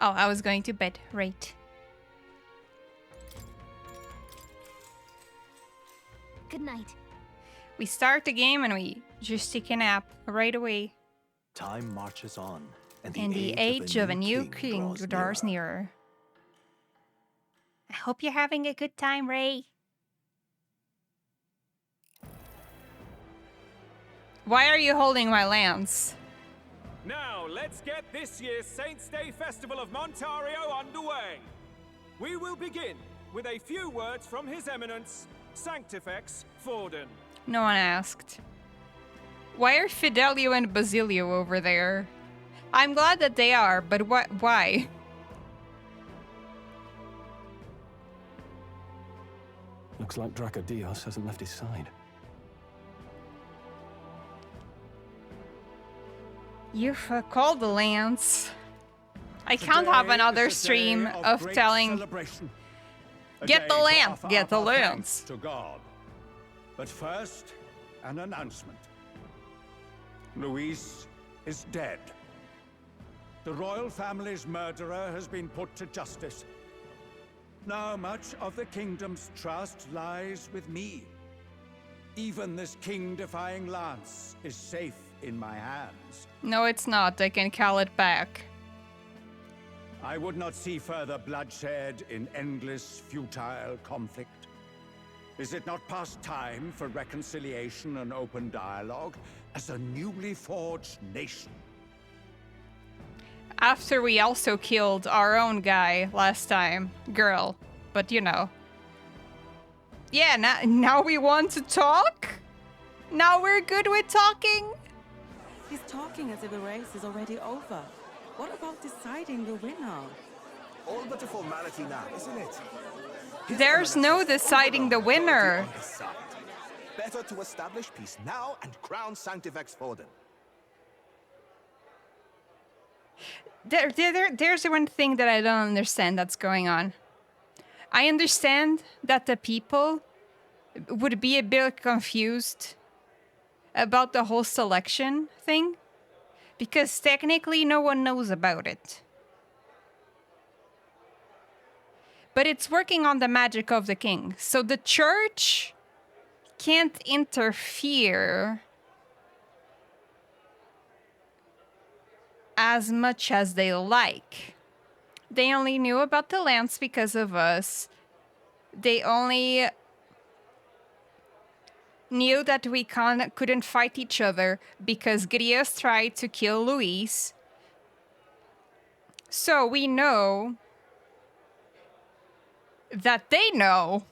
Oh, I was going to bed. Right. Good night. We start the game and we just take a nap right away. Time marches on, and the age of a new king draws nearer. I hope you're having a good time, Ray. Why are you holding my lance? Now, let's get this year's Saints' Day Festival of Montario underway. We will begin with a few words from His Eminence, Sanctifex Forden. No one asked. Why are Fidelio and Basilio over there? I'm glad that they are, but why? Looks like Dracodios hasn't left his side. You've called the lance. I can't have another stream of telling... Get the lance! Get the lance! To God. But first, an announcement. Luis is dead. The royal family's murderer has been put to justice. Now much of the kingdom's trust lies with me. Even this king-defying lance is safe in my hands. No, it's not. I can call it back. I would not see further bloodshed in endless, futile conflict. Is it not past time for reconciliation and open dialogue as a newly forged nation? After we also killed our own guy last time. Girl. But you know. Yeah, now we want to talk? Now we're good with talking? He's talking as if the race is already over. What about deciding the winner? All but a formality now, isn't it? There's no deciding the winner. Better to establish peace now and crown Sanctifex Forden. There's one thing that I don't understand that's going on. I understand that the people would be a bit confused about the whole selection thing, because technically no one knows about it. But it's working on the magic of the king, so the church can't interfere as much as they like. They only knew about the lance because of us. They only knew that we couldn't fight each other because Grievous tried to kill Luis. So we know that they know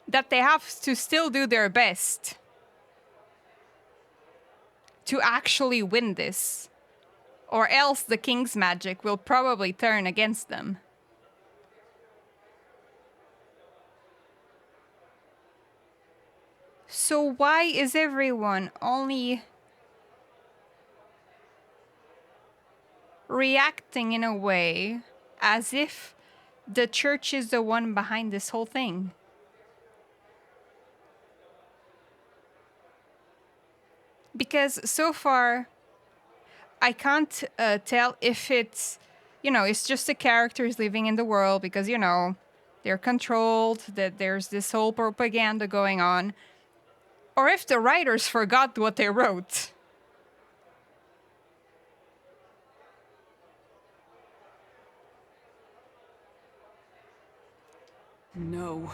that they have to still do their best to actually win this, or else the king's magic will probably turn against them. So why is everyone only reacting in a way as if the church is the one behind this whole thing? Because so far, I can't tell if it's, it's just the characters living in the world because, they're controlled, that there's this whole propaganda going on, or if the writers forgot what they wrote. No.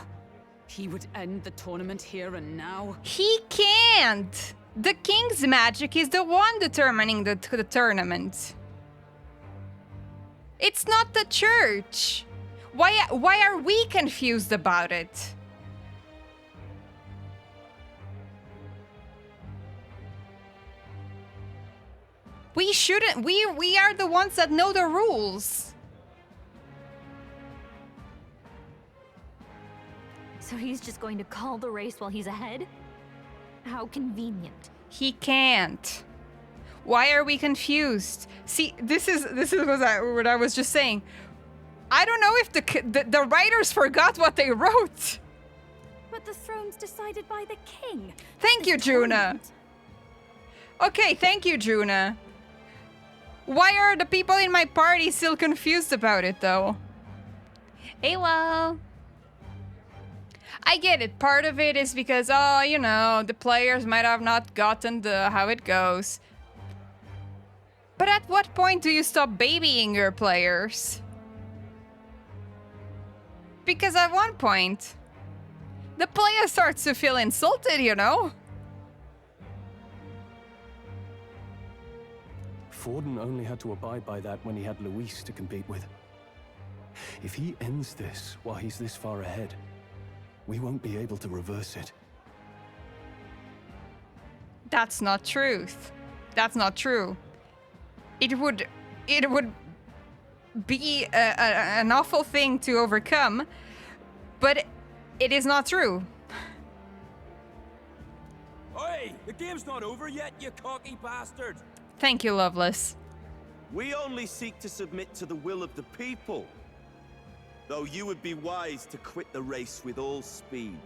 He would end the tournament here and now. He can't! The king's magic is the one determining the tournament. It's not the church. Why are we confused about it? We shouldn't. We are the ones that know the rules. So he's just going to call the race while he's ahead? How convenient. He can't. Why are we confused? See, this is what I was just saying. I don't know if the writers forgot what they wrote. But the throne's decided by the king. Thank you, Juna. Okay, thank you, Juna. Why are the people in my party still confused about it, though? Hey, well... I get it. Part of it is because, oh, you know, the players might have not gotten the how it goes. But at what point do you stop babying your players? Because at one point, the player starts to feel insulted, you know? Forden only had to abide by that when he had Luis to compete with. If he ends this while he's this far ahead, we won't be able to reverse it. That's not truth. That's not true. It would be an awful thing to overcome, but it is not true. Hey, the game's not over yet, you cocky bastard! Thank you, Loveless. We only seek to submit to the will of the people. Though you would be wise to quit the race with all speed.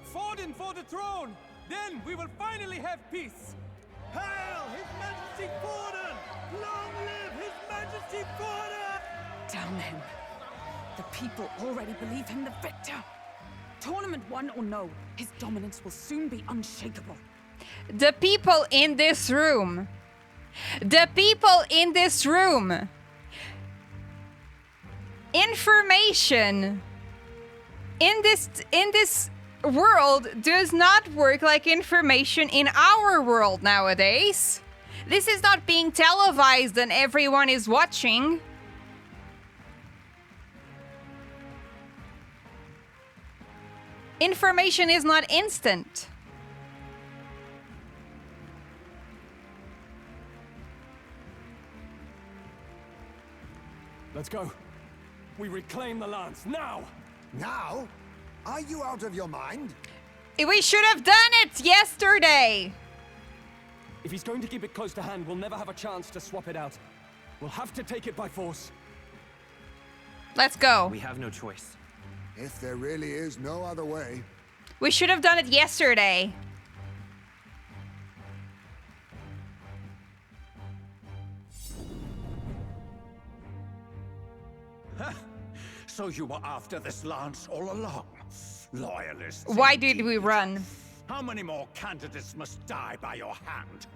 Forden for the throne! Then we will finally have peace! Hail His Majesty Forden! Long live His Majesty Forden! Damn him. The people already believe him the victor. Tournament won or no, his dominance will soon be unshakable. The people in this room. The people in this room. Information in this world does not work like information in our world nowadays. This is not being televised and everyone is watching. Information is not instant. Let's go. We reclaim the lands, now! Now? Are you out of your mind? We should have done it yesterday! If he's going to keep it close to hand, we'll never have a chance to swap it out. We'll have to take it by force. Let's go. We have no choice. If there really is no other way. We should have done it yesterday. So you were after this lance all along? Loyalists. Why did we indeed. run? How many more candidates must die by your hand?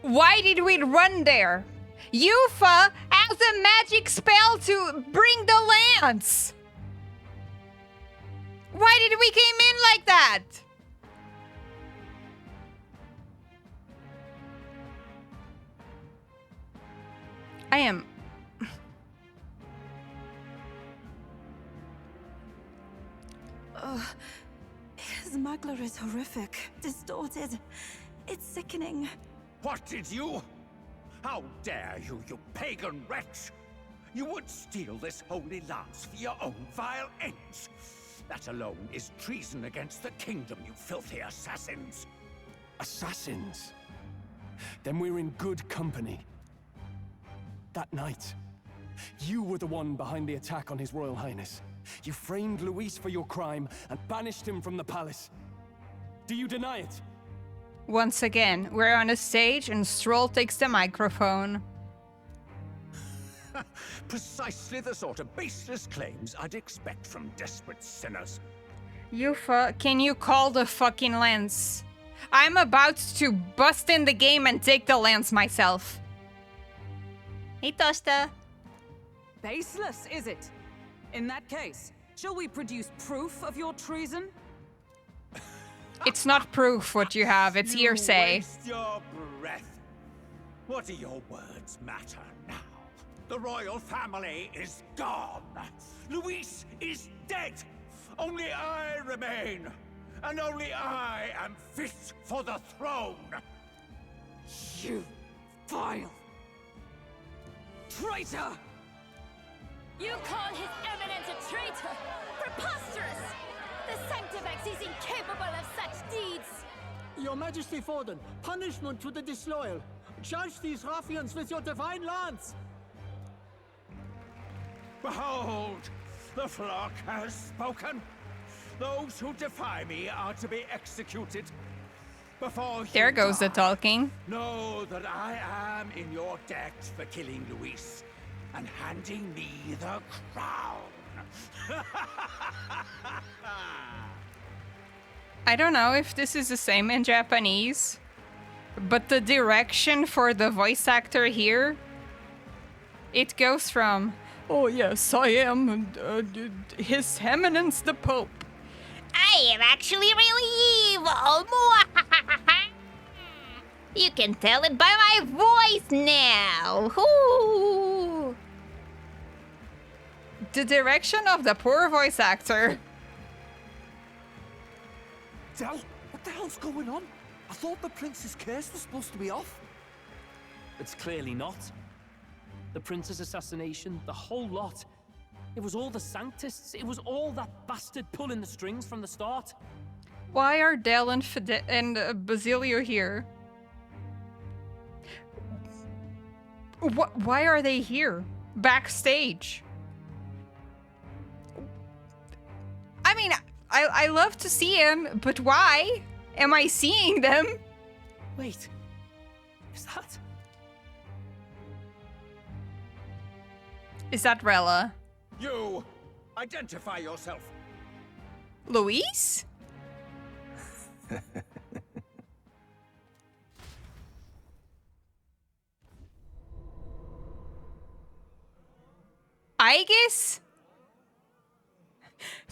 Why did we run there? Yufa has a magic spell to bring the lance. Why did we came in like that? I am... His Magler is horrific, distorted. It's sickening. What did you? How dare you, you pagan wretch! You would steal this holy lance for your own vile ends. That alone is treason against the kingdom, you filthy assassins. Assassins? Then we're in good company. That night, you were the one behind the attack on His Royal Highness. You framed Luis for your crime and banished him from the palace. Do you deny it? Once again, we're on a stage and Stroll takes the microphone. Precisely the sort of baseless claims I'd expect from desperate sinners. Yufa, can you call the fucking lance? I'm about to bust in the game and take the lance myself. Hey, Tosta. Baseless, is it? In that case, shall we produce proof of your treason? It's not proof what you have, it's hearsay. Waste your breath. What do your words matter now? The royal family is gone. Luis is dead. Only I remain. And only I am fit for the throne. You vile traitor! You call His Eminence a traitor? Preposterous! The Sanctivex is incapable of such deeds! Your Majesty Forden, punishment to the disloyal. Judge these ruffians with your divine lance! Behold, the flock has spoken. Those who defy me are to be executed. Before There you goes the die, talking. know that I am in your debt for killing Luis and handing me the crown. I don't know if this is the same in Japanese, but the direction for the voice actor here, it goes from, oh yes, I am His Eminence the Pope. I am actually really evil. You can tell it by my voice now. Ooh. The direction of the poor voice actor. Del, what the hell's going on? I thought the prince's curse was supposed to be off. It's clearly not. The prince's assassination, the whole lot. It was all the Sanctists. It was all that bastard pulling the strings from the start. Why are Del and Basilio here? Why are they here? Backstage? I mean, I love to see him, but why am I seeing them? Wait, is that? Is that Rella? You, identify yourself. Luis? I guess?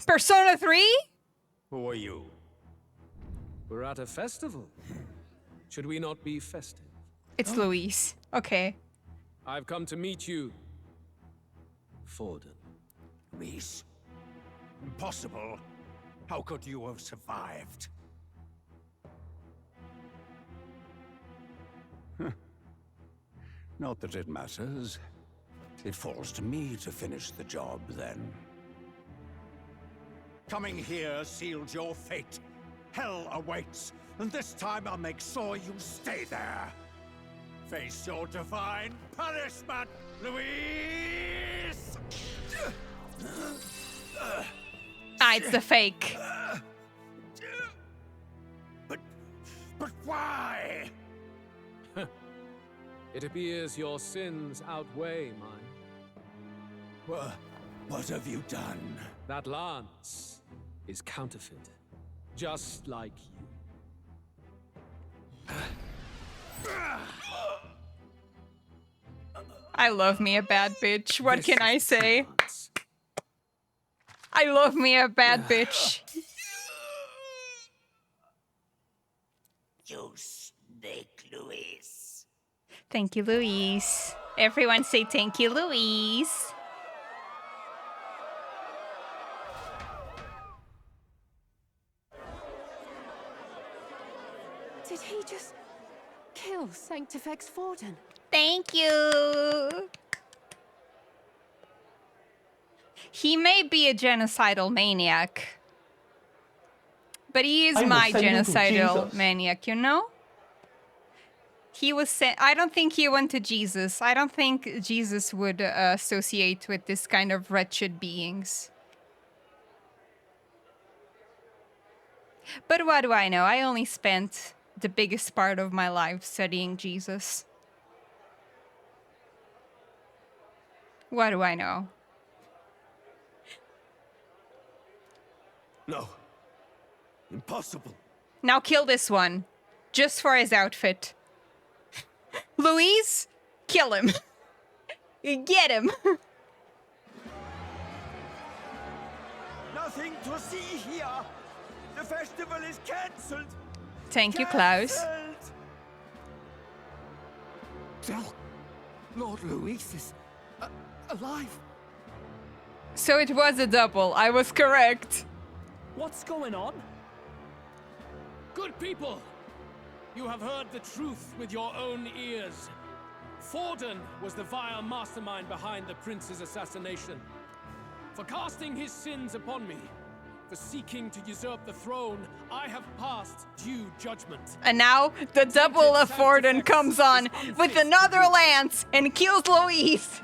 Persona 3? Who are you? We're at a festival. Should we not be festive? It's Luis. Okay. I've come to meet you, Forden. Luis. Impossible. How could you have survived? Not that it matters. It falls to me to finish the job, then. Coming here sealed your fate. Hell awaits, and this time I'll make sure you stay there. Face your divine punishment, Luis! Ah, it's the fake. But why? It appears your sins outweigh mine. What have you done? That lance is counterfeit, just like you. I love me a bad bitch. What can I say? I love me a bad bitch. You snake, Luis. Thank you, Luis. Everyone say thank you, Luis. Did he just kill Sanctifex Forden? Thank you. He may be a genocidal maniac, but he is my genocidal maniac, you know? He was sent. I don't think he went to Jesus. I don't think Jesus would associate with this kind of wretched beings. But what do I know? I only spent the biggest part of my life studying Jesus. What do I know? No. Impossible. Now kill this one. Just for his outfit. Luis, kill him. Get him. Nothing to see here. The festival is cancelled. Thank you, Klaus. Del, Lord Luis is alive. So it was a double. I was correct. What's going on? Good people, you have heard the truth with your own ears. Forden was the vile mastermind behind the prince's assassination. For casting his sins upon me, for seeking to usurp the throne, I have passed due judgment. And now the double of Forden comes on with another lance and kills Luis.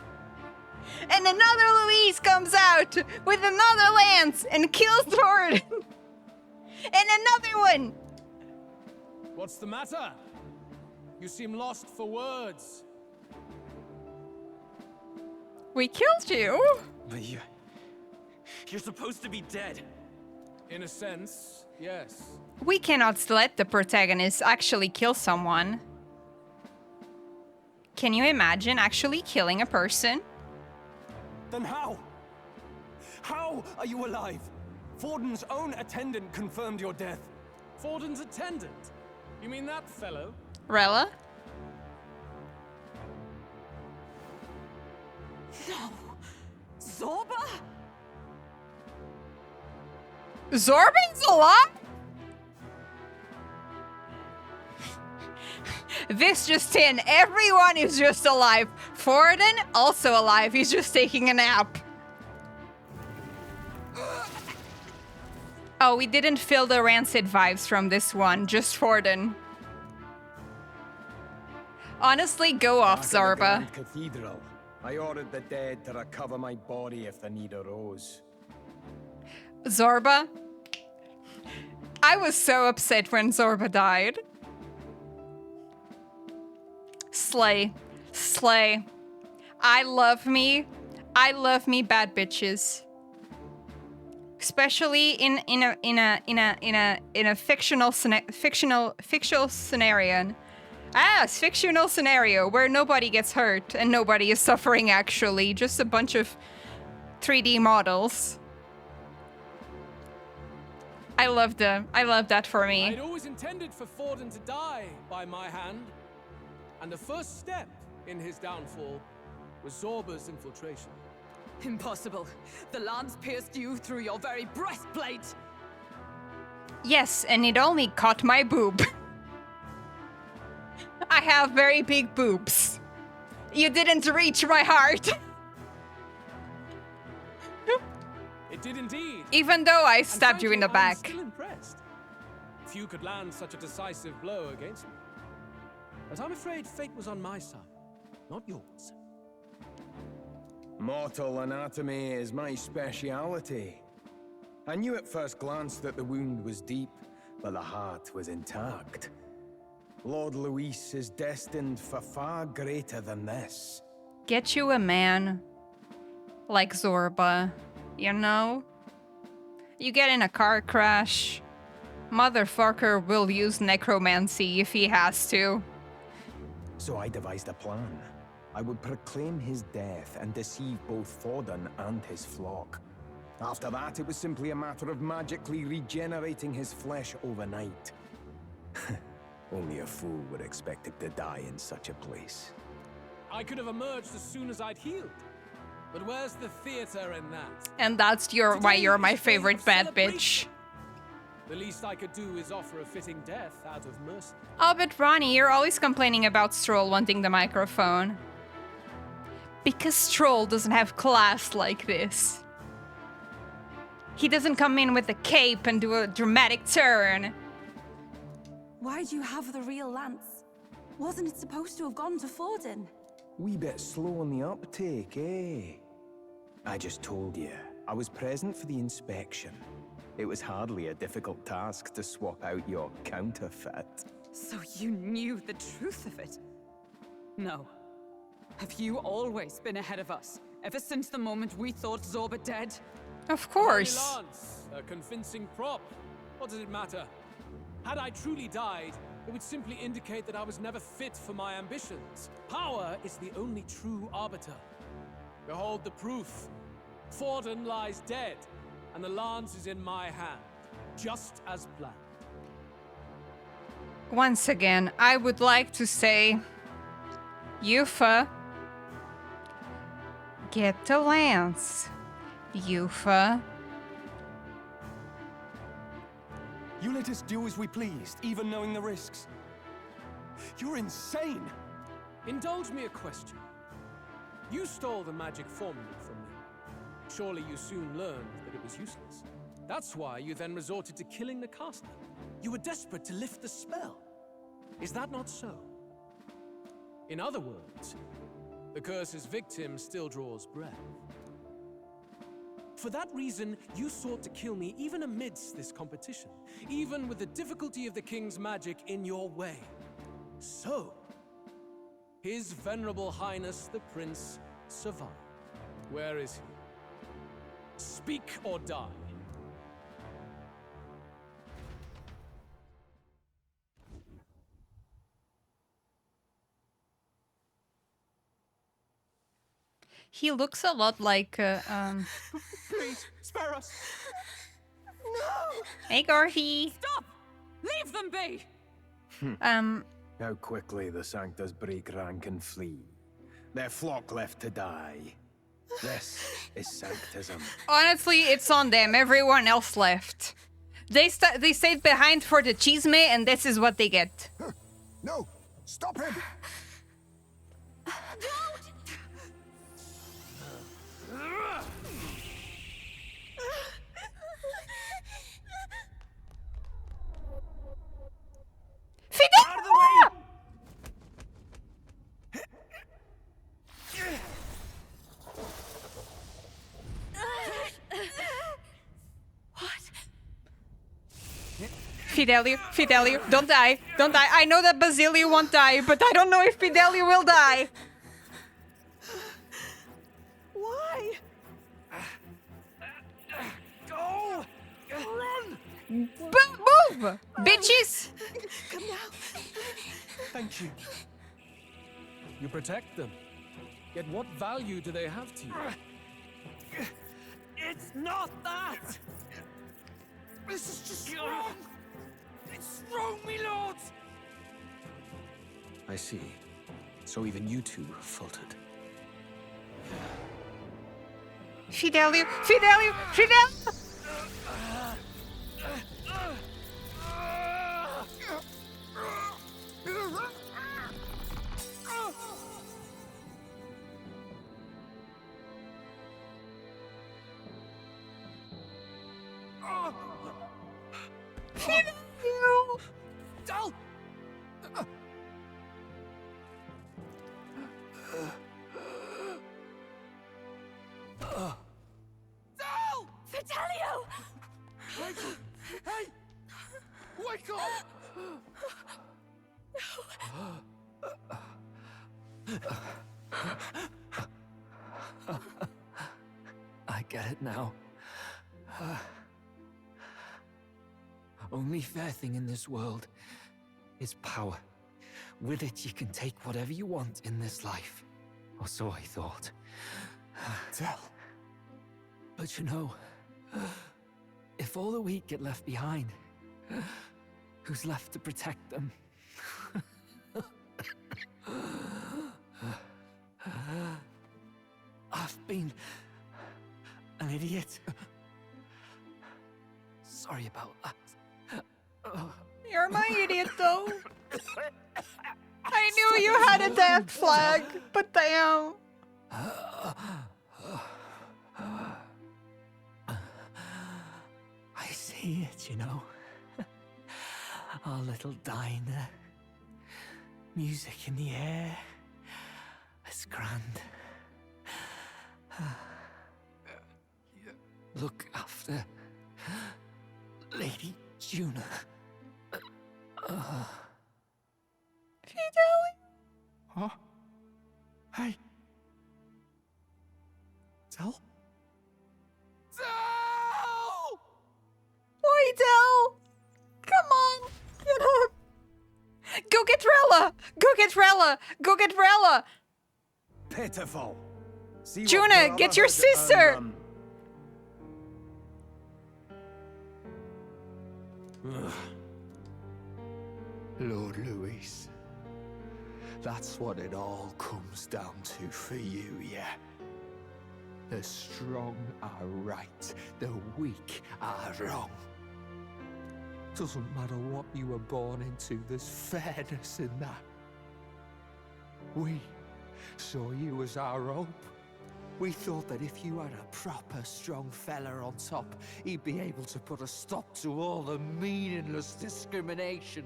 And another Luis comes out with another lance and kills Forden. And another one. What's the matter? You seem lost for words. We killed you. But you're supposed to be dead. In a sense, yes. We cannot let the protagonist actually kill someone. Can you imagine actually killing a person? Then how? How are you alive? Forden's own attendant confirmed your death. Forden's attendant? You mean that fellow? Rella? No! Zorba? Zorban's alive? This just in, everyone is just alive. Forden, also alive, he's just taking a nap. Oh, we didn't feel the rancid vibes from this one, just Forden. Honestly, go off, Zorba. Cathedral. I ordered the dead to recover my body if the need arose. Zorba? I was so upset when Zorba died. Slay. Slay. I love me bad bitches. Especially in a fictional scenario. It's fictional scenario where nobody gets hurt and nobody is suffering actually, just a bunch of 3D models. I love that for me. I'd always intended for Forden to die by my hand. And the first step in his downfall was Zorba's infiltration. Impossible. The lance pierced you through your very breastplate. Yes, and it only caught my boob. I have very big boobs. You didn't reach my heart. It did indeed. Even though I stabbed you in the I'm back. still impressed. Few could land such a decisive blow against me. But I'm afraid fate was on my side, not yours. Mortal anatomy is my speciality. I knew at first glance that the wound was deep, but the heart was intact. Lord Luis is destined for far greater than this. Get you a man like Zorba, you know? You get in a car crash, motherfucker will use necromancy if he has to. So I devised a plan. I would proclaim his death and deceive both Forden and his flock. After that, it was simply a matter of magically regenerating his flesh overnight. Only a fool would expect him to die in such a place. I could have emerged as soon as I'd healed. But where's the theater in that? And that's why you're my favorite bad bitch. The least I could do is offer a fitting death out of mercy. Oh, but Ronnie, you're always complaining about Stroll wanting the microphone. Because Stroll doesn't have class like this. He doesn't come in with a cape and do a dramatic turn. Why'd you have the real lance? Wasn't it supposed to have gone to Forden? Wee bit slow on the uptake, eh? I just told you, I was present for the inspection. It was hardly a difficult task to swap out your counterfeit. So you knew the truth of it? No. Have you always been ahead of us? Ever since the moment we thought Zorba dead? Of course. Lance, a convincing prop. What does it matter? Had I truly died, it would simply indicate that I was never fit for my ambitions. Power is the only true arbiter. Behold the proof. Forden lies dead, and the lance is in my hand, just as planned. Once again, I would like to say, Yufa, get the lance. Yufa. You let us do as we pleased, even knowing the risks. You're insane! Indulge me a question. You stole the magic formula from me. Surely you soon learned that it was useless. That's why you then resorted to killing the caster. You were desperate to lift the spell. Is that not so? In other words, the curse's victim still draws breath. For that reason, you sought to kill me even amidst this competition, even with the difficulty of the king's magic in your way. So, His Venerable Highness the Prince survived. Where is he? Speak or die. He looks a lot like Please, spare us. No! Hey, Garthy. Stop! Leave them be! How quickly the Sanctus break rank and flee. Their flock left to die. This is Sanctism. Honestly, it's on them. Everyone else left. They stayed behind for the chisme, and this is what they get. No! Stop him! Fidelia! Fidelio, don't die. Don't die. I know that Basilio won't die, but I don't know if Fidelio will die. Why? Go! Run! Move! Bitches! Come now. Thank you. You protect them. Yet what value do they have to you? It's not that! This is just wrong! It's wrong, me lords! I see. So even you two faltered. Fidelio! Don't! Fidelio! Hey! Wake up! I get it now. Only fair thing in this world is power. With it, you can take whatever you want in this life. Or so I thought. Tell. But you know, if all the weak get left behind, who's left to protect them? I've been an idiot. Sorry about that. You're my idiot, though. I knew you had a death flag, but damn. I see it, you know. Our little diner. Music in the air. It's grand. Look after Lady Juna. Fidelio? Huh? Hey. Tell? Tell! Widel! Come on! Get up! Go get Rella! Go get Rella! Go get Rella! Pitiful. See what Juna, brother get your had sister! undone. Lord Louis, that's what it all comes down to for you, yeah? The strong are right, the weak are wrong. Doesn't matter what you were born into, there's fairness in that. We saw you as our hope. We thought that if you had a proper strong fella on top, he'd be able to put a stop to all the meaningless discrimination.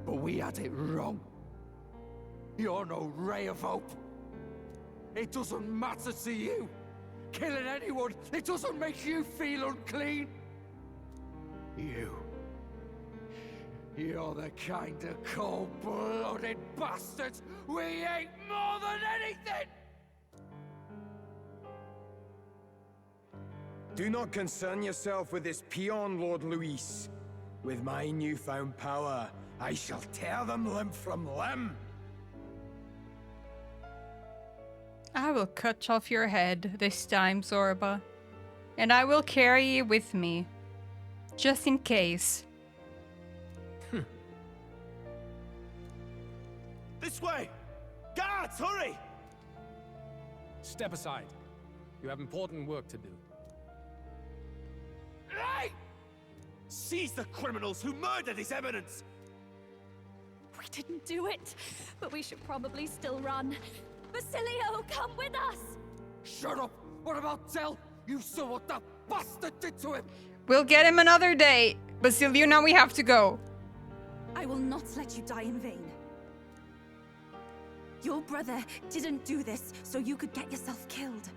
But we had it wrong. You're no ray of hope. It doesn't matter to you. Killing anyone, it doesn't make you feel unclean. You're the kind of cold-blooded bastards we hate more than anything! Do not concern yourself with this peon, Lord Luis. With my newfound power, I shall tear them limb from limb. I will cut off your head this time, Zorba. And I will carry you with me. Just in case. This way! Guards, hurry! Step aside. You have important work to do. Hey! Seize the criminals who murdered His Eminence! We didn't do it, but we should probably still run. Basilio, come with us! Shut up! What about Del? You saw what that bastard did to him! We'll get him another day. Basilio, now we have to go. I will not let you die in vain. Your brother didn't do this so you could get yourself killed.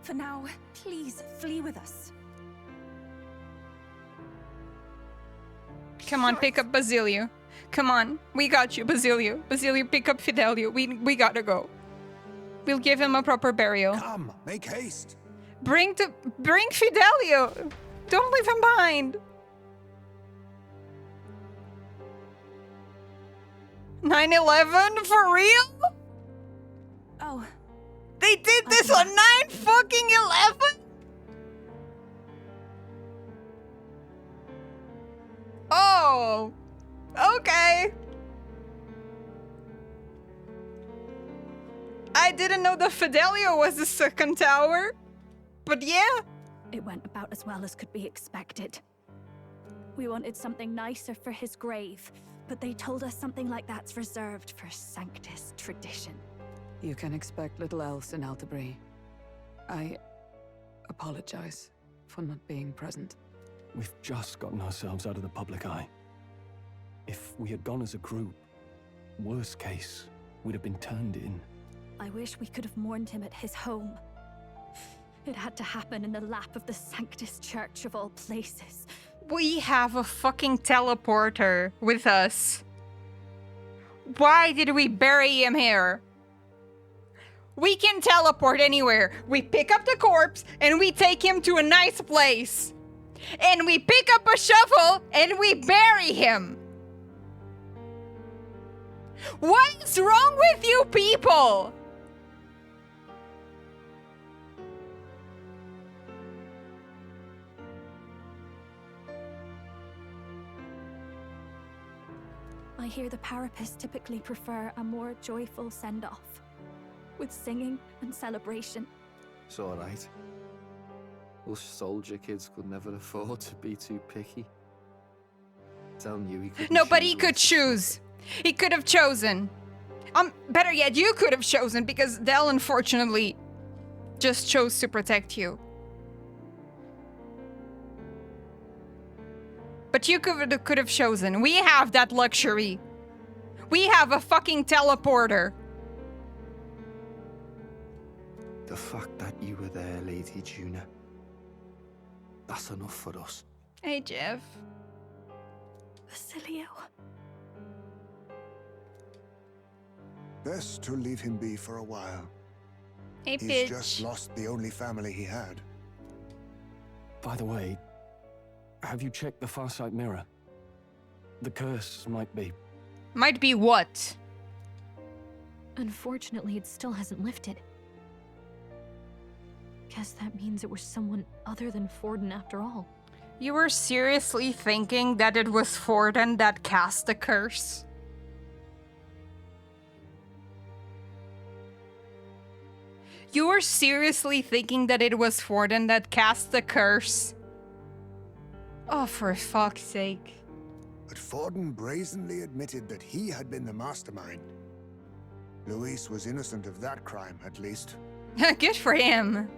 For now, please flee with us. Come on, pick up Basilio. Come on, we got you, Basilio. Basilio, pick up Fidelio. We gotta go. We'll give him a proper burial. Come, make haste. Bring Fidelio. Don't leave him behind. 9/11 for real? Oh. They did this on 9/11? Oh. Okay. I didn't know the Fidelio was the second tower. But yeah. It went about as well as could be expected. We wanted something nicer for his grave, but they told us something like that's reserved for Sanctus tradition. You can expect little else in Altabri. I apologize for not being present. We've just gotten ourselves out of the public eye. If we had gone as a group, worst case, we'd have been turned in. I wish we could have mourned him at his home. It had to happen in the lap of the Sanctus Church of all places. We have a fucking teleporter with us. Why did we bury him here? We can teleport anywhere. We pick up the corpse and we take him to a nice place. And we pick up a shovel and we bury him. What is wrong with you people? I hear the Parapists typically prefer a more joyful send-off, with singing and celebration. It's alright. Us soldier kids could never afford to be too picky. Telling you he could. No, but he could choose. He could have chosen. Better yet, you could have chosen because Del unfortunately just chose to protect you. But you could have chosen. We have that luxury. We have a fucking teleporter. The fact that you were there, Lady Juna, that's enough for us. Hey, Jeff. Basilio. Best to leave him be for a while. Hey, He's bitch. just lost the only family he had. By the way, have you checked the Farsight mirror? The curse might be... Might be what? Unfortunately, it still hasn't lifted. Guess that means it was someone other than Forden after all. You were seriously thinking that it was Forden that cast the curse? You were seriously thinking that it was Forden that cast the curse? Oh, for fuck's sake. But Forden brazenly admitted that he had been the mastermind. Luis was innocent of that crime, at least. Good for him.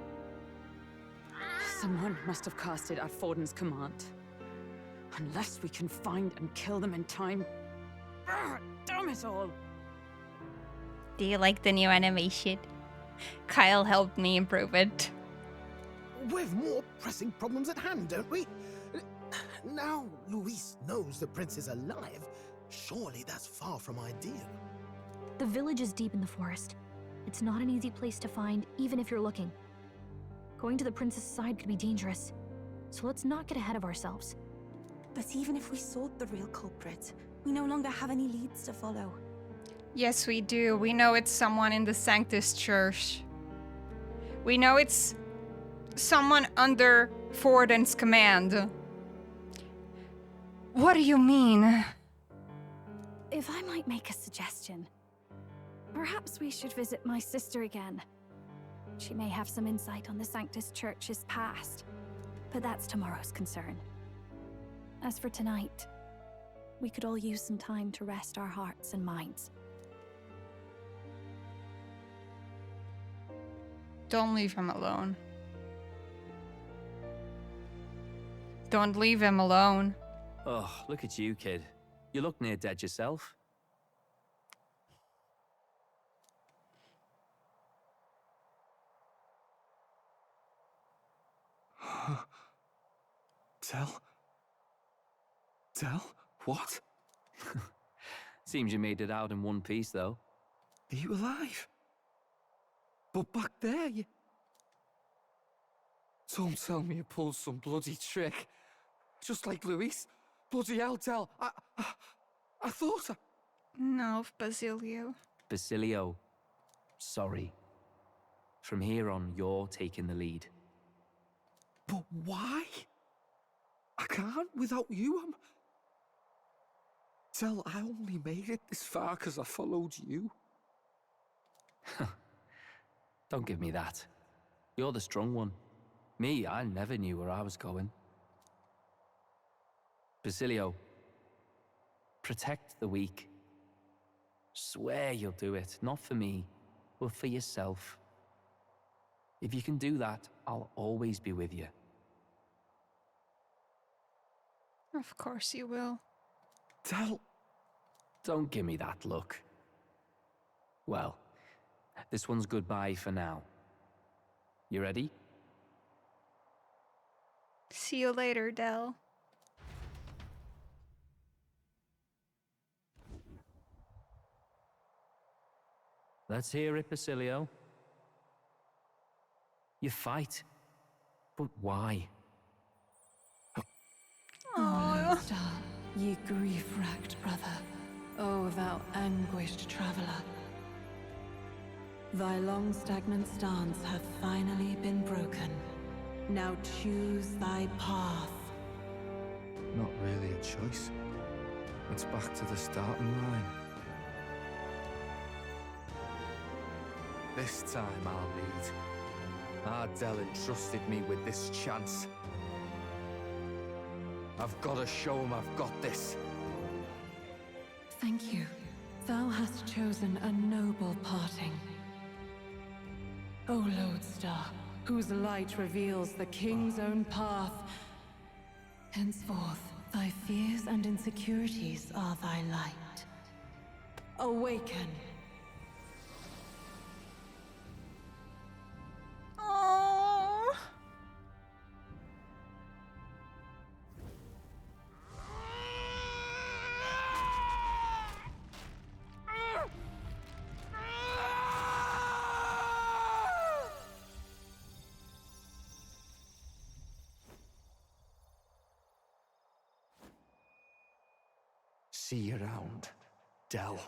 Someone must have cast it at Forden's command. Unless we can find and kill them in time. Damn it all! Do you like the new animation? Kyle helped me improve it. We've more pressing problems at hand, don't we? Now Luis knows the prince is alive. Surely that's far from ideal. The village is deep in the forest. It's not an easy place to find, even if you're looking. Going to the prince's side could be dangerous, so let's not get ahead of ourselves. But even if we sought the real culprit, we no longer have any leads to follow. Yes, we do. We know it's someone in the Sanctus Church. We know it's someone under Forden's command. What do you mean? If I might make a suggestion, perhaps we should visit my sister again. She may have some insight on the Sanctus Church's past, but that's tomorrow's concern. As for tonight, we could all use some time to rest our hearts and minds. Don't leave him alone. Don't leave him alone. Oh, look at you, kid. You look near dead yourself. Tell? What? Seems you made it out in one piece, though. Are you alive? But back there, you... Don't tell me you pulled some bloody trick. Just like Luis. Bloody hell, Tell. I thought I... No, Basilio. Basilio, sorry. From here on, you're taking the lead. But why? I can't without you. Tell, I only made it this far because I followed you. Don't give me that. You're the strong one. Me, I never knew where I was going. Basilio, protect the weak. Swear you'll do it, not for me, but for yourself. If you can do that, I'll always be with you. Of course you will. Tell... Don't give me that look. Well, this one's goodbye for now. You ready? See you later, Del. Let's hear it, Basilio. You fight. But why? Oh, Star, ye grief-racked brother. O thou anguished traveler. Thy long stagnant stance hath finally been broken. Now choose thy path. Not really a choice. It's back to the starting line. This time I'll lead. Ardell entrusted me with this chance. I've got to show him I've got this. Thank you. Thou hast chosen a noble parting. O Lodestar, whose light reveals the king's own path. Henceforth, thy fears and insecurities are thy light. Awaken. Oh. See you around, Del.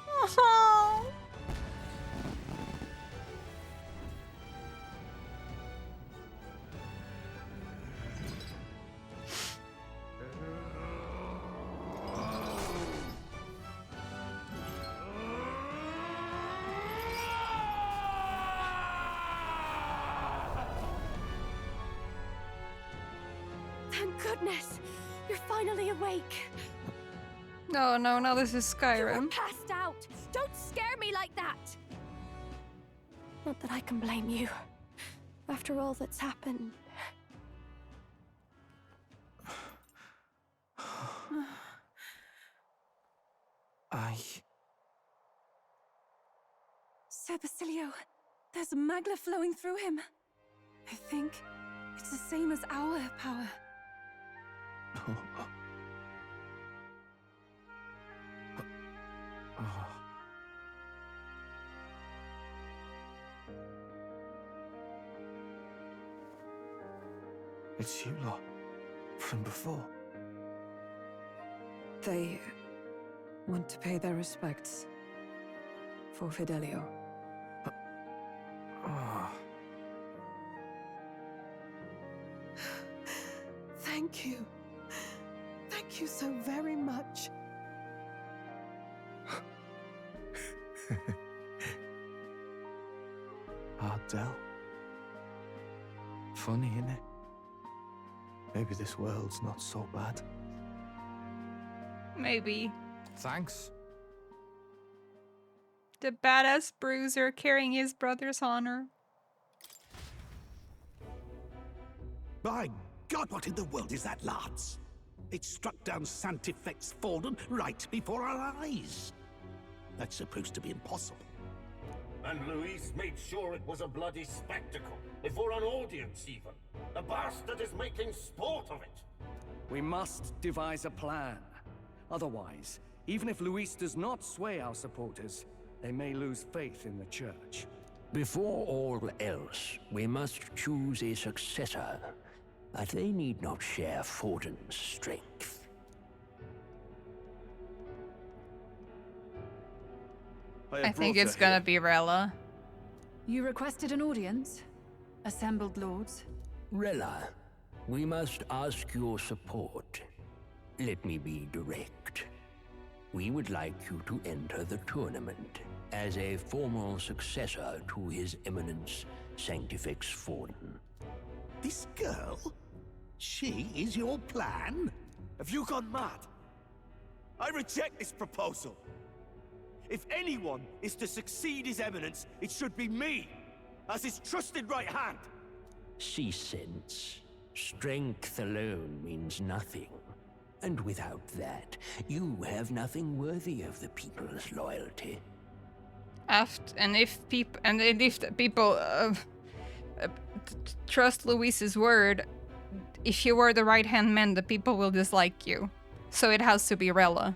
Oh. Thank goodness! You're finally awake! No, no, no, this is You were Skyrim. passed out! Don't scare me like that! Not that I can blame you. After all that's happened. Sir Basilio, there's magla flowing through him. I think it's the same as our power. It's you lot. From before. They want to pay their respects for Fidelio. Thank you. Thank you so very much. Ardell. Funny, innit? Maybe this world's not so bad. Maybe. Thanks. The badass bruiser carrying his brother's honor. By God, what in the world is that, lads? It struck down Santifex Forden right before our eyes. That's supposed to be impossible. And Luis made sure it was a bloody spectacle, before an audience even. The bastard is making sport of it. We must devise a plan. Otherwise, even if Luis does not sway our supporters, they may lose faith in the church. Before all else, we must choose a successor. But they need not share Forden's strength. I think it's gonna be Rella. You requested an audience? Assembled lords? Rella, we must ask your support. Let me be direct. We would like you to enter the tournament as a formal successor to His Eminence Sanctifex Forden. This girl? She is your plan? Have you gone mad? I reject this proposal. If anyone is to succeed His Eminence, it should be me, as his trusted right hand. See sense. Strength alone means nothing. And without that, you have nothing worthy of the people's loyalty. And if the people trust Luis's word, if you were the right-hand man, the people will dislike you. So it has to be Rella.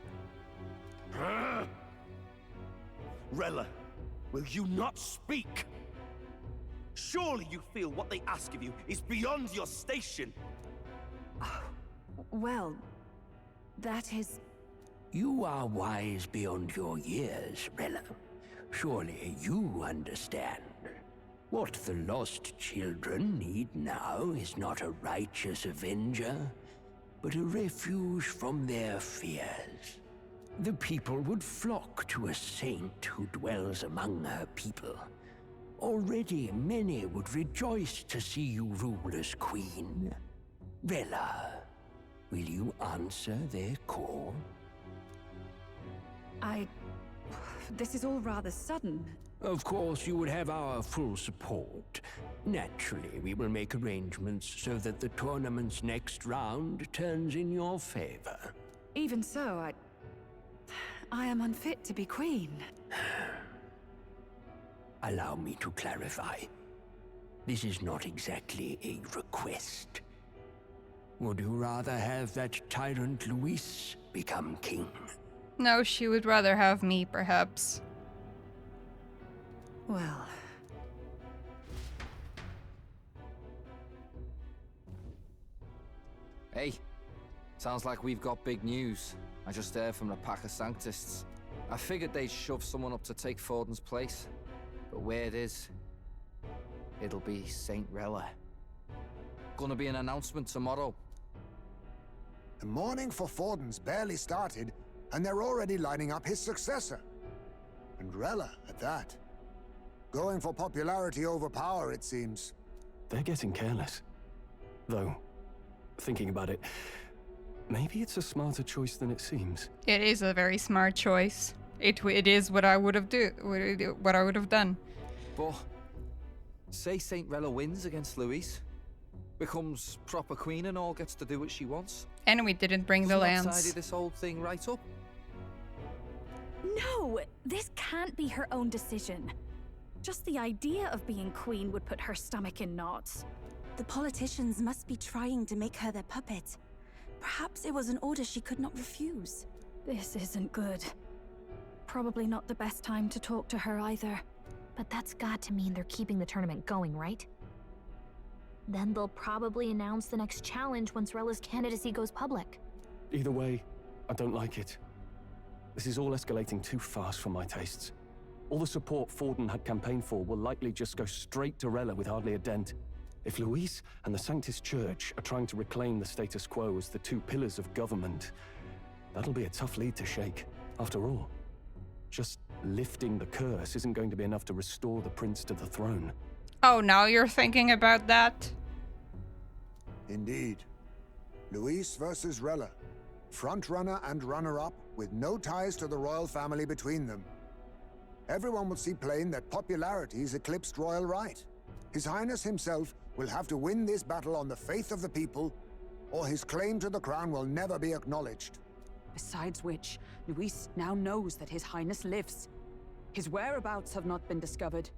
Rella, will you not speak? Surely you feel what they ask of you is beyond your station. Well, that is... You are wise beyond your years, Rella. Surely you understand. What the lost children need now is not a righteous avenger, but a refuge from their fears. The people would flock to a saint who dwells among her people. Already many would rejoice to see you rule as queen. Rella, will you answer their call? This is all rather sudden. Of course, you would have our full support. Naturally, we will make arrangements so that the tournament's next round turns in your favor. Even so, I am unfit to be queen. Allow me to clarify. This is not exactly a request. Would you rather have that tyrant Luis become king? No, she would rather have me, perhaps. Well... Hey, sounds like we've got big news. I just heard from the pack of Sanctists. I figured they'd shove someone up to take Forden's place. But where it is, it'll be Saint Rella. Gonna be an announcement tomorrow. The mourning for Forden's barely started, and they're already lining up his successor. And Rella, at that. Going for popularity over power, it seems. They're getting careless. Though, thinking about it, maybe it's a smarter choice than it seems. It is a very smart choice. It is what I would have done. But say Saint Rella wins against Luis, becomes proper queen and all, gets to do what she wants. And we didn't bring the Doesn't that lance. tidy this whole thing right up? No, this can't be her own decision. Just the idea of being queen would put her stomach in knots. The politicians must be trying to make her their puppet. Perhaps it was an order she could not refuse. This isn't good. Probably not the best time to talk to her either. But that's got to mean they're keeping the tournament going, right? Then they'll probably announce the next challenge once Rella's candidacy goes public. Either way, I don't like it. This is all escalating too fast for my tastes. All the support Forden had campaigned for will likely just go straight to Rella with hardly a dent. If Luis and the Sanctus Church are trying to reclaim the status quo as the two pillars of government, that'll be a tough lead to shake. After all, just lifting the curse isn't going to be enough to restore the prince to the throne. Oh, now you're thinking about that? Indeed. Luis versus Rella. Frontrunner and runner-up with no ties to the royal family between them. Everyone will see plain that popularity's eclipsed royal right. His Highness himself will have to win this battle on the faith of the people, or his claim to the crown will never be acknowledged. Besides which, Luis now knows that His Highness lives. His whereabouts have not been discovered,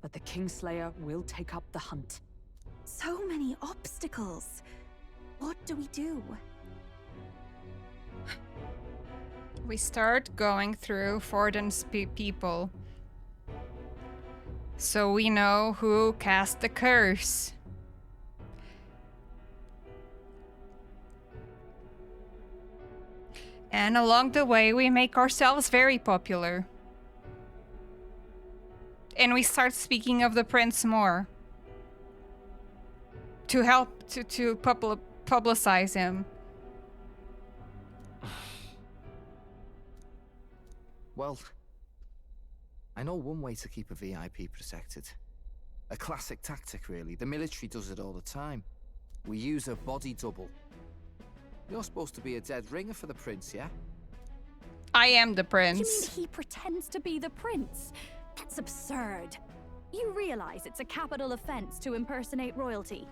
but the Kingslayer will take up the hunt. So many obstacles. What do we do? We start going through Forden's people. So we know who cast the curse. And along the way, we make ourselves very popular. And we start speaking of the prince more. To help to publicize him. Well, I know one way to keep a VIP protected. A classic tactic, really. The military does it all the time. We use a body double. You're supposed to be a dead ringer for the prince, yeah? I am the prince. You mean he pretends to be the prince? That's absurd. You realize it's a capital offense to impersonate royalty.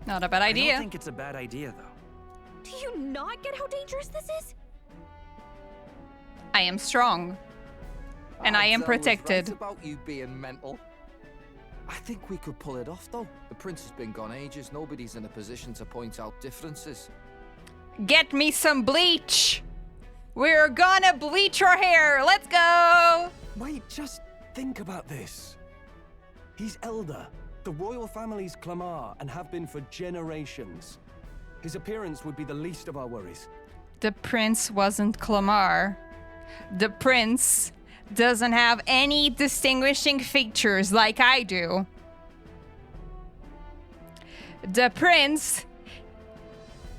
Not a bad idea. I don't think it's a bad idea, though. Do you not get how dangerous this is? I am strong. And I am protected. Right about you being mental. I think we could pull it off, though. The prince has been gone ages. Nobody's in a position to point out differences. Get me some bleach. We're gonna bleach our hair. Let's go. Wait, just think about this. He's elder. The royal family's Clamar and have been for generations. His appearance would be the least of our worries. The prince wasn't Clamar. The prince doesn't have any distinguishing features like I do. The prince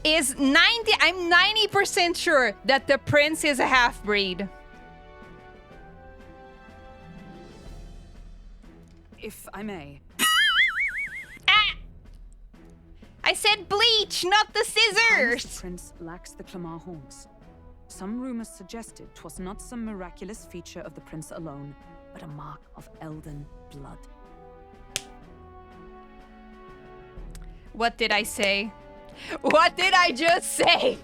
is I'm 90% sure that the prince is a half-breed. If I may. I said bleach, not the scissors! The prince lacks the Clamar horns. Some rumors suggested 'twas not some miraculous feature of the prince alone, but a mark of Elden blood. What did I say? What did I just say?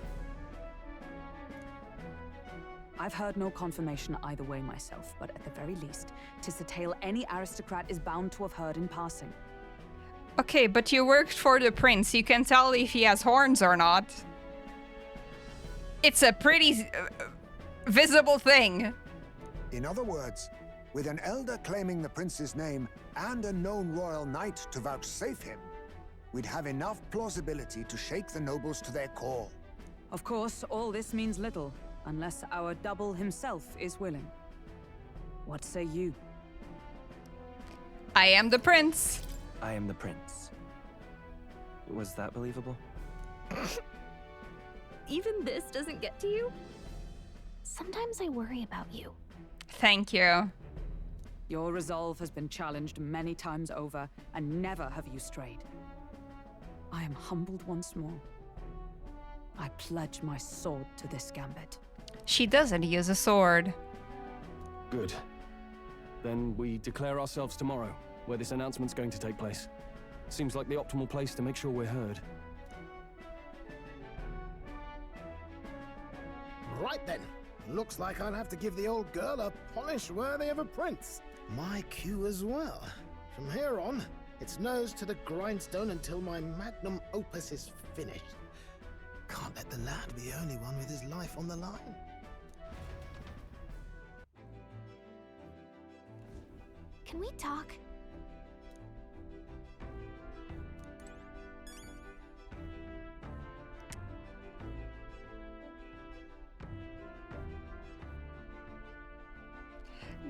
I've heard no confirmation either way myself, but at the very least, 'tis a tale any aristocrat is bound to have heard in passing. Okay, but you worked for the prince. You can tell if he has horns or not. It's a pretty visible thing. In other words, with an elder claiming the prince's name and a known royal knight to vouchsafe him, we'd have enough plausibility to shake the nobles to their core. Of course, all this means little, unless our double himself is willing. What say you? I am the prince. I am the prince. Was that believable? Even this doesn't get to you? Sometimes I worry about you. Thank you. Your resolve has been challenged many times over, and never have you strayed. I am humbled once more. I pledge my sword to this gambit. She doesn't use a sword. Good. Then we declare ourselves tomorrow, where this announcement's going to take place. Seems like the optimal place to make sure we're heard. Right then. Looks like I'll have to give the old girl a polish worthy of a prince. My cue as well. From here on, it's nose to the grindstone until my magnum opus is finished. Can't let the lad be the only one with his life on the line. Can we talk?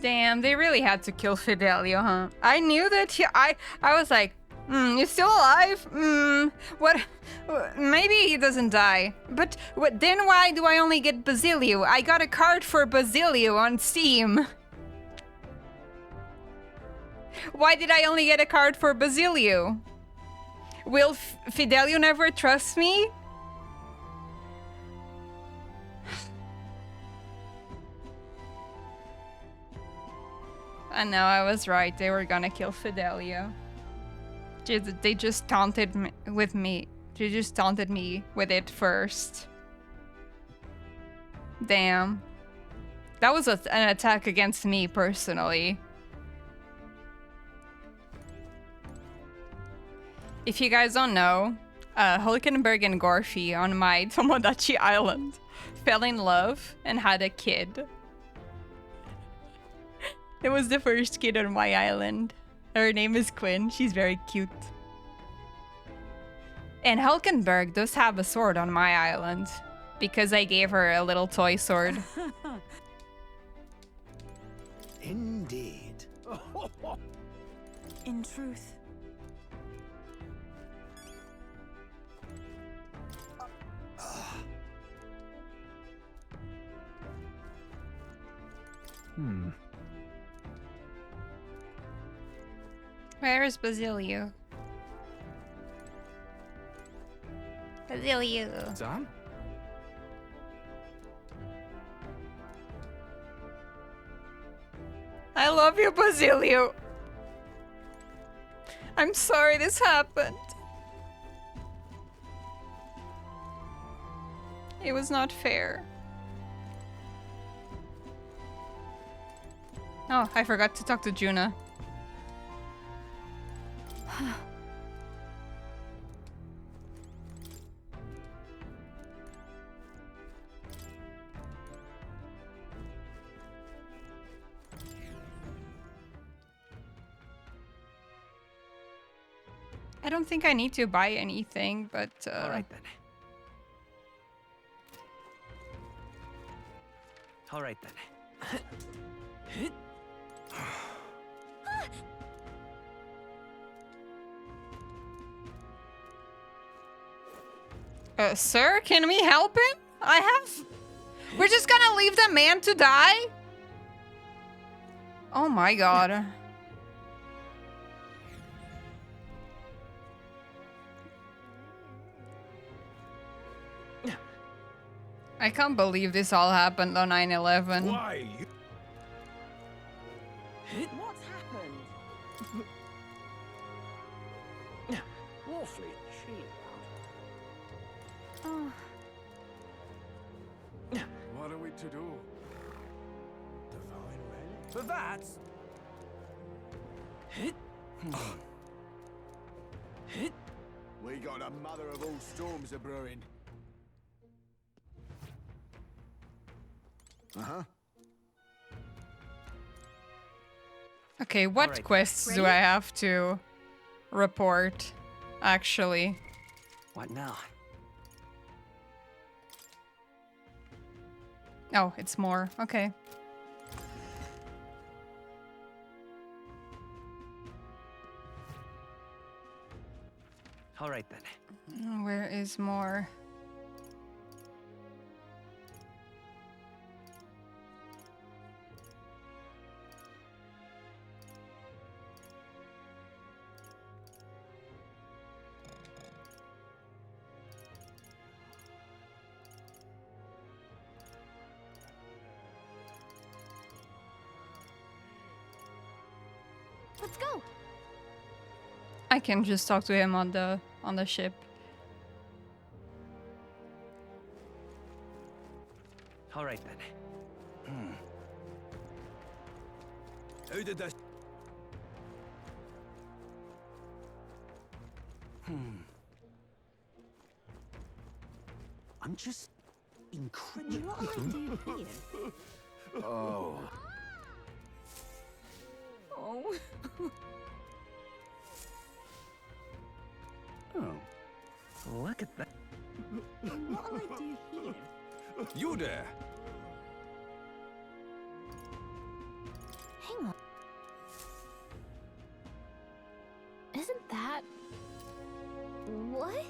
Damn, they really had to kill Fidelio, huh? I knew that I was like, he's still alive? What? Maybe he doesn't die. But then why do I only get Basilio? I got a card for Basilio on Steam. Why did I only get a card for Basilio? Will Fidelio never trust me? I know, I was right. They were gonna kill Fidelio. They just taunted me with me. They just taunted me with it first. Damn. That was an attack against me personally. If you guys don't know, Hulkenberg and Gorfy on my Tomodachi Island fell in love and had a kid. It was the first kid on my island. Her name is Quinn. She's very cute. And Hulkenberg does have a sword on my island because I gave her a little toy sword. Indeed. In truth. Where is Basilio? Basilio. Sam? I love you, Basilio. I'm sorry this happened. It was not fair. Oh, I forgot to talk to Juna. I don't think I need to buy anything, but All right then. All right then. Sir, can we help him? We're just gonna leave the man to die? Oh my god. I can't believe this all happened on 9/11. Why? What's happened? Awfully cheap. Oh. What are we to do? Divine relic? But that's... We got a mother of all storms a brewing. Okay, what Alright. quests do Ready? I have to report, actually? What now? Oh, it's more. Okay. All right then. Where is more? Let's go. I can just talk to him on the ship. All right then. Who did this? I'm just incredulous. What will I do here? Oh. Oh. Oh. Look at that. What will I do here? You there? Hang on. Isn't that... What?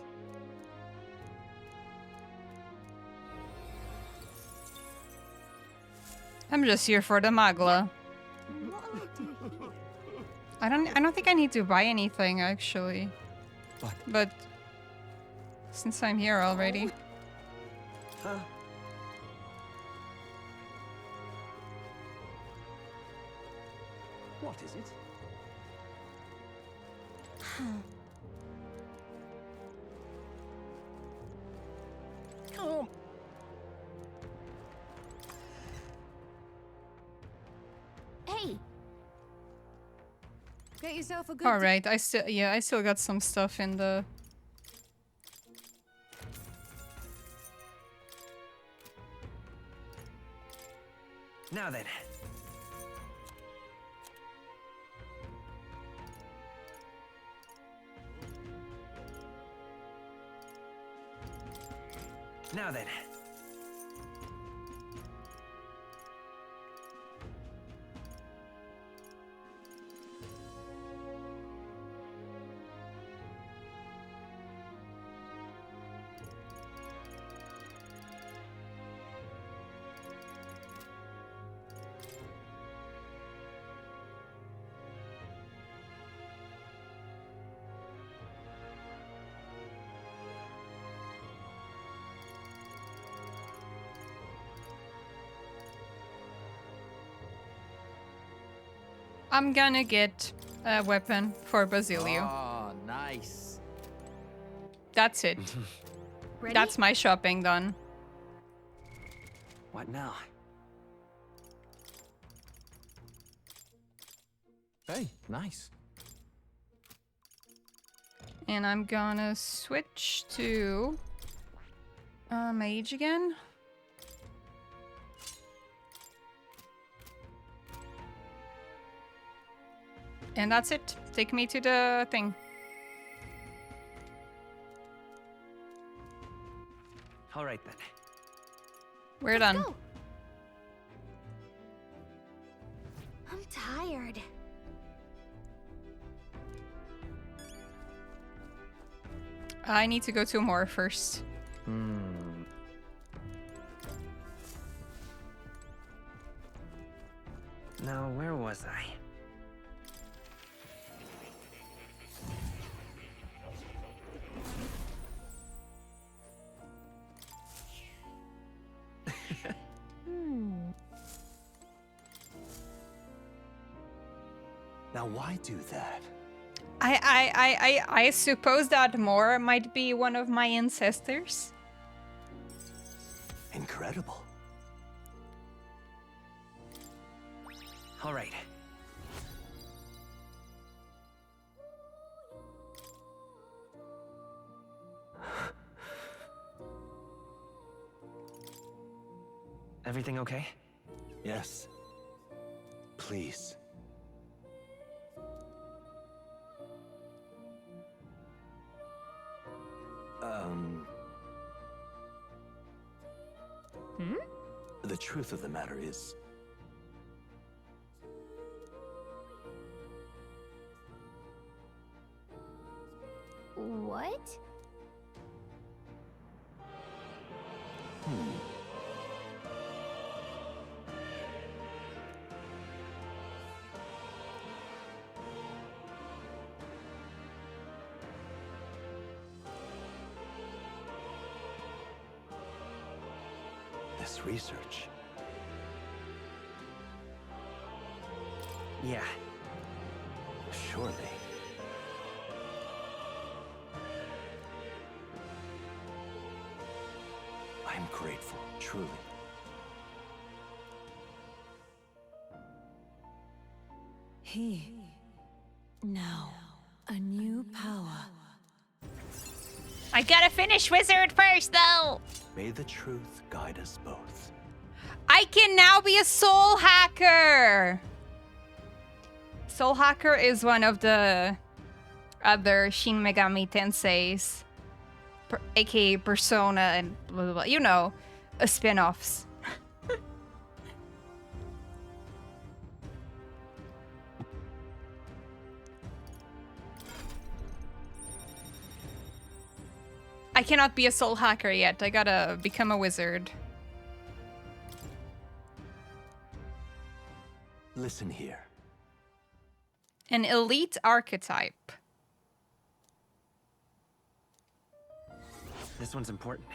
I'm just here for the magla. What will I do here? I don't think I need to buy anything actually. What? But since I'm here already. Huh? What is it? Come. Hey! Get yourself a good... All right, I still got some stuff in the... Now then. Now then. I'm gonna get a weapon for Basilio. Oh, nice. That's it. Ready? That's my shopping done. What now? Hey, nice. And I'm gonna switch to mage again. And that's it. Take me to the thing. All right then. We're done. Go. I'm tired. I need to go to more first. Now, where was I? Now, why do that? I suppose that more might be one of my ancestors. Incredible. All right. Everything okay? Yes. Please. The truth of the matter is... What? This research... Yeah. Surely. I'm grateful, truly. key. Now, a new power. I gotta finish Wizard first, though! May the truth guide us both. I can now be a soul hacker! Soul hacker is one of the other Shin Megami Tensei's, aka Persona and blah, blah, blah. You know, spin-offs. I cannot be a soul hacker yet. I gotta become a wizard. Listen here. An elite archetype. This one's important.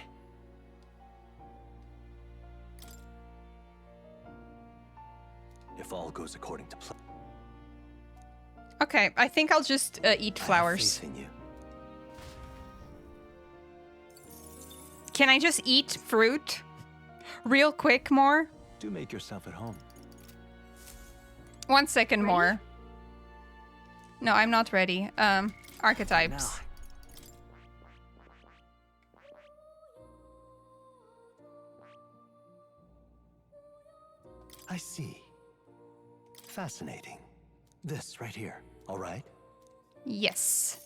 If all goes according to plan. Okay, I think I'll just eat flowers. I have faith in you. Can I just eat fruit? Real quick more? Do make yourself at home. 1 second more. No, I'm not ready. Archetypes. I see. Fascinating. This right here, all right? Yes.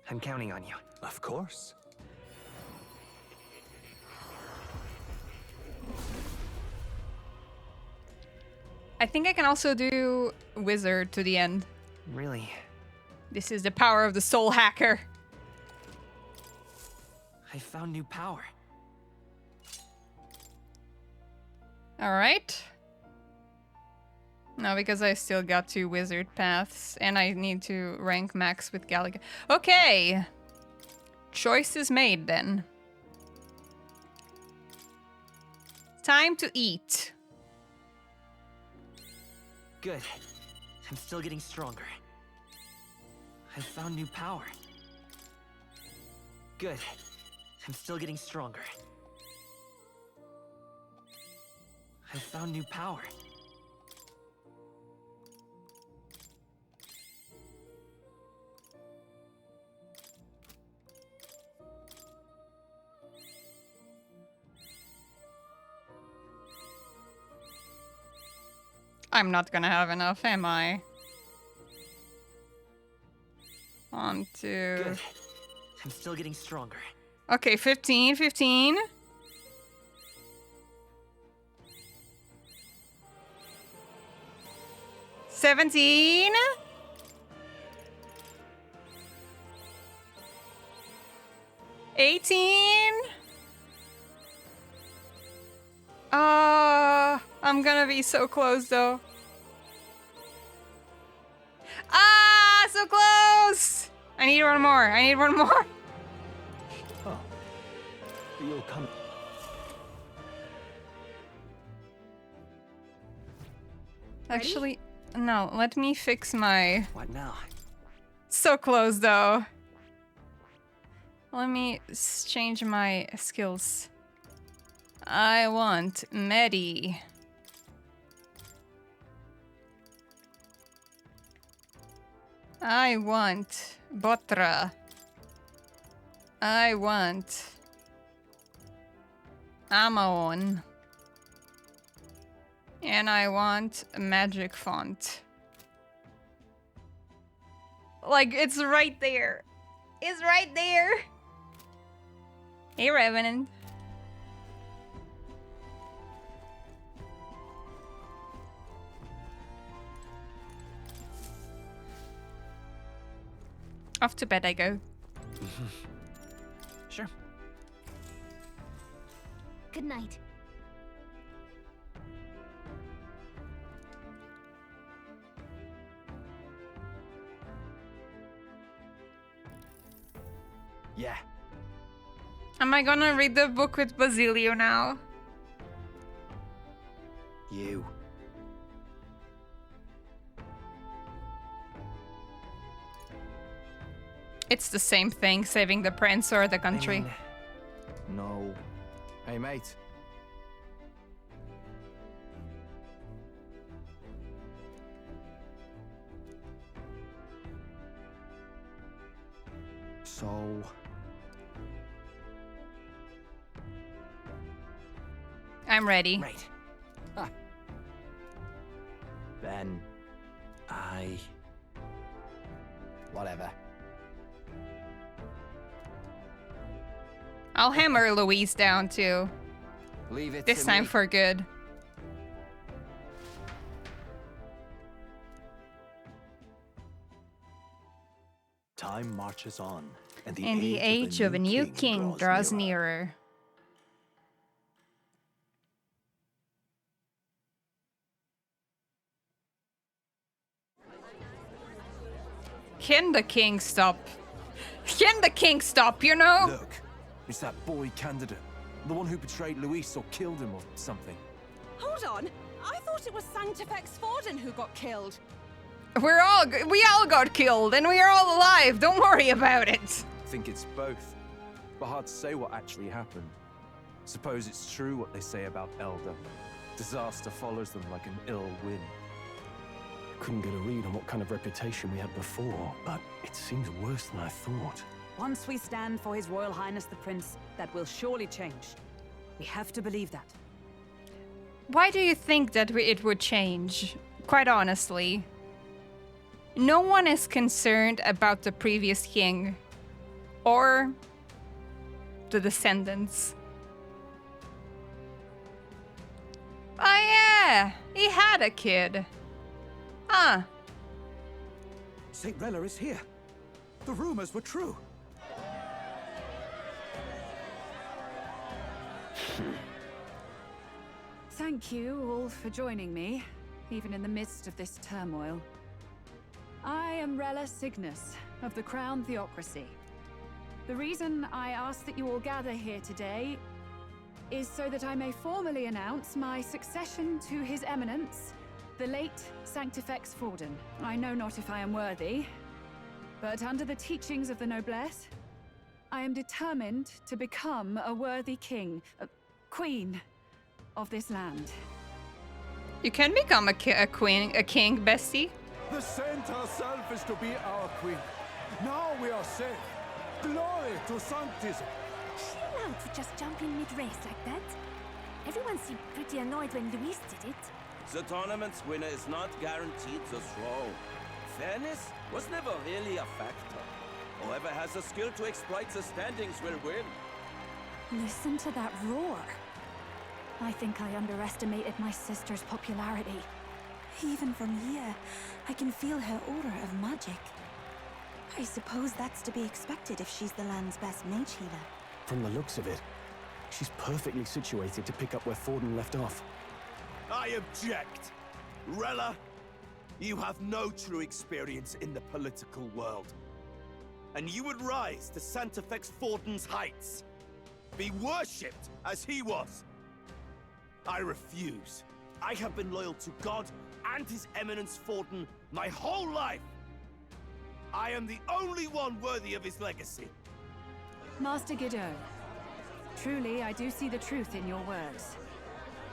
I'm counting on you. Of course. I think I can also do wizard to the end. Really? This is the power of the soul hacker. I found new power. All right. No, because I still got 2 wizard paths and I need to rank max with Galaga. Okay. Choice is made then. Time to eat. Good. I'm still getting stronger. I found new power. Good. I'm still getting stronger. I found new power. I'm not gonna have enough, am I? 1, 2. Good. I'm still getting stronger. Okay, 15, 15. 17. 18. I'm gonna be so close though. Ah, so close! I need one more. I need one more. Oh. You'll come. Actually, no, let me fix my... What now? So close though. Let me change my skills. I want Medi. I want Botra. I want Amaon. And I want Magic Font. Like, it's right there. It's right there. Hey, Revenant. Off to bed I go. Sure. Good night. Yeah. Am I gonna read the book with Basilio now? You. It's the same thing, saving the prince or the country. I mean, no. Hey, mate. So... I'm ready. Right. Ah. Then... Whatever. I'll hammer Louise down too. Leave it This to time me. for good. Time marches on, and And the age of a new king draws nearer. Can the king stop? Can the king stop, you know? Look, it's that boy candidate. The one who betrayed Luis or killed him or something. Hold on! I thought it was Sanctifex Forden who got killed. We all got killed and we are all alive. Don't worry about it. I think it's both. But hard to say what actually happened. Suppose it's true what they say about Elder. Disaster follows them like an ill wind. Couldn't get a read on what kind of reputation we had before, but it seems worse than I thought. Once we stand for His Royal Highness the Prince, that will surely change. We have to believe that. Why do you think that it would change? Quite honestly. No one is concerned about the previous king. Or the descendants. Oh yeah! He had a kid. Huh. St. Rella is here. The rumors were true. Thank you all for joining me, even in the midst of this turmoil. I am Rella Cygnus of the Crown Theocracy. The reason I ask that you all gather here today is so that I may formally announce my succession to His Eminence, the late Sanctifex Forden. I know not if I am worthy, but under the teachings of the noblesse, I am determined to become a worthy king, queen of this land. You can become a king, Bessie. The saint herself is to be our queen. Now we are safe. Glory to Sanctism. Is she allowed to just jump in mid-race like that? Everyone seemed pretty annoyed when Luis did it. The tournament's winner is not guaranteed the throne. Fairness was never really a factor. Whoever has the skill to exploit the standings will win. Listen to that roar. I think I underestimated my sister's popularity. Even from here, I can feel her aura of magic. I suppose that's to be expected if she's the land's best mage healer. From the looks of it, she's perfectly situated to pick up where Forden left off. I object! Rella, you have no true experience in the political world. And you would rise to Sanctifex Forden's heights. Be worshipped as he was. I refuse. I have been loyal to God and His Eminence Forden my whole life. I am the only one worthy of his legacy. Master Godot, truly I do see the truth in your words.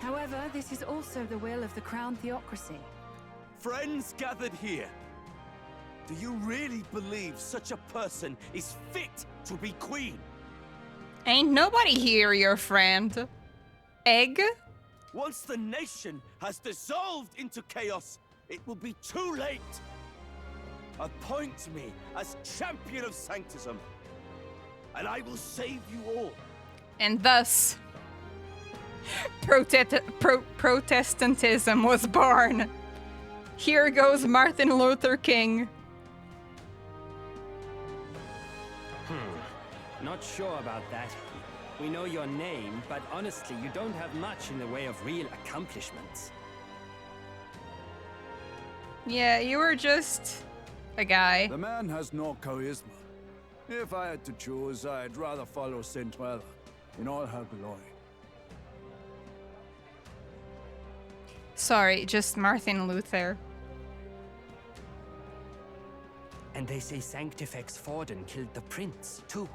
However, this is also the will of the Crown Theocracy. Friends gathered here, do you really believe such a person is fit to be queen? Ain't nobody here, your friend. Egg? Once the nation has dissolved into chaos, it will be too late. Appoint me as champion of Sanctism, and I will save you all. And thus, Protestantism was born. Here goes Martin Luther King. Not sure about that. We know your name, but honestly, you don't have much in the way of real accomplishments. Yeah, you were just a guy. The man has no charisma. If I had to choose, I'd rather follow Saint Rella in all her glory. Sorry, just Martin Luther. And they say Sanctifex Forden killed the prince, too.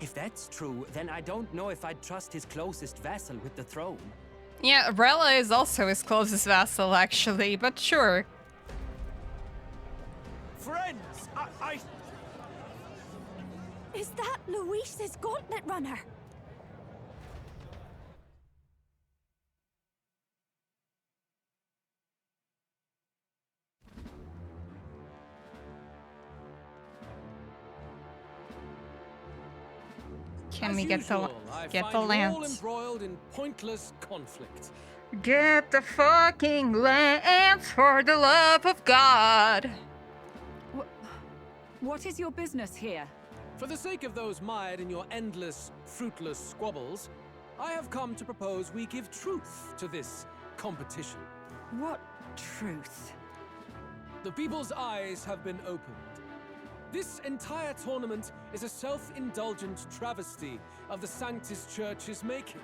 If that's true, then I don't know if I'd trust his closest vassal with the throne. Yeah, Rella is also his closest vassal, actually, but sure. Friends, Is that Luis's gauntlet runner? Can we get usual, the I find you all lance? embroiled in pointless conflict. Get the fucking lance for the love of God. What is your business here? For the sake of those mired in your endless, fruitless squabbles, I have come to propose we give truth to this competition. What truth? The people's eyes have been opened. This entire tournament is a self-indulgent travesty of the Sanctus Church's making.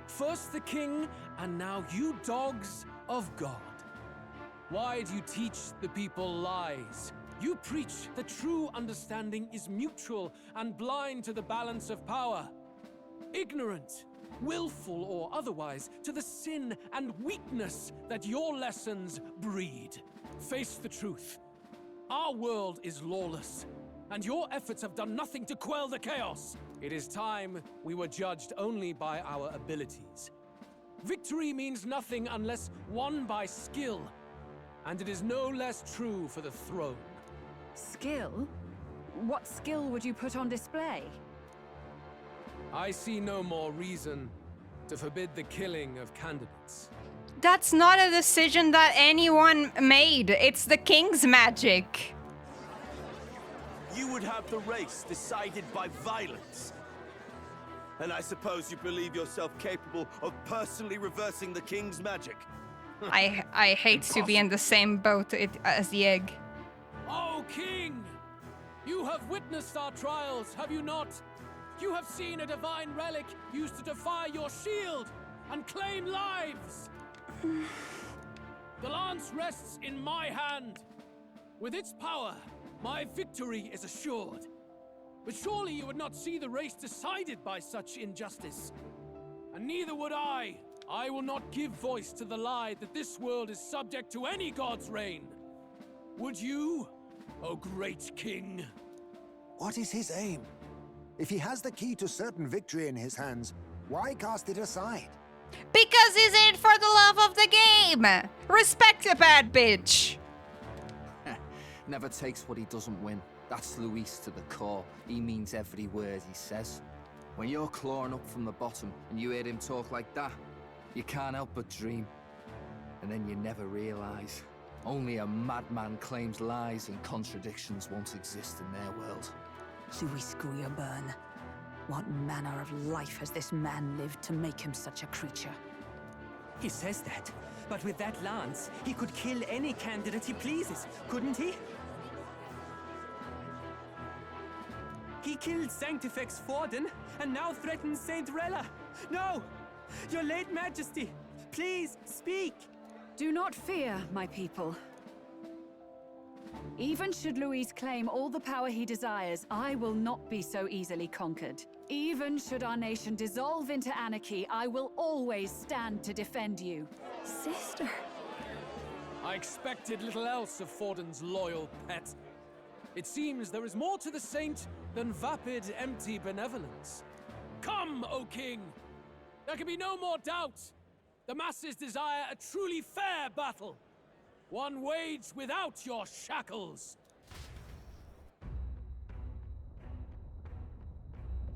First the king, and now you dogs of God. Why do you teach the people lies? You preach that true understanding is mutual and blind to the balance of power. Ignorant, willful or otherwise, to the sin and weakness that your lessons breed. Face the truth. Our world is lawless, and your efforts have done nothing to quell the chaos. It is time we were judged only by our abilities. Victory means nothing unless won by skill, and it is no less true for the throne. Skill? What skill would you put on display? I see no more reason to forbid the killing of candidates. That's not a decision that anyone made. It's the king's magic. You would have the race decided by violence. And I suppose you believe yourself capable of personally reversing the king's magic. I hate to be in the same boat as the egg. Oh, King! You have witnessed our trials, have you not? You have seen a divine relic used to defy your shield and claim lives! The lance rests in my hand. With its power, my victory is assured. But surely you would not see the race decided by such injustice. And neither would I. I will not give voice to the lie that this world is subject to any god's reign. Would you, O great king? What is his aim? If he has the key to certain victory in his hands, why cast it aside? Because he's in it for the love of the game! Respect a bad bitch! Never takes what he doesn't win. That's Luis to the core. He means every word he says. When you're clawing up from the bottom and you hear him talk like that, you can't help but dream. And then you never realize. Only a madman claims lies and contradictions won't exist in their world. Luis Guyaburn. What manner of life has this man lived to make him such a creature? He says that, but with that lance, he could kill any candidate he pleases, couldn't he? He killed Sanctifex Forden, and now threatens Saint Rella. No! Your late majesty, please, speak! Do not fear, my people. Even should Luis claim all the power he desires, I will not be so easily conquered. Even should our nation dissolve into anarchy, I will always stand to defend you. Sister. I expected little else of Forden's loyal pet. It seems there is more to the saint than vapid, empty benevolence. Come, O king! There can be no more doubt. The masses desire a truly fair battle. One waged without your shackles.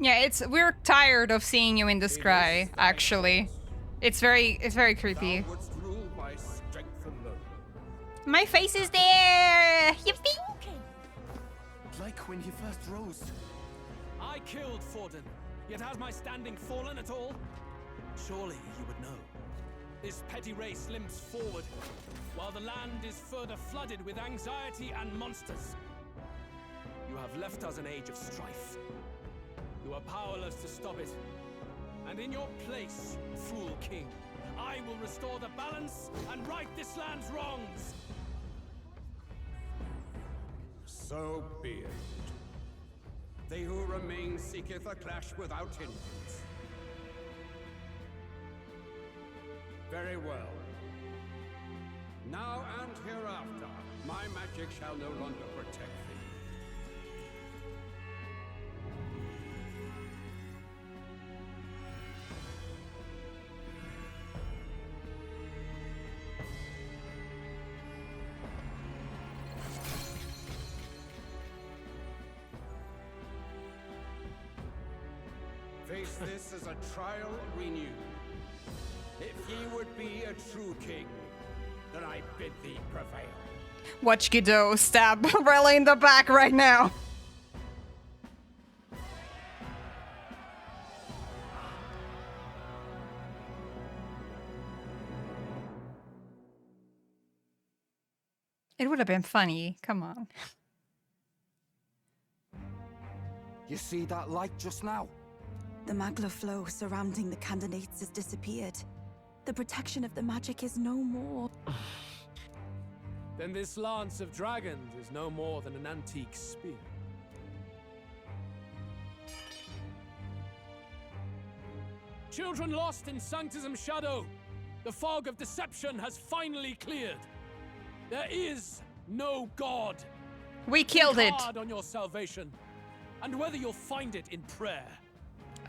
Yeah, we're tired of seeing you in the sky, actually. It's very creepy. My face is there! Yippee! Like when he first rose. I killed Forden, yet has my standing fallen at all? Surely you would know. This petty race limps forward, while the land is further flooded with anxiety and monsters. You have left us an age of strife. You are powerless to stop it. And in your place, fool king, I will restore the balance and right this land's wrongs. So be it. They who remain seeketh a clash without hindrance. Very well. Now and hereafter, my magic shall no longer protect thee. Face this as a trial renewed. If ye would be a true king, then I bid thee prevail. Watch Godot stab Rella in the back right now. It would have been funny. Come on. You see that light just now? The magla flow surrounding the candidates has disappeared. The protection of the magic is no more. Then this lance of dragons is no more than an antique spear. Children lost in Sanctism's shadow, the fog of deception has finally cleared. There is no God. We killed it. Think hard on your salvation, and whether you'll find it in prayer.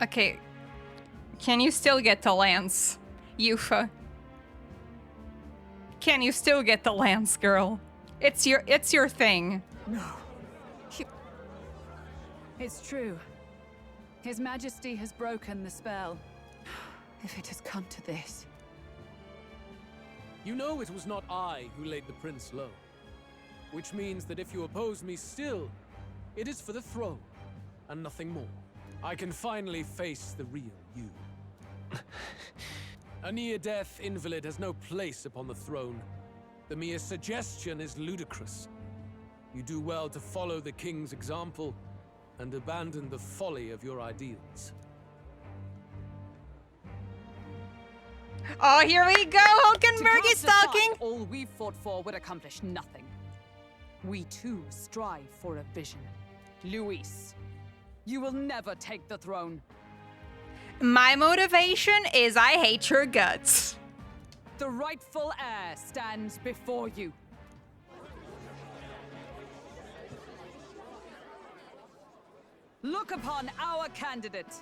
Okay. Can you still get the lance, Yufa? Can you still get the lance, girl? It's your thing. No. It's true. His Majesty has broken the spell. If it has come to this. You know it was not I who laid the prince low. Which means that if you oppose me still, it is for the throne, and nothing more. I can finally face the real you. A near-death invalid has no place upon the throne. The mere suggestion is ludicrous. You do well to follow the king's example and abandon the folly of your ideals. Oh, here we go! Hulkenberg is talking! All we fought for would accomplish nothing. We too strive for a vision. Luis, you will never take the throne. My motivation is I hate your guts. The rightful heir stands before you. Look upon our candidate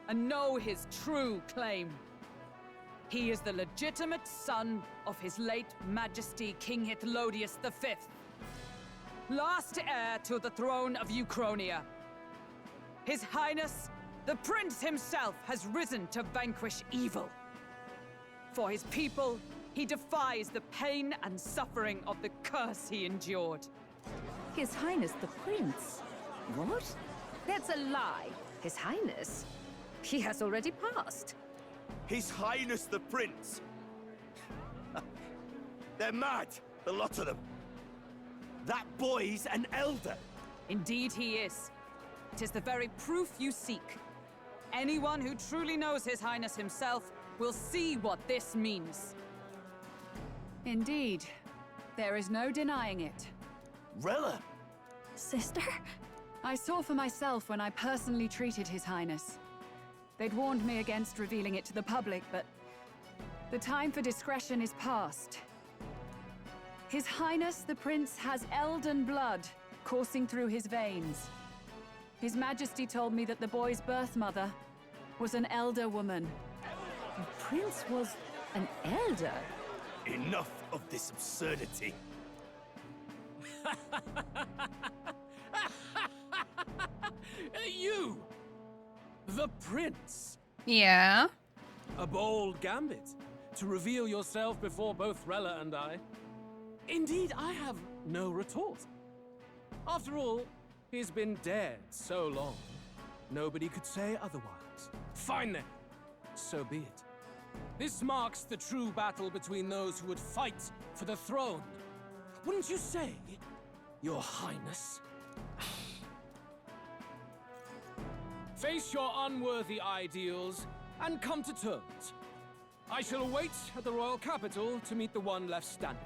and know his true claim. He is the legitimate son of his late Majesty King Hithlodius V, last heir to the throne of Uchronia. His Highness, the Prince himself, has risen to vanquish evil. For his people, he defies the pain and suffering of the curse he endured. His Highness the Prince? What? That's a lie. His Highness? He has already passed. His Highness the Prince. They're mad, the lot of them. That boy's an elder. Indeed he is. It is the very proof you seek. Anyone who truly knows His Highness himself will see what this means. Indeed, there is no denying it. Rella! Sister? I saw for myself when I personally treated His Highness. They'd warned me against revealing it to the public, but the time for discretion is past. His Highness the Prince has Elden blood coursing through his veins. His Majesty told me that the boy's birth mother was an elder woman. The Prince was an elder? Enough of this absurdity. You! The Prince! Yeah? A bold gambit, to reveal yourself before both Rella and I. Indeed, I have no retort. After all, he's been dead so long, nobody could say otherwise. Fine then, so be it. This marks the true battle between those who would fight for the throne. Wouldn't you say, Your Highness? Face your unworthy ideals and come to terms. I shall await at the royal capital to meet the one left standing.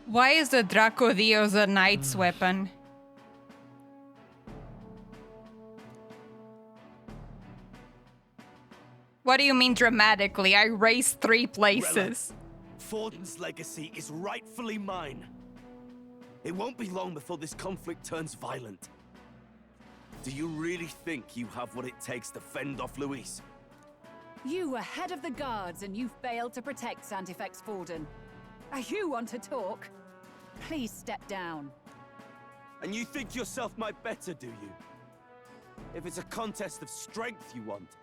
Why is the Draco Dios a knight's weapon? What do you mean dramatically? I raised 3 places. Forden's legacy is rightfully mine. It won't be long before this conflict turns violent. Do you really think you have what it takes to fend off Luis? You were head of the guards and you failed to protect Santifex Forden. You want to talk? Please step down. And you think yourself my better, do you? If it's a contest of strength you want,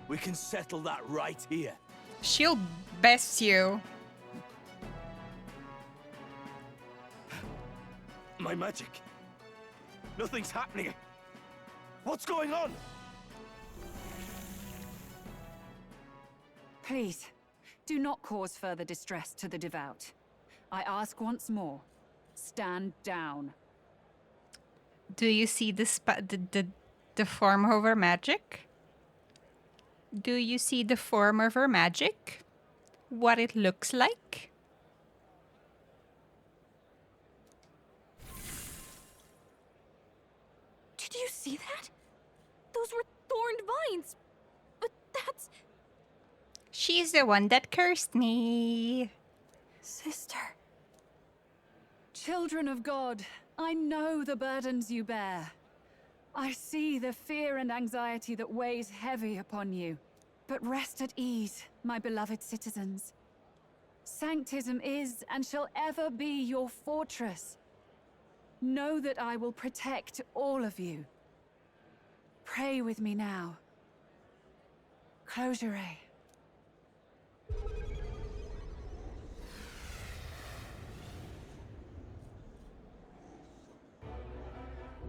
we can settle that right here. She'll best you. My magic. Nothing's happening. What's going on? Please, do not cause further distress to the devout. I ask once more, stand down. Do you see the form of her magic? Do you see the form of her magic? What it looks like? Did you see that? Those were thorned vines. But that's... She's the one that cursed me. Sister. Children of God, I know the burdens you bear. I see the fear and anxiety that weighs heavy upon you. But rest at ease, my beloved citizens. Sanctism is and shall ever be your fortress. Know that I will protect all of you. Pray with me now. Close your eyes.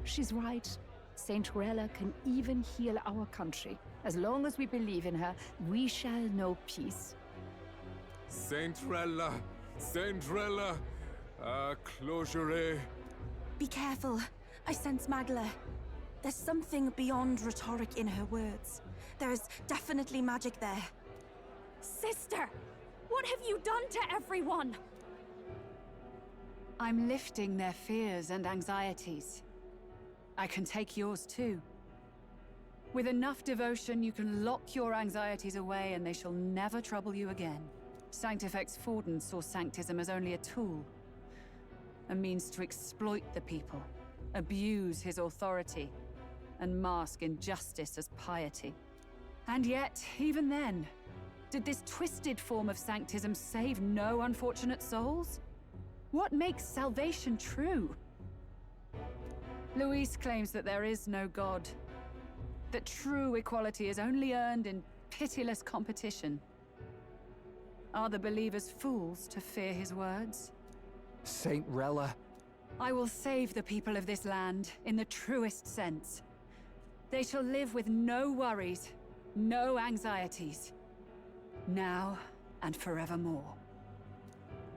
She's right. Saint Rella can even heal our country. As long as we believe in her, we shall know peace. Saint Rella! Saint Rella! Closure. Be careful. I sense Magla. There's something beyond rhetoric in her words. There's definitely magic there. Sister, what have you done to everyone? I'm lifting their fears and anxieties. I can take yours too. With enough devotion, you can lock your anxieties away and they shall never trouble you again. Sanctifex Forden saw Sanctism as only a tool. A means to exploit the people, abuse his authority, and mask injustice as piety. And yet, even then, did this twisted form of Sanctism save no unfortunate souls? What makes salvation true? Luis claims that there is no God. That true equality is only earned in pitiless competition. Are the believers fools to fear his words? Saint Rella. I will save the people of this land in the truest sense. They shall live with no worries, no anxieties. Now and forevermore.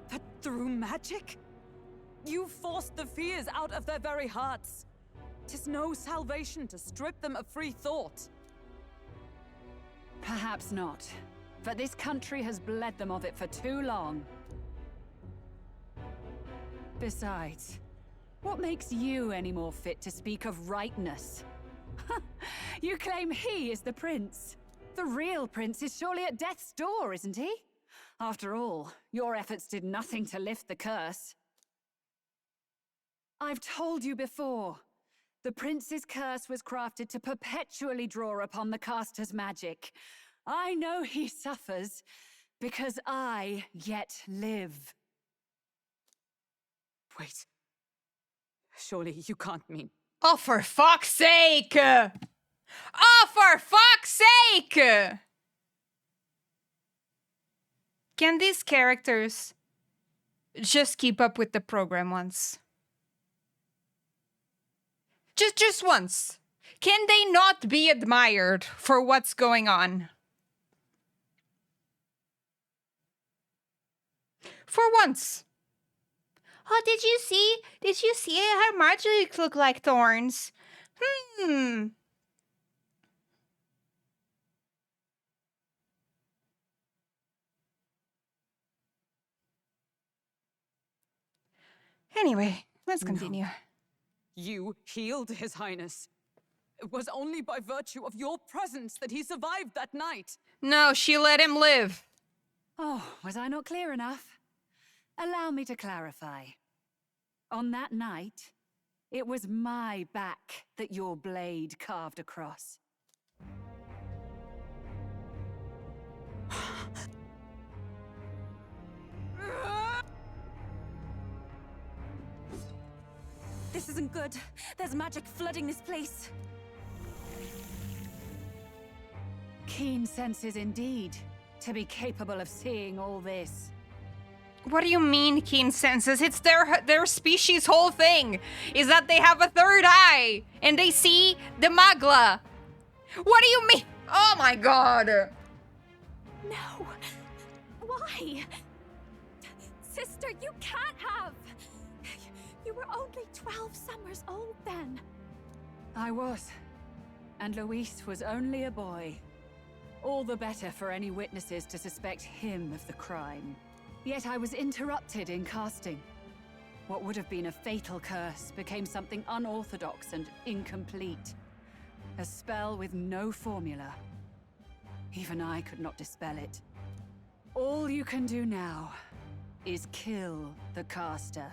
But through magic? You forced the fears out of their very hearts. 'Tis no salvation to strip them of free thought. Perhaps not. But this country has bled them of it for too long. Besides, what makes you any more fit to speak of rightness? You claim he is the prince. The real prince is surely at death's door, isn't he? After all, your efforts did nothing to lift the curse. I've told you before. The prince's curse was crafted to perpetually draw upon the caster's magic. I know he suffers, because I yet live. Wait. Surely you can't mean... Oh, for fuck's sake! Oh, for fuck's sake! Can these characters just keep up with the program once? Just once. Can they not be admired for what's going on? For once. Oh, did you see? Did you see her magic look like thorns? Anyway, let's continue. No. You healed His Highness. It was only by virtue of your presence that he survived that night. No, she let him live. Oh, was I not clear enough? Allow me to clarify. On that night, It was my back that your blade carved across. This isn't good. There's magic flooding this place. Keen senses indeed, to be capable of seeing all this. What do you mean, keen senses? It's their species' whole thing, is that they have a third eye, and they see the Magla. What do you mean? Oh my god. No. Why? Sister, you can't have. You were only 12 summers old then. I was. And Luis was only a boy. All the better for any witnesses to suspect him of the crime. Yet I was interrupted in casting. What would have been a fatal curse became something unorthodox and incomplete. A spell with no formula. Even I could not dispel it. All you can do now is kill the caster.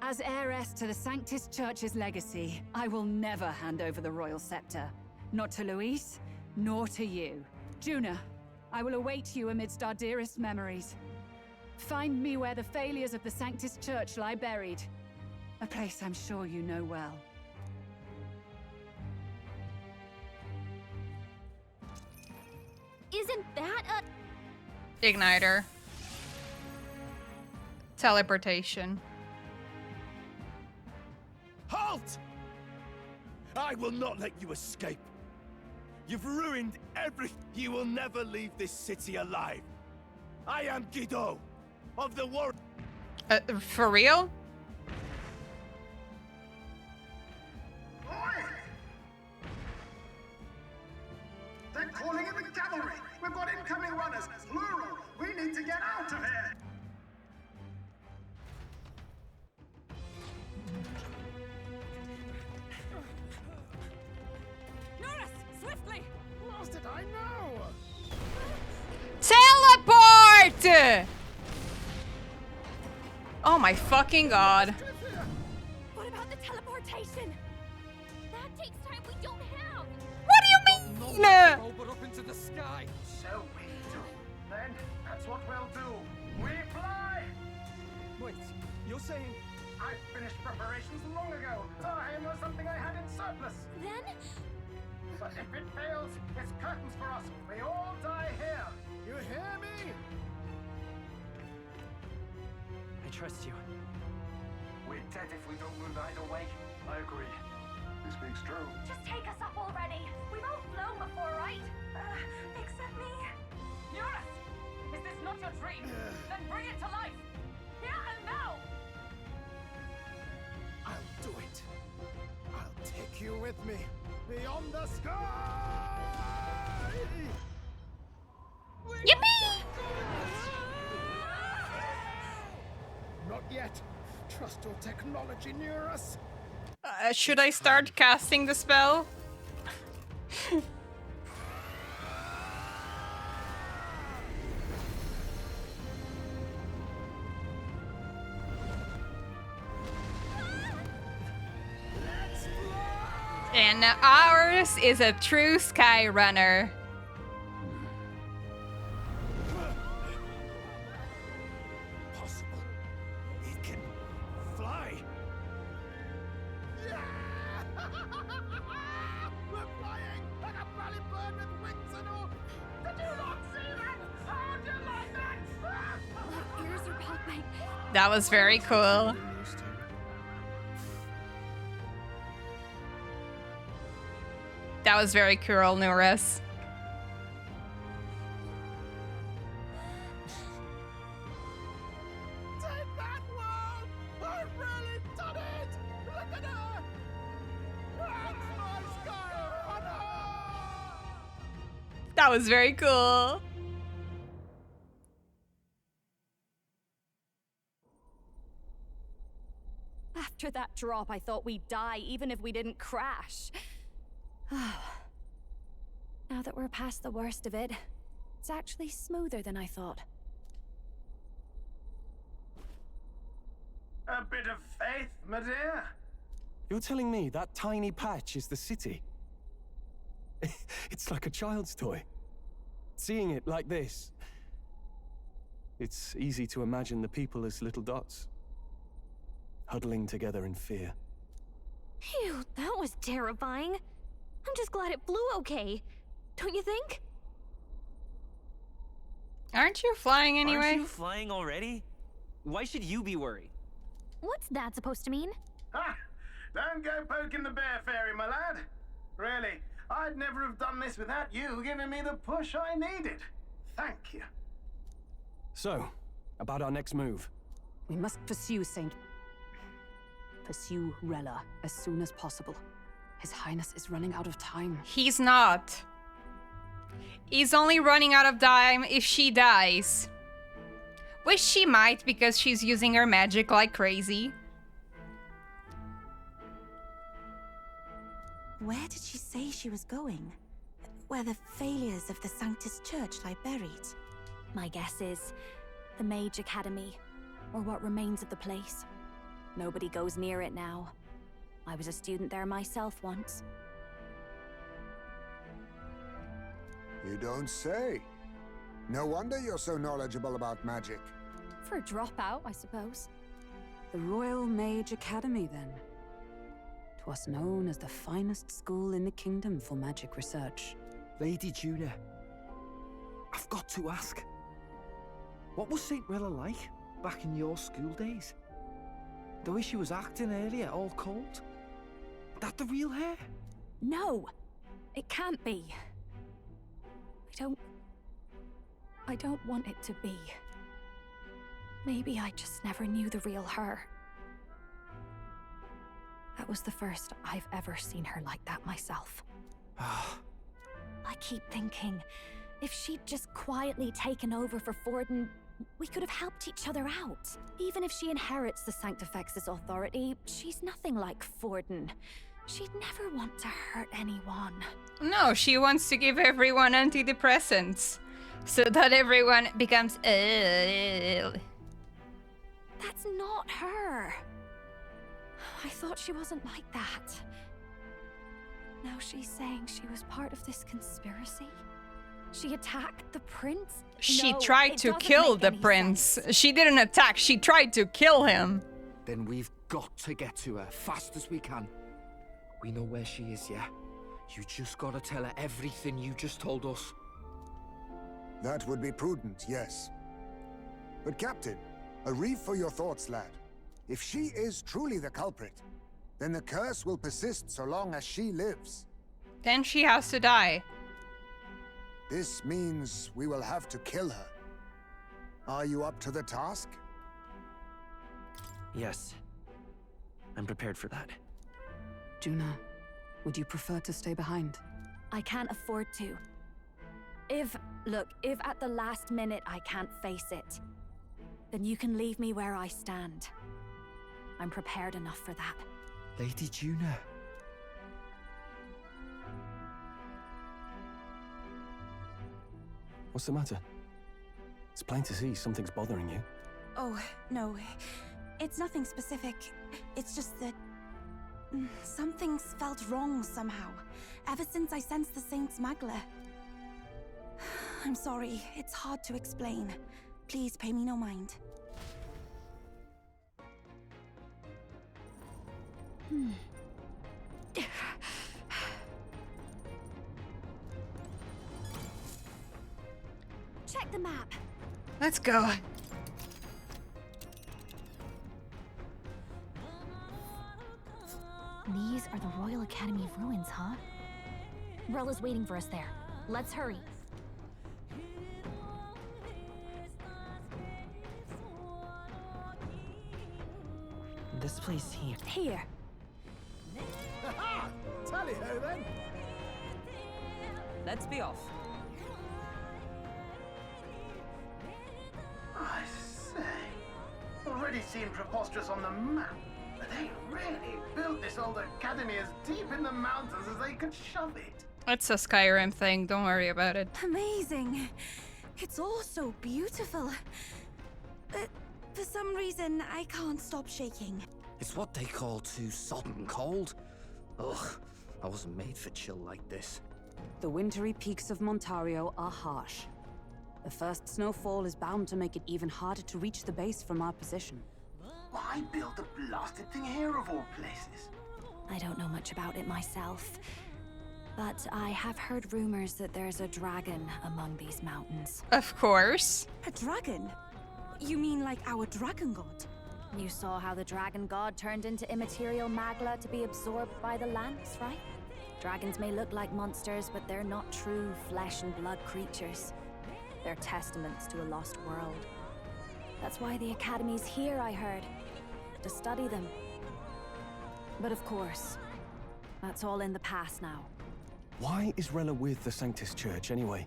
As heiress to the Sanctus Church's legacy, I will never hand over the royal scepter. Not to Luis, nor to you. Juna, I will await you amidst our dearest memories. Find me where the failures of the Sanctus Church lie buried. A place I'm sure you know well. Isn't that a... Igniter. Teleportation. Halt! I will not let you escape. You've ruined everything. You will never leave this city alive. I am Guido of the war. For real? They're calling in the cavalry. We've got incoming runners, plural. We need to get out of here. Norris, swiftly! Lost it, I know. Teleport! Oh my fucking god. What about the teleportation? That takes time we don't have. What do you mean? Over up into the sky. So we do. Then that's what we'll do. We fly. Wait, you're saying... I finished preparations long ago. Time was something I had in surplus. Then? But if it fails, it's curtains for us. We all die here. You hear me? I trust you. We're dead if we don't move either way. I agree. This speaks true. Just take us up already. We've all flown before, right? Except me. Norris! Is this not your dream? Then bring it to life! Here and now! I'll do it. I'll take you with me. Beyond the sky! Yippee! Not yet. Trust your technology near us. Should I start casting the spell? And ours is a true sky runner. Possible. It can fly. We're flying like a rally bird with wings and all. Did you not see that? How'd you like that? My ears are popping. That was very cool. That was very cool, Norris. Take that, world! I've really done it! Look at her! That's my sky runner! That was very cool. After that drop, I thought we'd die even if we didn't crash. Now that we're past the worst of it, it's actually smoother than I thought. A bit of faith, my dear. You're telling me that tiny patch is the city? It's like a child's toy. Seeing it like this, it's easy to imagine the people as little dots, huddling together in fear. Phew, that was terrifying. I'm just glad it flew okay. Don't you think? Aren't you flying anyway? Aren't you flying already? Why should you be worried? What's that supposed to mean? Ha! Don't go poking the bear fairy, my lad. Really, I'd never have done this without you giving me the push I needed. Thank you. So, about our next move. We must pursue Rella as soon as possible. His Highness is running out of time. He's not. He's only running out of time if she dies. Which she might, because she's using her magic like crazy. Where did she say she was going? Where the failures of the Sanctus Church lie buried? My guess is the Mage Academy, or what remains of the place. Nobody goes near it now. I was a student there myself once. You don't say. No wonder you're so knowledgeable about magic. For a dropout, I suppose. The Royal Mage Academy, then. 'Twas known as the finest school in the kingdom for magic research. Lady Juna, I've got to ask. What was St. Rella like back in your school days? The way she was acting earlier, all cold? That the real hair? No! It can't be. I don't want it to be. Maybe I just never knew the real her. That was the first I've ever seen her like that myself. I keep thinking, if she'd just quietly taken over for Forden, we could have helped each other out. Even if she inherits the Sanctifex's authority, she's nothing like Forden. She'd never want to hurt anyone. No, she wants to give everyone antidepressants. So that everyone becomes ill. That's not her. I thought she wasn't like that. Now she's saying she was part of this conspiracy? She attacked the prince? She No, tried it to doesn't kill make the any prince. sense. She didn't attack, she tried to kill him. Then we've got to get to her fast as we can. We know where she is, yeah? You just gotta tell her everything you just told us. That would be prudent, yes. But Captain, a reef for your thoughts, lad. If she is truly the culprit, then the curse will persist so long as she lives. Then she has to die. This means we will have to kill her. Are you up to the task? Yes. I'm prepared for that. Juna, would you prefer to stay behind? I can't afford to. If at the last minute I can't face it, then you can leave me where I stand. I'm prepared enough for that. Lady Juna. What's the matter? It's plain to see something's bothering you. Oh, no. It's nothing specific. It's just that something's felt wrong somehow, ever since I sensed the Saint's Magla. I'm sorry, it's hard to explain. Please pay me no mind. Check the map. Let's go. These are the Royal Academy ruins, huh? Rella's waiting for us there. Let's hurry. This place here. Here. Tally-ho then. Let's be off. I say, already seemed preposterous on the map, but they really built this old academy as deep in the mountains as they could shove it. It's a Skyrim thing, don't worry about it. Amazing. It's all so beautiful. For some reason, I can't stop shaking. It's what they call too sodden cold. Ugh, I wasn't made for chill like this. The wintry peaks of Montario are harsh. The first snowfall is bound to make it even harder to reach the base from our position. Why build a blasted thing here of all places? I don't know much about it myself, but I have heard rumors that there's a dragon among these mountains. Of course. A dragon? You mean like our dragon god? You saw how the dragon god turned into immaterial magla to be absorbed by the lance, right? Dragons may look like monsters, but they're not true flesh and blood creatures. They're testaments to a lost world. That's why the Academy's here, I heard. To study them. But of course, that's all in the past now. Why is Rella with the Sanctus Church, anyway?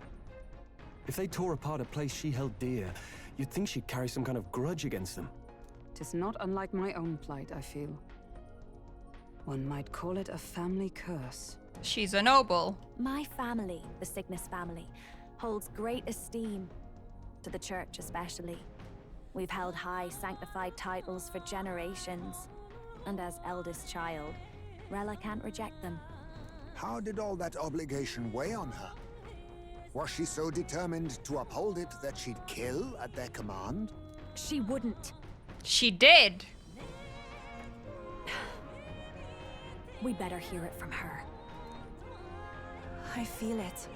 If they tore apart a place she held dear, you'd think she'd carry some kind of grudge against them. Tis not unlike my own plight, I feel. One might call it a family curse. She's a noble. My family, the Cygnus family, holds great esteem, to the Church especially. We've held high sanctified titles for generations, and as eldest child, Rella can't reject them. How did all that obligation weigh on her? Was she so determined to uphold it that she'd kill at their command? She wouldn't. She did. We'd better hear it from her. I feel it.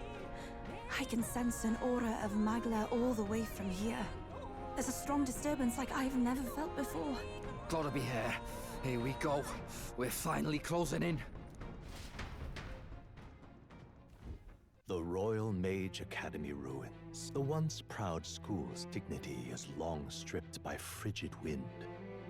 I can sense an aura of Magla all the way from here. There's a strong disturbance like I've never felt before. Gotta be here. Here we go. We're finally closing in. The Royal Mage Academy ruins. The once proud school's dignity is long stripped by frigid wind.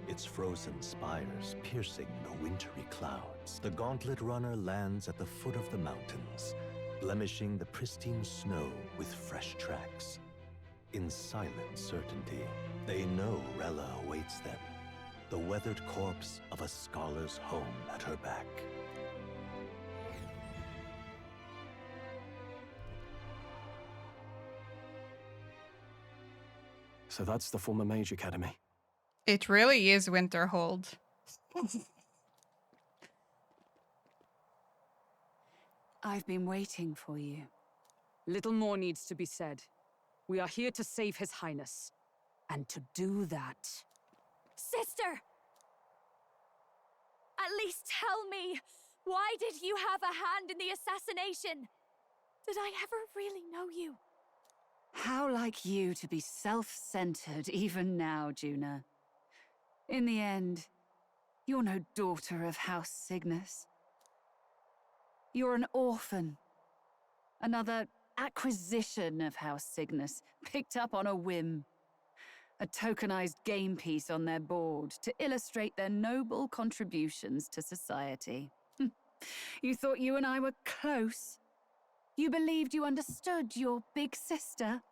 Its frozen spires piercing the wintry clouds. The gauntlet runner lands at the foot of the mountains, blemishing the pristine snow with fresh tracks. In silent certainty, they know Rella awaits them, the weathered corpse of a scholar's home at her back. So that's the former Mage Academy. It really is Winterhold. I've been waiting for you. Little more needs to be said. We are here to save His Highness. And to do that... Sister! At least tell me, why did you have a hand in the assassination? Did I ever really know you? How like you to be self-centered even now, Juna. In the end, you're no daughter of House Cygnus. You're an orphan. Another acquisition of House Cygnus, picked up on a whim. A tokenized game piece on their board to illustrate their noble contributions to society. You thought you and I were close? You believed you understood your big sister?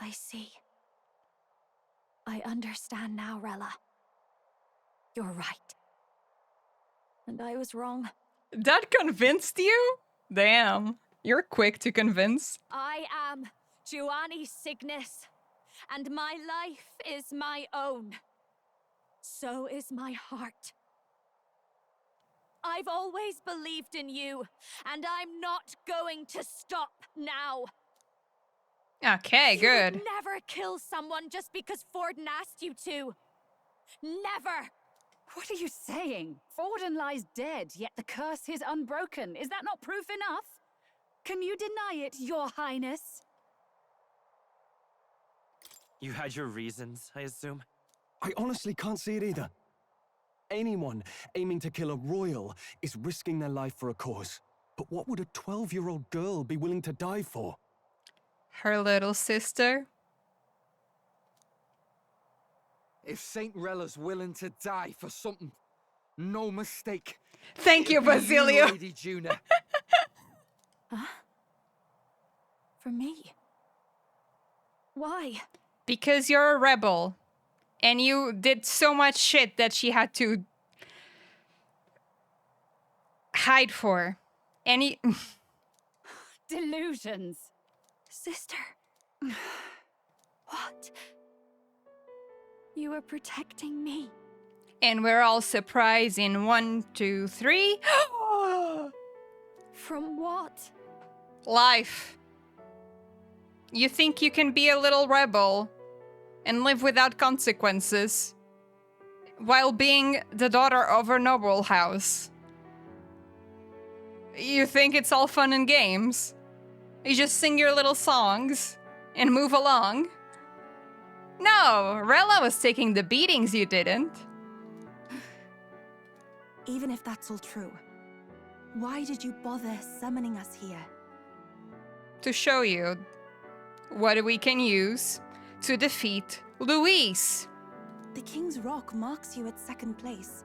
I see. I understand now, Rella. You're right. And I was wrong. That convinced you? Damn. You're quick to convince. I am Giovanni Cygnus, and my life is my own. So is my heart. I've always believed in you, and I'm not going to stop now. Okay, good. You would never kill someone just because Forden asked you to. Never! What are you saying? Forden lies dead, yet the curse is unbroken. Is that not proof enough? Can you deny it, Your Highness? You had your reasons, I assume? I honestly can't see it either. Anyone aiming to kill a royal is risking their life for a cause. But what would a 12-year-old girl be willing to die for? Her little sister? If Saint Rella's willing to die for something, no mistake. Thank you, It'll be Basilio. Lady Juna. Huh? For me? Why? Because you're a rebel. And you did so much shit that she had to hide for. Any Delusions. Sister. What? You were protecting me. And we're all surprised in 1, 2, 3. From what? Life. You think you can be a little rebel and live without consequences while being the daughter of a noble house. You think it's all fun and games. You just sing your little songs and move along. No, Rella was taking the beatings, you didn't. Even if that's all true, why did you bother summoning us here? To show you what we can use to defeat Luis. The King's Rock marks you at second place.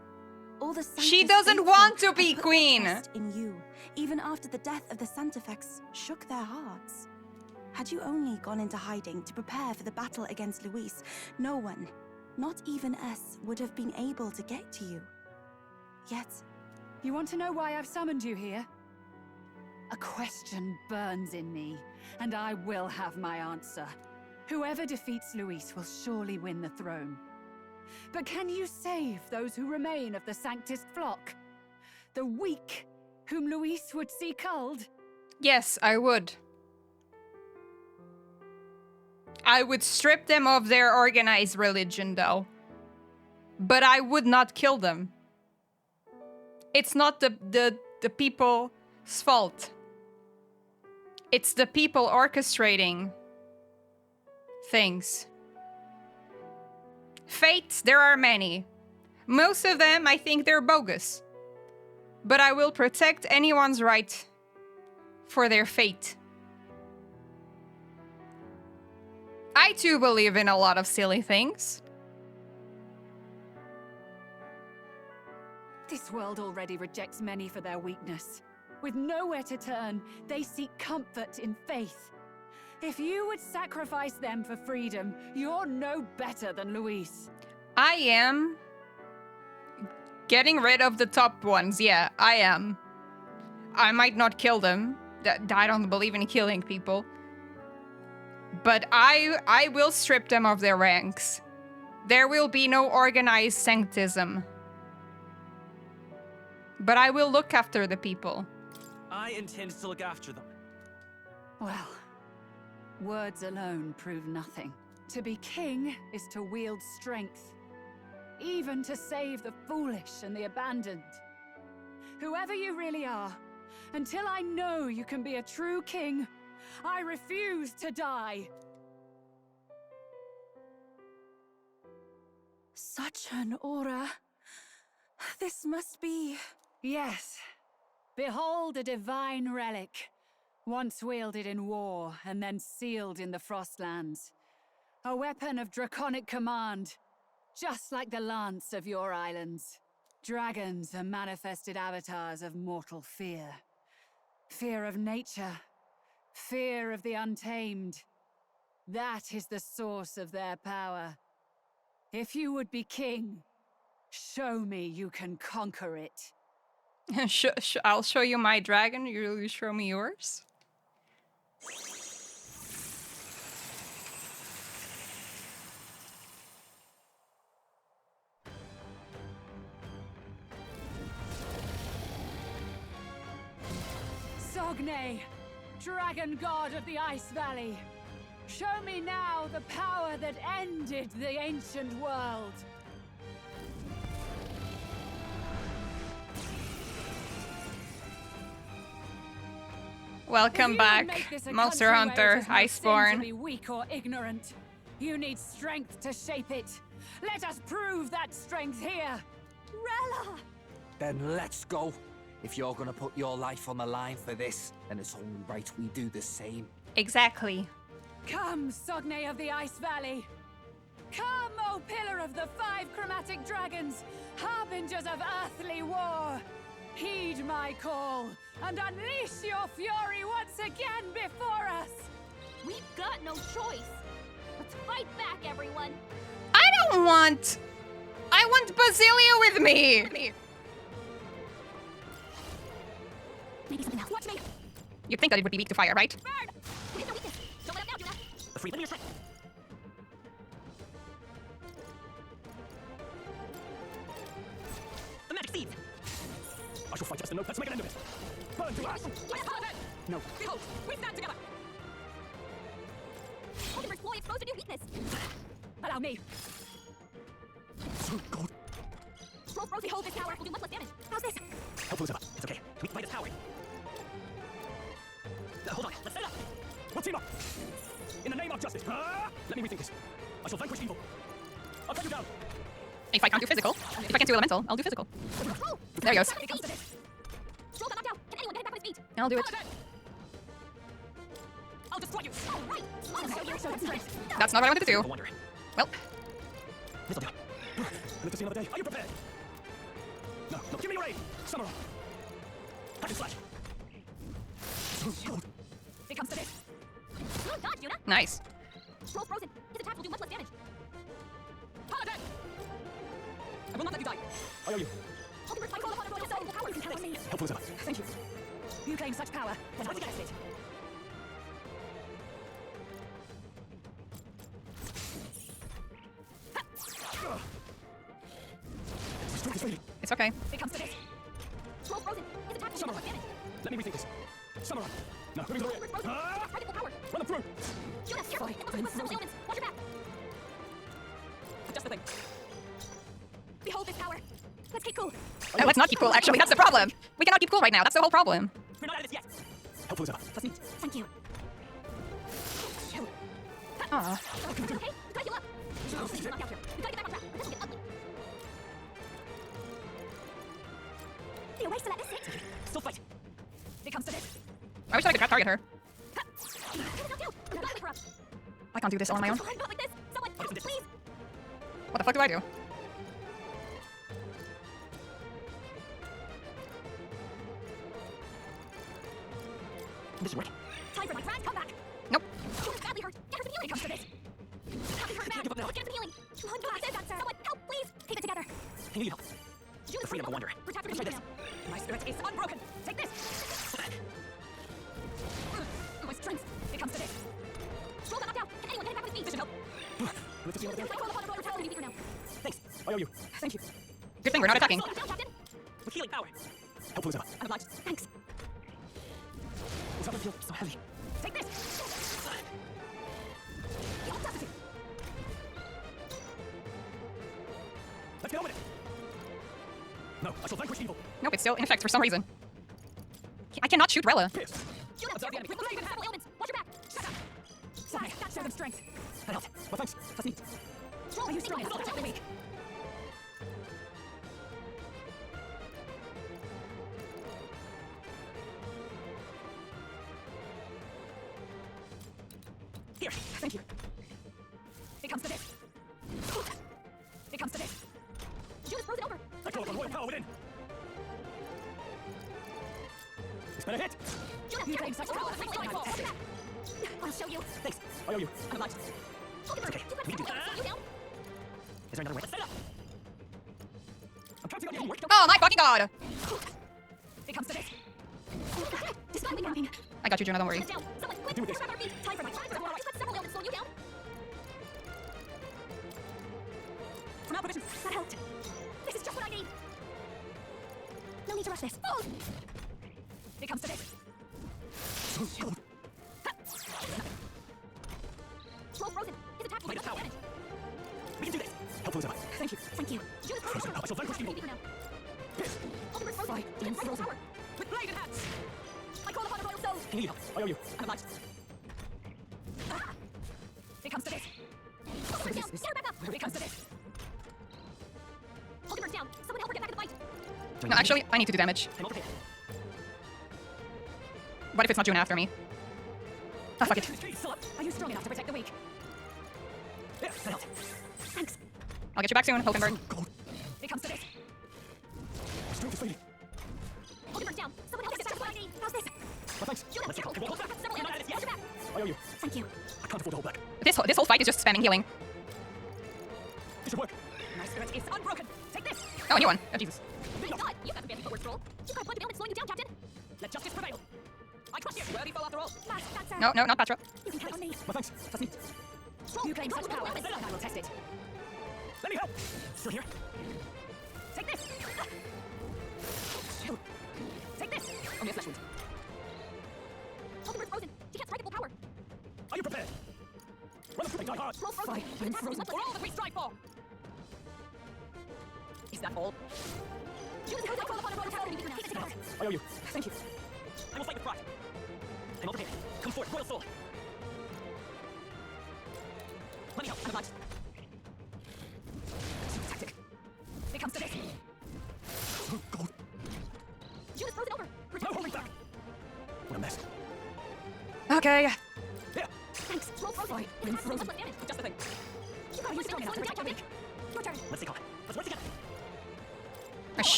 All the She doesn't want to be queen! In you, even after the death of the Santafex shook their hearts. Had you only gone into hiding to prepare for the battle against Luis, no one, not even us, would have been able to get to you. Yet... You want to know why I've summoned you here? A question burns in me, and I will have my answer. Whoever defeats Luis will surely win the throne. But can you save those who remain of the Sanctist flock? The weak, whom Luis would see culled? Yes, I would. I would strip them of their organized religion, though. But I would not kill them. It's not the people's fault. It's the people orchestrating things. Fates, there are many. Most of them, I think they're bogus. But I will protect anyone's right for their fate. I too believe in a lot of silly things. This world already rejects many for their weakness. With nowhere to turn, they seek comfort in faith. If you would sacrifice them for freedom, you're no better than Luis. I am getting rid of the top ones, yeah, I am. I might not kill them. I don't believe in killing people. But I will strip them of their ranks. There will be no organized sanctism. But I will look after the people. I intend to look after them. Well, words alone prove nothing. To be king is to wield strength, even to save the foolish and the abandoned. Whoever you really are, until I know you can be a true king, I refuse to die. Such an aura. This must be... Yes. Behold a divine relic, once wielded in war and then sealed in the Frostlands. A weapon of draconic command, just like the lance of your islands. Dragons are manifested avatars of mortal fear. Fear of nature, fear of the untamed. That is the source of their power. If you would be king, show me you can conquer it. I'll show you my dragon, you show me yours. Sogne, dragon god of the Ice Valley. Show me now the power that ended the ancient world. Welcome back, Monster Hunter Iceborne. To be weak or ignorant. You need strength to shape it. Let us prove that strength here. Rella! Then let's go. If you're gonna put your life on the line for this, then it's only right we do the same. Exactly. Come, Sogne of the Ice Valley. Come, O Pillar of the 5 chromatic dragons, harbingers of earthly war. Heed my call, and unleash your fury once again before us! We've got no choice! Let's fight back, everyone! I don't want... I want Basilia with me! Maybe something else. Watch me! You'd think that it would be weak to fire, right? Burn! We hit the weakness! Don't let him down, Juna! Free them your strength. Just a note. Let's make an end of it. Burn to ash. No. Behold, we stand together. Hold it, boy, expose a new weakness. Allow me. Oh, God. Scroll frozen. Hold this tower. Will do much less damage. How's this? Helpful as ever. It's okay. We can fight this tower. Hold on. Let's set it up. We'll team up. In the name of justice. Let me rethink this. I shall vanquish evil. I'll take you down. If I can't do physical, if I can't do elemental, I'll do physical. There he goes. Scroll got knocked out. Can anyone get him back on his feet? I'll do it. I'll destroy you. All right. That's not what I wanted to do. Well. This'll do. Live to see another day. Are you prepared? No, no, give me your aid. Samurai. Hack and slash. It comes to this. Good dodge, Yuna. Nice. Scroll frozen. His attack will do much less damage. Paladin! I will not let you die. I owe you. Ultimate fight. Call upon a royal soul. Power you can count on me. Helpful as ever. Thank you. You claim such power that I will test it. Strength is fading. It's okay. It comes to this. Scroll frozen. His attack will do much less damage. Let me rethink this. Samurai. No, let me go Ultimate frozen. Practical power. Run them through. Yuna, careful. It looks like several elements. Watch your back. Just the thing. Behold this power. Let's keep cool. Let's not keep cool, actually. That's the problem. We cannot keep cool right now. That's the whole problem. We're not out of this yet. Helpful as ever. Let's meet. Thank you. Aw. Okay, we gotta heal up. Knocked out here. We gotta get back on track. This will get ugly. The erase to let this sit. Still fight. It comes to this. I wish I could target her. Knocked out. I can't do this all on my own. Not like this. Someone, help, please. What the fuck do I do? This is working. Time for my grand comeback. Nope. Yuna's badly hurt. Get her some healing. It comes to this. Happy hurt bad. Give up now. Get some healing. Someone, help, please. Keep it together. I need help. The freedom of wonder. Protect Let's try this. My spirit is unbroken. Take this. My strength. It comes to this. Scroll got knocked out. Can anyone get him back on his feet? Vision help. Live to see another day. I call upon a royal soul. Weaker now. Thanks. I owe you. Thank you. Good thing we're not attacking. Slow down, Captain. With healing power. Helpful as ever. I'm obliged. Thanks. Does that feel so heavy? Take this. The audacity. Let's get on with it. No, I shall vanquish evil. Nope, it's still in effect for some reason. I cannot shoot Rella. Pierce. Yuna, Observe the enemy. we're losing several ailments. Watch your back. Shut up. Sorry. Show them strength. That helped. Well, thanks. Let's meet. Scroll, Are you strong enough to attack me? Here. Thank you. It comes to this. It comes to this. Yuna's frozen over. I call upon royal power within. It's been a hit. Yuna, You claim such power. I'll show you. Thanks. I owe you. I'm obliged. Ultimate, okay. you got We can do several ailments. Slow you down. Is there another way? Let's set it up. I'm counting on you. Work. Oh my fucking god! It comes to this. Despite me grabbing. I got you, Jonah, don't worry. Down. Someone, quick. Do this. Grab our feet. Time for my time. You got several ailments slowing you down. From our provision. That helped. This is just what I need. No need to rush this. Oh! It comes to this. Slow frozen. His attack will do much damage. We can do this. Helpful as ever. Thank you. Thank you. Yuna's frozen. I shall vanquish evil. Weaker now. Pierce. Ultimate frozen. Fight With and incredible frozen. power. With bladed hands. I call upon a royal soul. I need help. I owe you. I'm obliged. It comes to this. Ultimate down. Get her back up. It comes to this. Ultimate down. Someone help her get back in the fight. No, actually, I need to do damage. I'm okay. What if it's not Jonah after me? Oh, fuck it. Are you strong enough to protect the weak? Yeah, that helped. Thanks. I'll get you back soon, Hulkenberg. It comes to this. Strength is fading. Ultimate down. Someone help get back to what I need. How's this? Well, thanks. Yuna, Let's careful. go. Hold back. Several ailments. Watch your back. I owe you. Thank you. I can't afford to hold back. This whole fight is just spamming healing. This should work. My spirit is unbroken. Take this. Oh, a new one. Oh, Jesus. Thank God. You got the fancy footwork scroll. You got a bunch of ailments slowing you down, Captain. Let justice prevail. I trust you. Worthy foe after all. That's No, no, not Patra. You can count on me. Well, thanks. Let's meet. Scroll. You claim such power. Ailments. I will test it. Let me help. Still here? Take this. all. I owe you. Thank you. I will fight with pride. I'm all prepared. Come forth, royal soul. Let me help. I'm obliged. Tactic. It comes to this. Judas frozen over. No holding back. What a mess. Okay. Yeah. Thanks. Roll frozen. Right, bring frozen. Just the thing. You gotta use frozen down, Dominic. Your turn. Let's take on. Let's work together.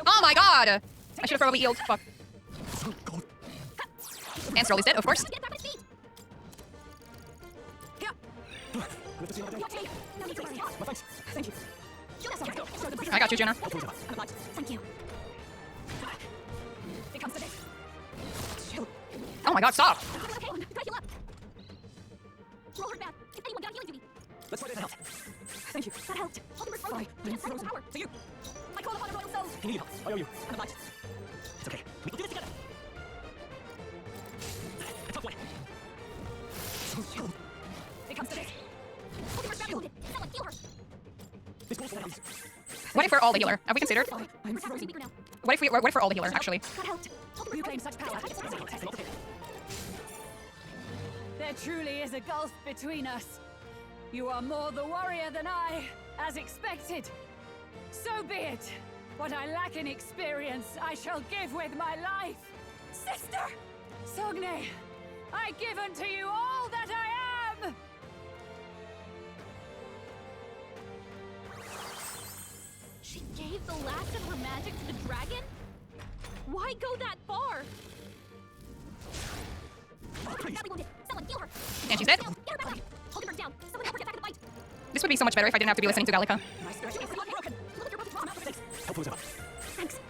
Oh my god! I should have probably healed. Fuck. And Stroll is dead, of course. Get back on his feet. Lift the other day. No need to worry. My thanks. Thank you. Judas, okay. I got you, Jenna. I'm obliged. Thank you. It comes to this. Oh my god, stop! Okay, you gotta heal up. Roll her back. If anyone got healing duty. Let's try this. That helped. Thank you. That helped. Hold him frozen. Right, He has frozen. power. To you. I call upon a royal soul. If you need help, I owe you. I'm obliged. It's okay. We will do this together. A tough one. It comes to this. Hold him back. Someone heal her. This will help. What if we're all the healer? Have we considered? I'm Her powers are weaker now. What if we're all the healer, actually? That helped. Hold him You frozen. claim such power. I'm all prepared. There truly is a gulf between us. You are more the warrior than I, as expected. So be it. What I lack in experience, I shall give with my life. Sister! Sogne, I give unto you all that I am! She gave the last of her magic to the dragon? Why go that far? Badly wounded. Someone heal her. And she's dead? Get her back up. Hold her down. Someone help her get back in the fight. This would be so much better if I didn't have to be listening to Gallica. Judas is not broken. Look at your weapons raw. Help those up. Thanks.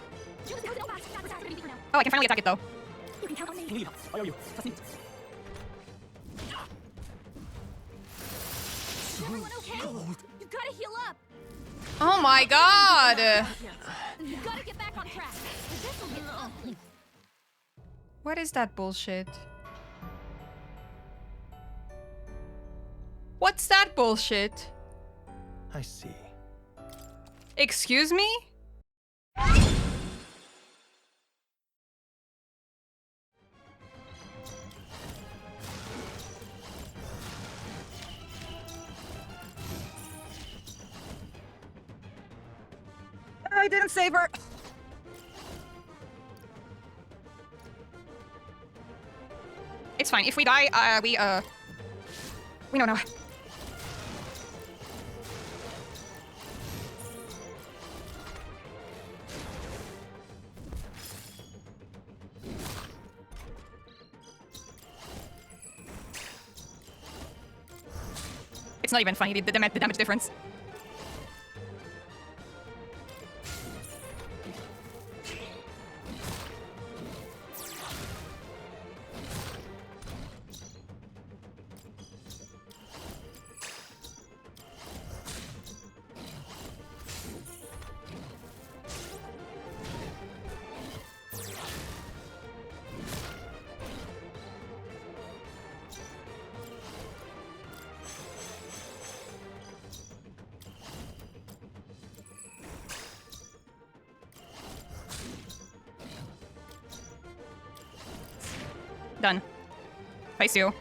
Judas frozen over. That was gonna be weaker now. Oh, I can finally attack it though. You can count on me. You need help. I owe you. Trust me. Is everyone okay? You gotta heal up. Oh my god! You gotta get back on track. This will get ugly. What is that bullshit? What's that bullshit? I see. Excuse me? I didn't save her. It's fine. If we die, we know now. It's not even funny, the damage difference. Done. Face you.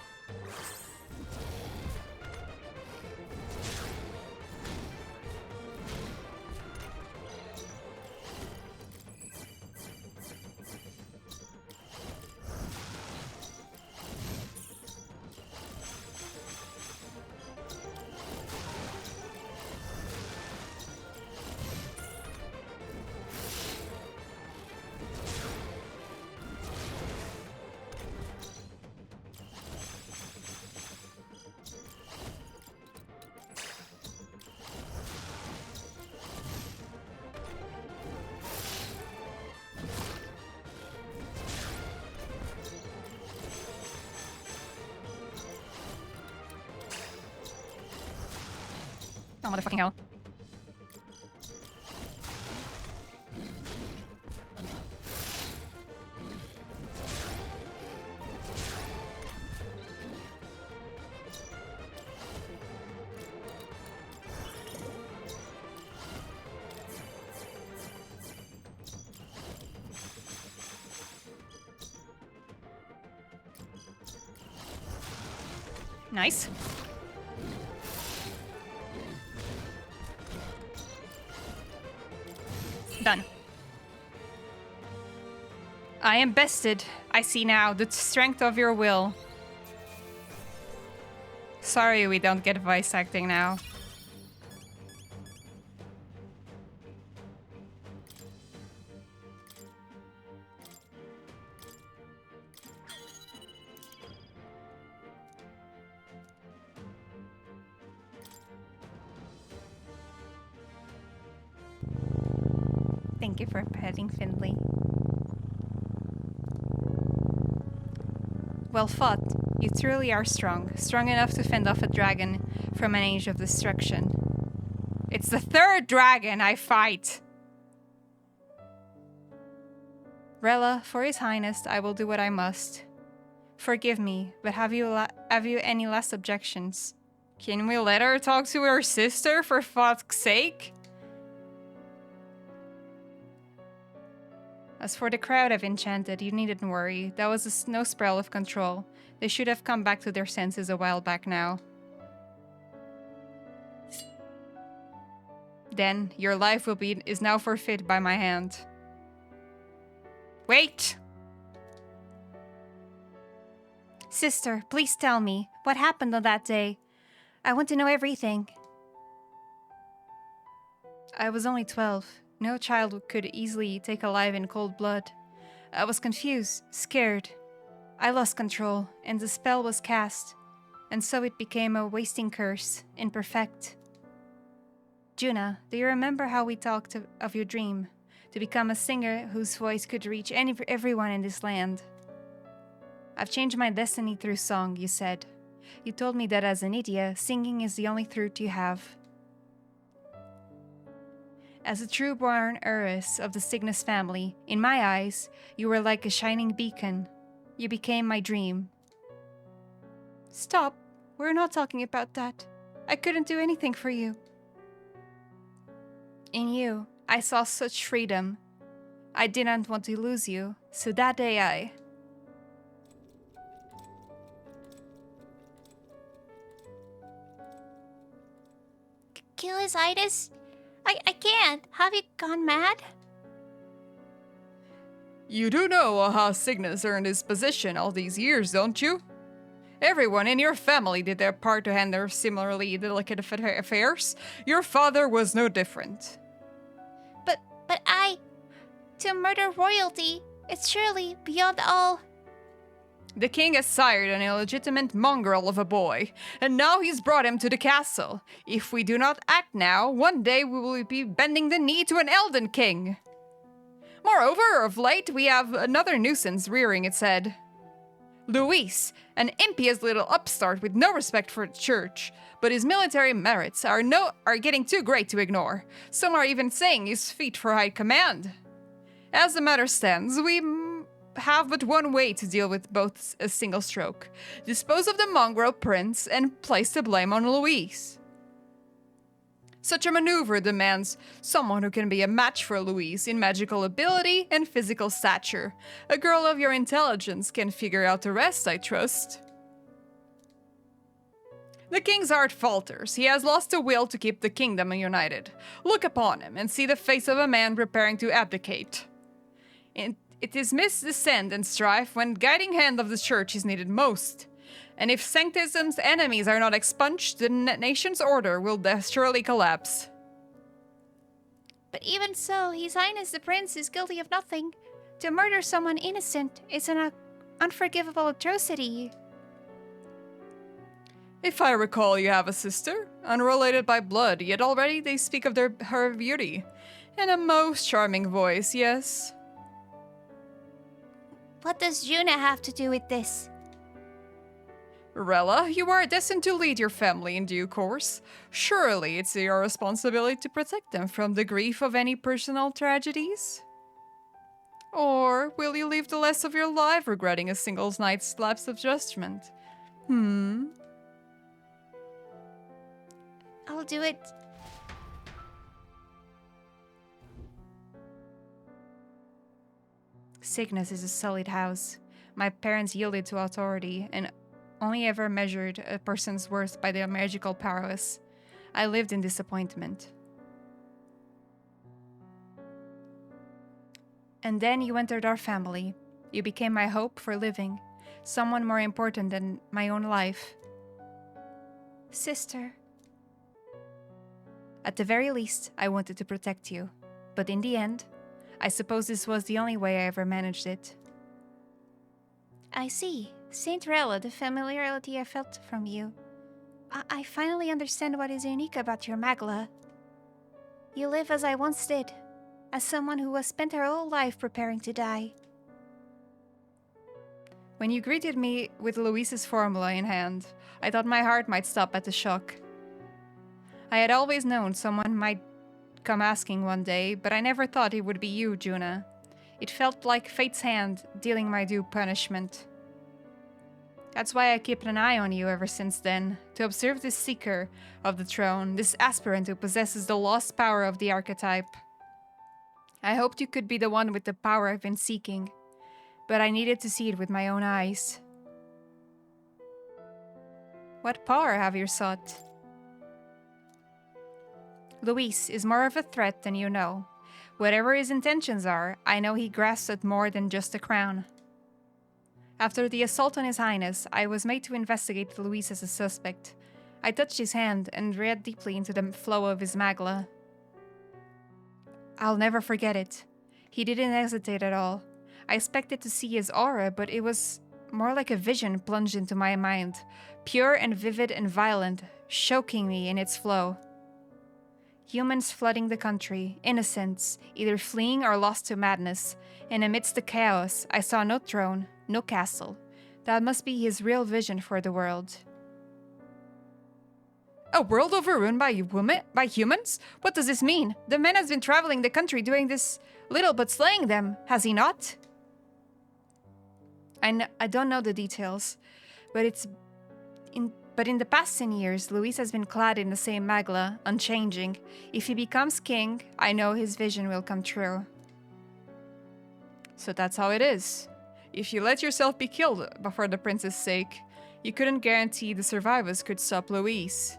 Oh, motherfucking hell. Nice. Done. I am bested. I see now the strength of your will. Sorry we don't get voice acting now. Thank you for petting Findlay. Well fought. You truly are strong. Strong enough to fend off a dragon from an age of destruction. It's the third dragon I fight! Rella, for his highness, I will do what I must. Forgive me, but have you any last objections? Can we let her talk to her sister, for fuck's sake? As for the crowd I've enchanted, you needn't worry. That was no spell of control. They should have come back to their senses a while back now. Then, your life is now forfeit by my hand. Wait! Sister, please tell me, what happened on that day? I want to know everything. I was only 12. No child could easily take a life in cold blood. I was confused, scared. I lost control, and the spell was cast. And so it became a wasting curse, imperfect. Juna, do you remember how we talked of your dream? To become a singer whose voice could reach everyone in this land. I've changed my destiny through song, you said. You told me that as an idiot, singing is the only truth you have. As a true-born heiress of the Cygnus family, in my eyes, you were like a shining beacon. You became my dream. Stop. We're not talking about that. I couldn't do anything for you. In you, I saw such freedom. I didn't want to lose you, so that day I... Kill his itis? I can't. Have you gone mad? You do know how Cygnus earned his position all these years, don't you? Everyone in your family did their part to handle similarly delicate affairs. Your father was no different. But to murder royalty, it's surely beyond all... The king has sired an illegitimate mongrel of a boy, and now he's brought him to the castle. If we do not act now, one day we will be bending the knee to an Elden king. Moreover, of late, we have another nuisance rearing its head. Luis, an impious little upstart with no respect for the church, but his military merits are getting too great to ignore. Some are even saying he's fit for high command. As the matter stands, we have but one way to deal with both a single stroke. Dispose of the mongrel prince and place the blame on Luis. Such a maneuver demands someone who can be a match for Luis in magical ability and physical stature. A girl of your intelligence can figure out the rest, I trust. The king's heart falters. He has lost the will to keep the kingdom united. Look upon him and see the face of a man preparing to abdicate. It is misdescent and strife when guiding hand of the church is needed most. And if Sanctism's enemies are not expunged, the nation's order will surely collapse. But even so, His Highness the Prince is guilty of nothing. To murder someone innocent is an unforgivable atrocity. If I recall, you have a sister, unrelated by blood, yet already they speak of her beauty. And a most charming voice, yes. What does Juna have to do with this? Rella, you are destined to lead your family in due course. Surely it's your responsibility to protect them from the grief of any personal tragedies? Or will you live the rest of your life regretting a single night's lapse of judgment? I'll do it. Cygnus is a solid house. My parents yielded to authority, and only ever measured a person's worth by their magical prowess. I lived in disappointment. And then you entered our family. You became my hope for living, someone more important than my own life. Sister. At the very least, I wanted to protect you. But in the end, I suppose this was the only way I ever managed it. I see. Saint Rella, the familiarity I felt from you. I finally understand what is unique about your Magla. You live as I once did, as someone who has spent her whole life preparing to die. When you greeted me with Louise's formula in hand, I thought my heart might stop at the shock. I had always known someone might come asking one day, but I never thought it would be you, Juna. It felt like fate's hand dealing my due punishment. That's why I kept an eye on you ever since then, to observe this seeker of the throne, this aspirant who possesses the lost power of the archetype. I hoped you could be the one with the power I've been seeking, but I needed to see it with my own eyes. What power have you sought? Luis is more of a threat than you know. Whatever his intentions are, I know he grasps at more than just a crown. After the assault on His Highness, I was made to investigate Luis as a suspect. I touched his hand and read deeply into the flow of his magla. I'll never forget it. He didn't hesitate at all. I expected to see his aura, but it was more like a vision plunged into my mind, pure and vivid and violent, choking me in its flow. Humans flooding the country, innocents, either fleeing or lost to madness, and amidst the chaos, I saw no throne, no castle. That must be his real vision for the world. A world overrun by humans? What does this mean? The man has been traveling the country doing this little but slaying them, has he not? I don't know the details, but in the past 10 years, Luis has been clad in the same magla, unchanging. If he becomes king, I know his vision will come true. So that's how it is. If you let yourself be killed for the prince's sake, you couldn't guarantee the survivors could stop Luis.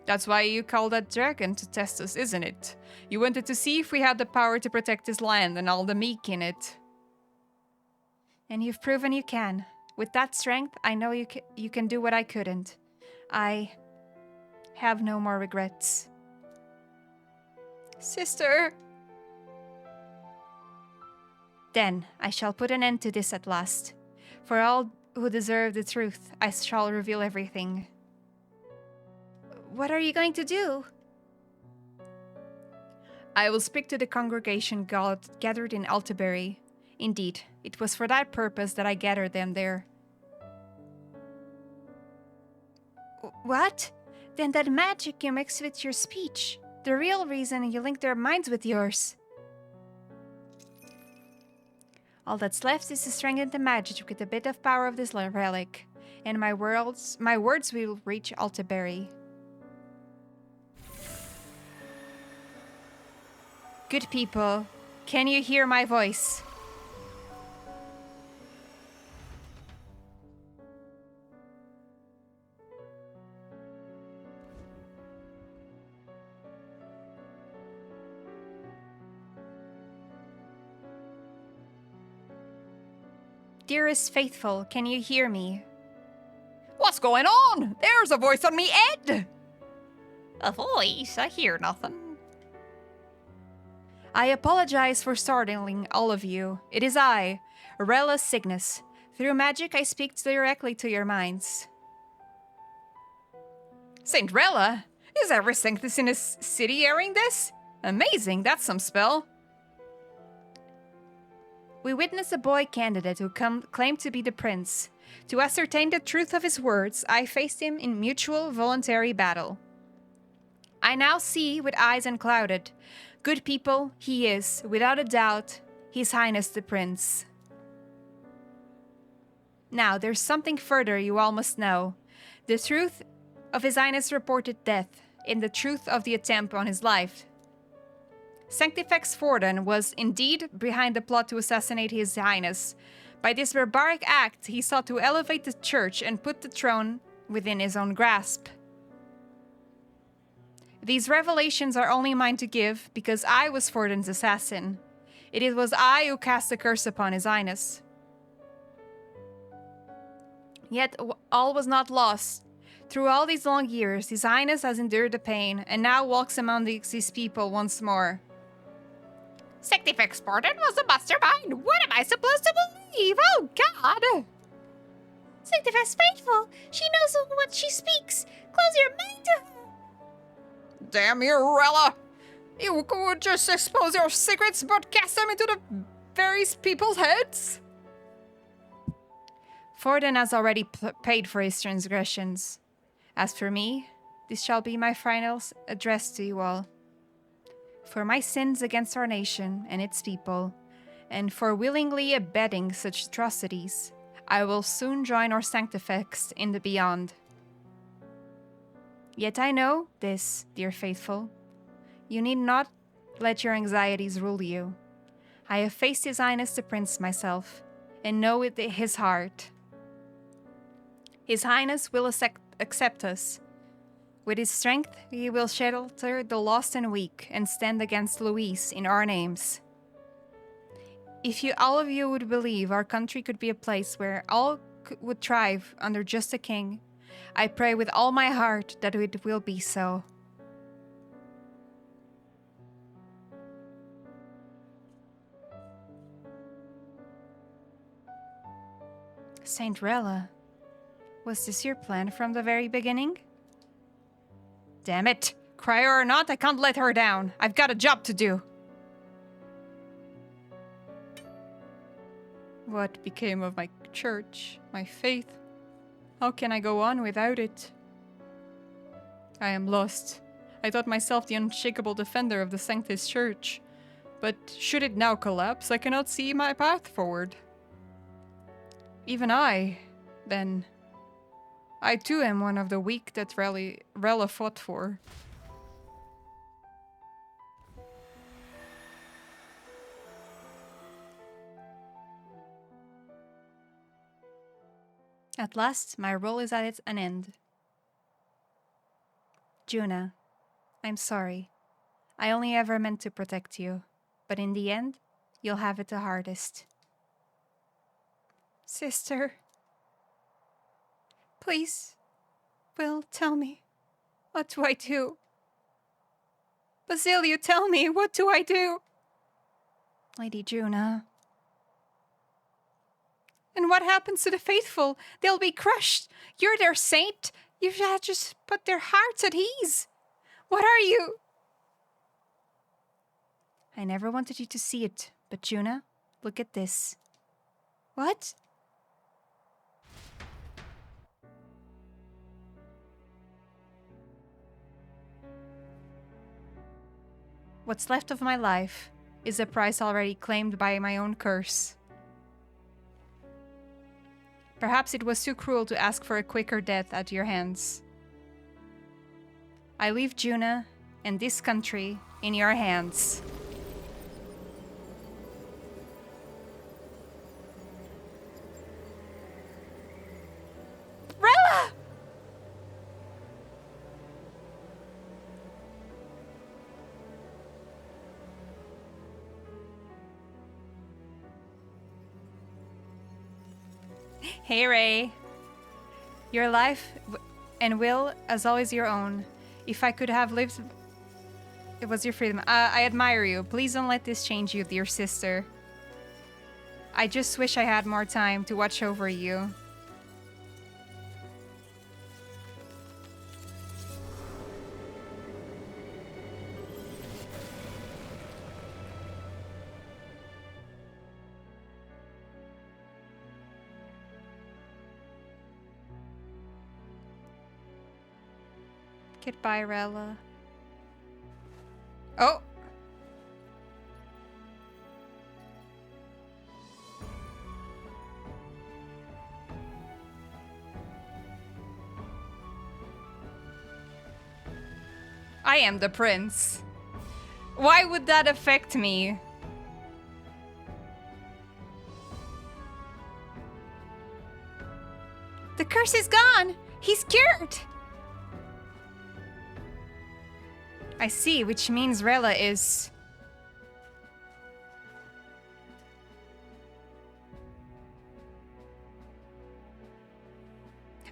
That's why you called that dragon to test us, isn't it? You wanted to see if we had the power to protect his land and all the meek in it. And you've proven you can. With that strength, I know you can do what I couldn't. I have no more regrets. Sister! Then I shall put an end to this at last. For all who deserve the truth, I shall reveal everything. What are you going to do? I will speak to the congregation gathered in Altaberry. Indeed, it was for that purpose that I gathered them there. What? Then that magic you mix with your speech. The real reason you link their minds with yours. All that's left is to strengthen the magic with a bit of power of this relic, and my words will reach Altaberry. Good people, can you hear my voice? Dearest faithful, can you hear me? What's going on? There's a voice on me head! A voice? I hear nothing. I apologize for startling all of you. It is I, Rella Cygnus. Through magic, I speak directly to your minds. Saint Rella? Is every Sanctus in this city hearing this? Amazing, that's some spell. We witnessed a boy candidate who claimed to be the prince. To ascertain the truth of his words, I faced him in mutual voluntary battle. I now see with eyes unclouded. Good people, he is, without a doubt, His Highness the Prince. Now, there's something further you all must know. The truth of His Highness' reported death, and the truth of the attempt on his life. Sanctifex Forden was indeed behind the plot to assassinate His Highness, By this barbaric act, he sought to elevate the church and put the throne within his own grasp. These revelations are only mine to give because I was Forden's assassin. It was I who cast the curse upon His Highness. Yet all was not lost. Through all these long years, His Highness has endured the pain and now walks among these people once more. Sanctifex Forden was the mastermind. What am I supposed to believe? Oh, God! Sanctifex faithful. She knows what she speaks. Close your mind to her. Damn you, Rella! You could just expose your secrets, but cast them into the various people's heads? Forden has already paid for his transgressions. As for me, this shall be my final address to you all. For my sins against our nation and its people, and for willingly abetting such atrocities, I will soon join our Sanctifex in the beyond. Yet I know this, dear faithful. You need not let your anxieties rule you. I have faced His Highness the Prince myself, and know it his heart. His Highness will accept us. With his strength, he will shelter the lost and weak, and stand against Louise in our names. If all of you would believe our country could be a place where all would thrive under just a king, I pray with all my heart that it will be so. Saint Rella, was this your plan from the very beginning? Damn it! Crier or not, I can't let her down. I've got a job to do. What became of my church, my faith? How can I go on without it? I am lost. I thought myself the unshakable defender of the Sanctus Church. But should it now collapse, I cannot see my path forward. Even I, then. I too am one of the weak that Rella fought for. At last, my role is at an end. Juna, I'm sorry. I only ever meant to protect you, but in the end, you'll have it the hardest. Sister, please, Will, tell me, what do I do? Basilio, tell me, what do I do? Lady Juna. And what happens to the faithful? They'll be crushed. You're their saint. You should just put their hearts at ease. What are you? I never wanted you to see it, but Juna, look at this. What? What's left of my life is a price already claimed by my own curse. Perhaps it was too cruel to ask for a quicker death at your hands. I leave Juna and this country in your hands. Rella! Hey, Ray. Your life and will, as always, your own. If I could have lived... It was your freedom. I admire you. Please don't let this change you, dear sister. I just wish I had more time to watch over you. Goodbye, Rella. Oh! I am the prince. Why would that affect me? The curse is gone! He's cured! I see, which means Rella is...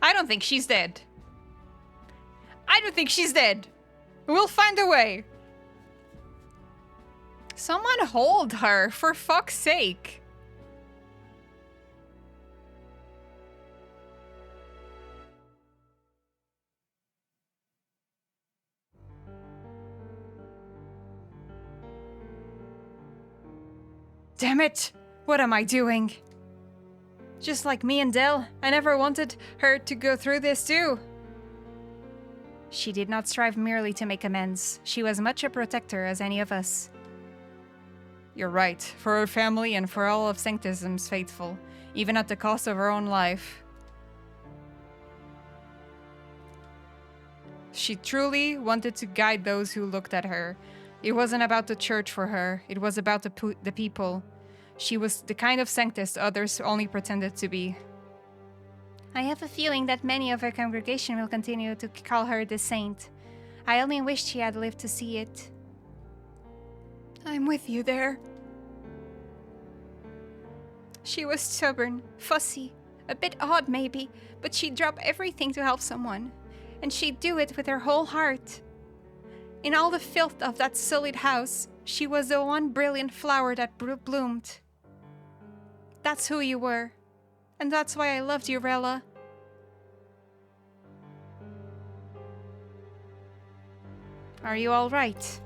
I don't think she's dead. I don't think she's dead. We'll find a way. Someone hold her, for fuck's sake. Damn it! What am I doing? Just like me and Dell, I never wanted her to go through this too. She did not strive merely to make amends. She was much a protector as any of us. You're right, for her family and for all of Sanctism's faithful, even at the cost of her own life. She truly wanted to guide those who looked at her. It wasn't about the church for her, it was about the people. She was the kind of Sanctist others only pretended to be. I have a feeling that many of her congregation will continue to call her the saint. I only wished she had lived to see it. I'm with you there. She was stubborn, fussy, a bit odd maybe, but she'd drop everything to help someone. And she'd do it with her whole heart. In all the filth of that sullied house, she was the one brilliant flower that bloomed. That's who you were. And that's why I loved you, Rella. Are you all right?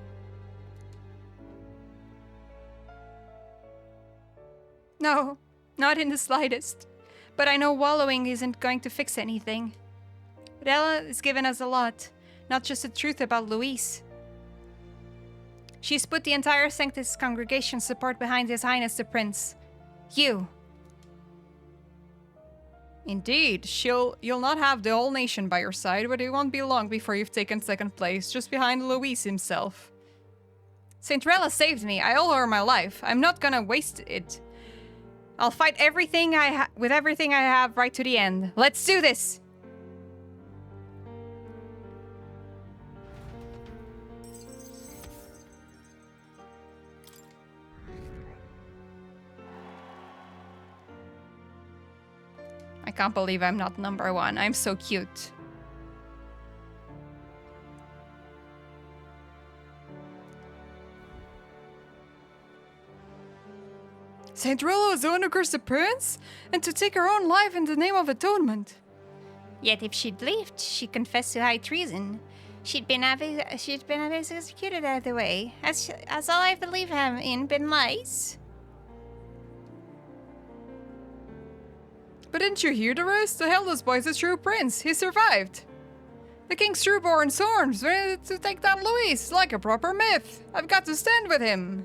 No, not in the slightest. But I know wallowing isn't going to fix anything. Rella has given us a lot, not just the truth about Luis. She's put the entire Sanctus congregation's support behind His Highness the Prince. You. Indeed, you'll not have the whole nation by your side, but it won't be long before you've taken second place, just behind Luis himself. Saint Rella saved me. I owe her my life. I'm not gonna waste it. I'll fight with everything I have right to the end. Let's do this! I can't believe I'm not number one. I'm so cute. Saint Rella is the one who cursed the prince? And to take her own life in the name of atonement. Yet if she'd lived, she confessed to high treason. She'd been executed out of the way. Has all I believe him in been lies? But didn't you hear the rest? The Hellas boy's a true prince. He survived. The king's trueborn swords ready to take down Luis like a proper myth. I've got to stand with him.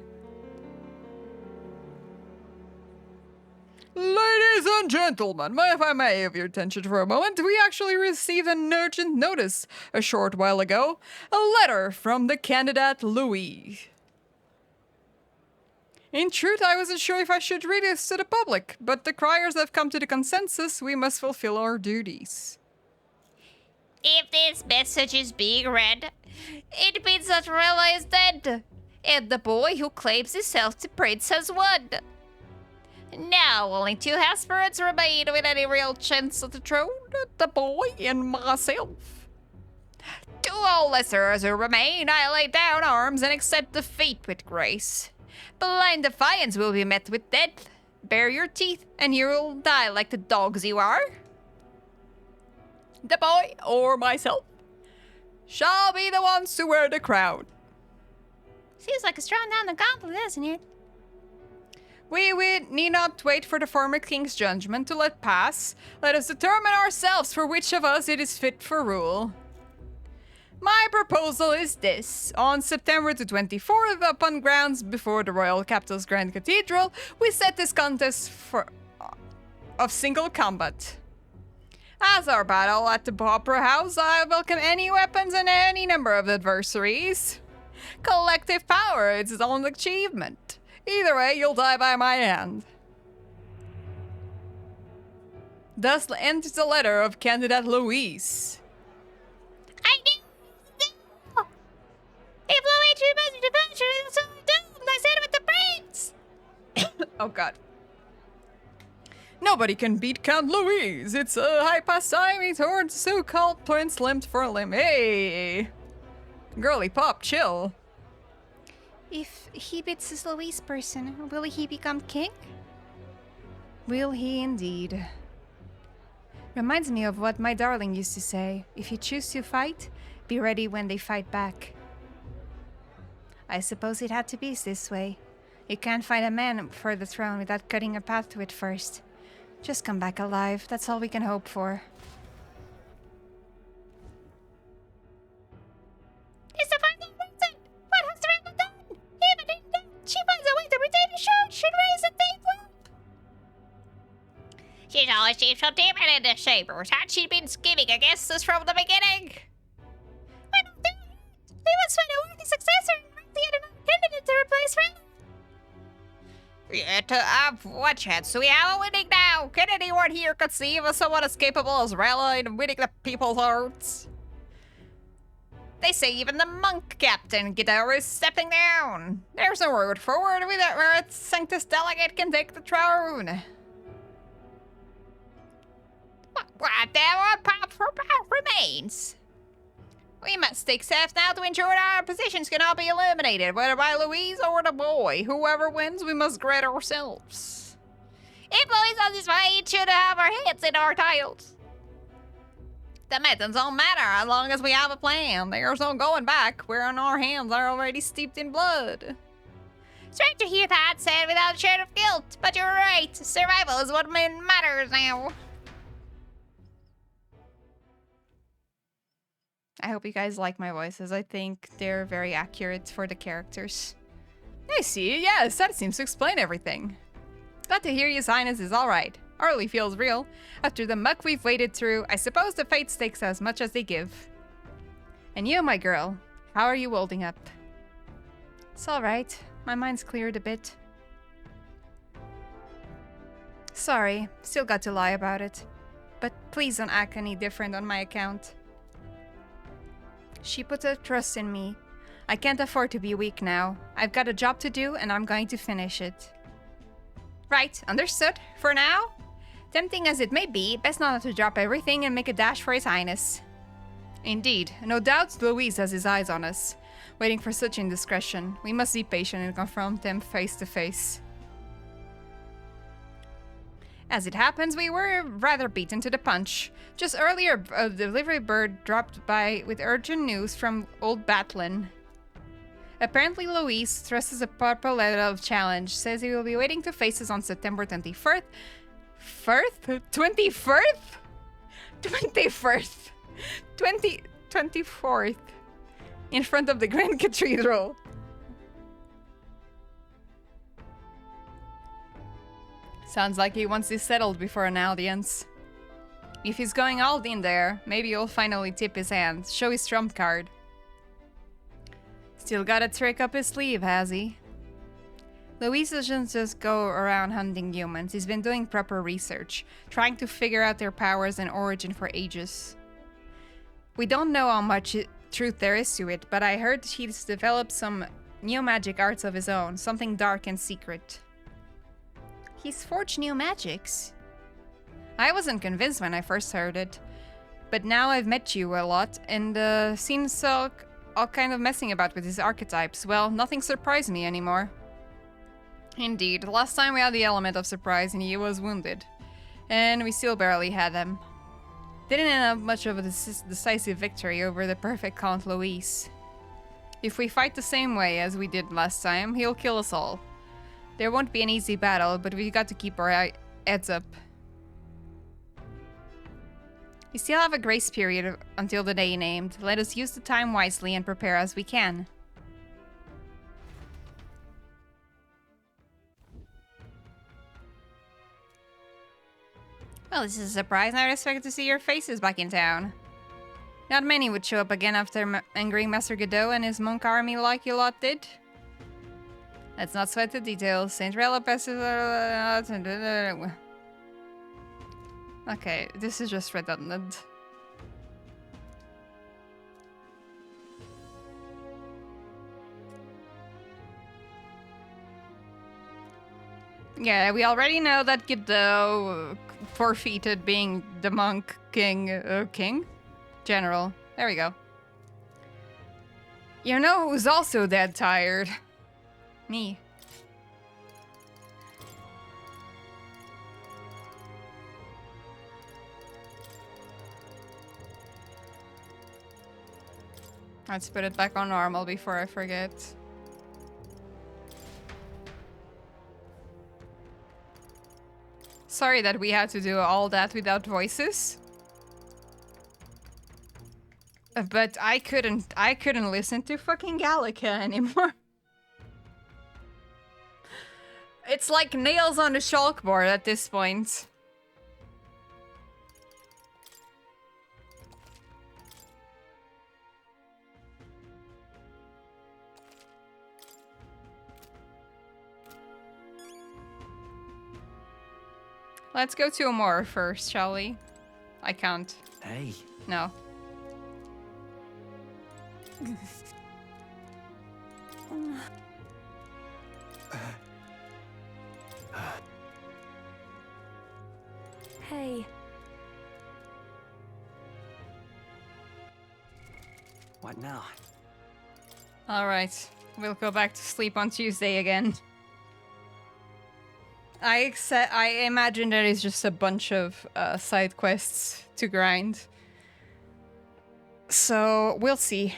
Ladies and gentlemen, if I may have your attention for a moment, we actually received an urgent notice a short while ago. A letter from the candidate Louis. In truth, I wasn't sure if I should read this to the public, but the criers have come to the consensus we must fulfill our duties. If this message is being read, it means that Rella is dead, and the boy who claims himself the prince has won. Now only two aspirants remain with any real chance of the throne, the boy and myself. To all listeners who remain, I lay down arms and accept defeat with grace. Blind defiance will be met with death. Bare your teeth and you will die like the dogs you are. The boy, or myself, shall be the ones to wear the crown. Seems like it's drawn down the gauntlet, doesn't it? We need not wait for the former king's judgment to let pass. Let us determine ourselves for which of us it is fit for rule. My proposal is this. On September the 24th, upon grounds before the royal capital's Grand Cathedral, we set this contest of single combat. As our battle at the Opera House, I welcome any weapons and any number of adversaries. Collective power is its own achievement. Either way, you'll die by my hand. Thus ends the letter of candidate Louise. I knew! If Luigi was a departure, it was only doomed. I said it with the brains! Oh god. Nobody can beat Count Louise. It's a high past time towards so-called Prince limb for limb. Hey! Girly pop, chill. If he beats this Louise person, will he become king? Will he indeed? Reminds me of what my darling used to say. If you choose to fight, be ready when they fight back. I suppose it had to be this way. You can't find a man for the throne without cutting a path to it first. Just come back alive, that's all we can hope for. It's the final reason! What has Rella done? Even in death, she finds a way to retain the show should raise a table. She's always seemed so timid in the chambers. Had she been scheming against us from the beginning? We're not doing it! We must find a worthy successor and rank the other candidate to replace Rella. What chance do we have of winning now? Can anyone here conceive of someone as capable as Rella in winning the people's hearts? They say even the monk captain Guido is stepping down. There's no word forward where its Sanctus delegate can take the throne. What power remains? We must take steps now to ensure that our positions cannot be eliminated, whether by Louise or the boy. Whoever wins, we must grant ourselves. If Louise on his way, it should have our heads in our titles. The methods don't matter as long as we have a plan. There's no going back. We're on our hands are already steeped in blood. Strange to hear that said without a shade of guilt, but you're right. Survival is what matters now. I hope you guys like my voices. I think they're very accurate for the characters. I see. Yes, that seems to explain everything. Glad to hear His Highness is alright. Hardly feels real. After the muck we've waded through, I suppose the fates takes as much as they give. And you, my girl, how are you holding up? It's alright. My mind's cleared a bit. Sorry, still got to lie about it. But please don't act any different on my account. She put her trust in me. I can't afford to be weak now. I've got a job to do and I'm going to finish it. Right, understood. For now? Tempting as it may be, best not to drop everything and make a dash for His Highness. Indeed, no doubt Louise has his eyes on us, waiting for such indiscretion. We must be patient and confront them face to face. As it happens, we were rather beaten to the punch. Just earlier, a delivery bird dropped by with urgent news from old Batlin. Apparently, Louise thrusts a purple letter of challenge, says he will be waiting to face us on September 21st. 24th. In front of the Grand Cathedral. Sounds like he wants this settled before an audience. If he's going all in there, maybe he'll finally tip his hand, show his trump card. Still got a trick up his sleeve, has he? Louise doesn't just go around hunting humans. He's been doing proper research, trying to figure out their powers and origin for ages. We don't know how much truth there is to it, but I heard he's developed some new magic arts of his own, something dark and secret. He's forged new magics. I wasn't convinced when I first heard it, but now I've met you a lot and seen all kind of messing about with his archetypes. Well, nothing surprised me anymore. Indeed, last time we had the element of surprise and he was wounded, and we still barely had him. Didn't have much of a decisive victory over the perfect Count Louise. If we fight the same way as we did last time, he'll kill us all. There won't be an easy battle, but we got to keep our heads up. We still have a grace period until the day named. Let us use the time wisely and prepare as we can. Well, this is a surprise. I expected to see your faces back in town. Not many would show up again after angering Master Godot and his monk army like you lot did. Let's not sweat the details. Saint Rella passes... Okay, this is just redundant. Yeah, we already know that Gibdo forfeited being the monk king? General. There we go. You know who's also dead tired? Me. Let's put it back on normal before I forget. Sorry that we had to do all that without voices. But I couldn't listen to fucking Gallica anymore. It's like nails on the chalkboard at this point. Let's go to Amor first, shall we? I can't. Hey. No. Hey. What now? All right, we'll go back to sleep on Tuesday again. I imagine there is just a bunch of side quests to grind. So we'll see.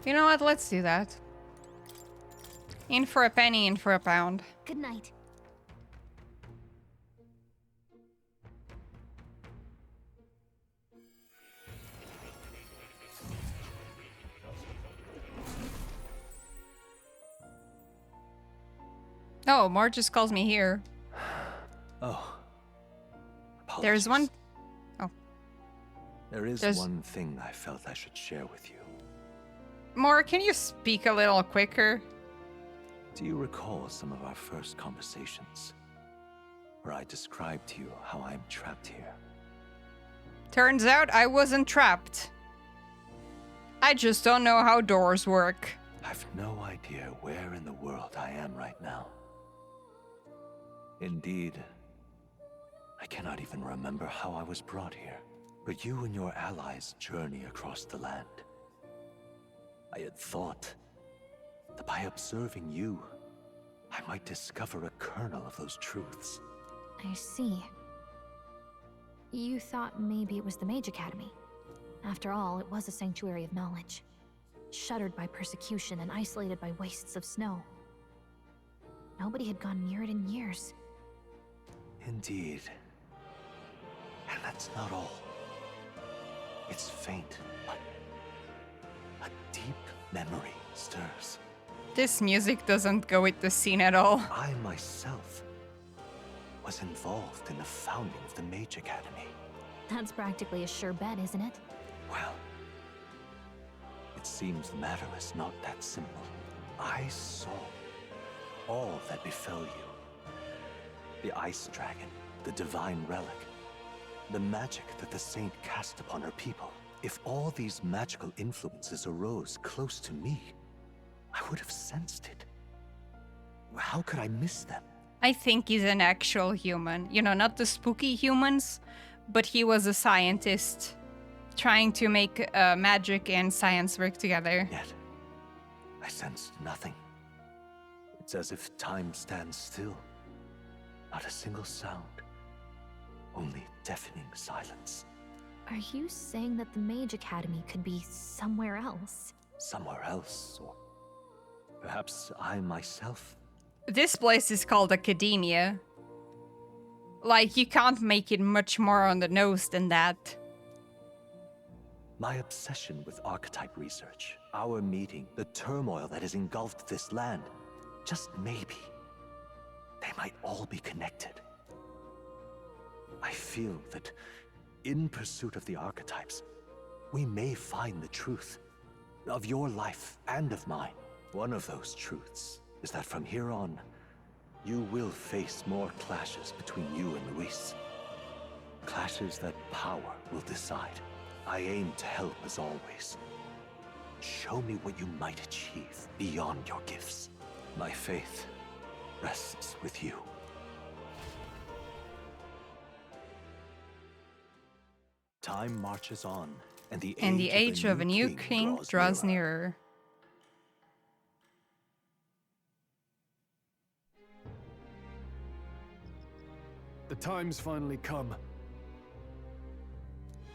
You know what? Let's do that. In for a penny, in for a pound. Good night. Oh, Mar just calls me here. Oh. There's one. Oh. There's one thing I felt I should share with you. Mar, can you speak a little quicker? Do you recall some of our first conversations? Where I described to you how I'm trapped here? Turns out I wasn't trapped. I just don't know how doors work. I've no idea where in the world I am right now. Indeed, I cannot even remember how I was brought here. But you and your allies journey across the land. I had thought that by observing you, I might discover a kernel of those truths. I see. You thought maybe it was the Mage Academy. After all, it was a sanctuary of knowledge. Shuttered by persecution and isolated by wastes of snow. Nobody had gone near it in years. Indeed. And that's not all. It's faint, but a deep memory stirs. This music doesn't go with the scene at all. I myself was involved in the founding of the Mage Academy. That's practically a sure bet, isn't it? Well, it seems the matter is not that simple. I saw all that befell you. The Ice Dragon, the Divine Relic, the magic that the Saint cast upon her people. If all these magical influences arose close to me, I would have sensed it. How could I miss them? I think he's an actual human. You know, not the spooky humans, but he was a scientist trying to make magic and science work together. Yet, I sensed nothing. It's as if time stands still. Not a single sound. Only deafening silence. Are you saying that the Mage Academy could be somewhere else? Somewhere else, or perhaps I myself? This place is called Academia. Like, you can't make it much more on the nose than that. My obsession with archetype research, our meeting, the turmoil that has engulfed this land, just maybe, they might all be connected. I feel that in pursuit of the archetypes, we may find the truth of your life and of mine. One of those truths is that from here on, You will face more clashes between you and Luis. Clashes that power will decide. I aim to help as always. Show me what you might achieve beyond your gifts. My faith rests with you. Time marches on, and the age of a new king draws nearer. The time's finally come.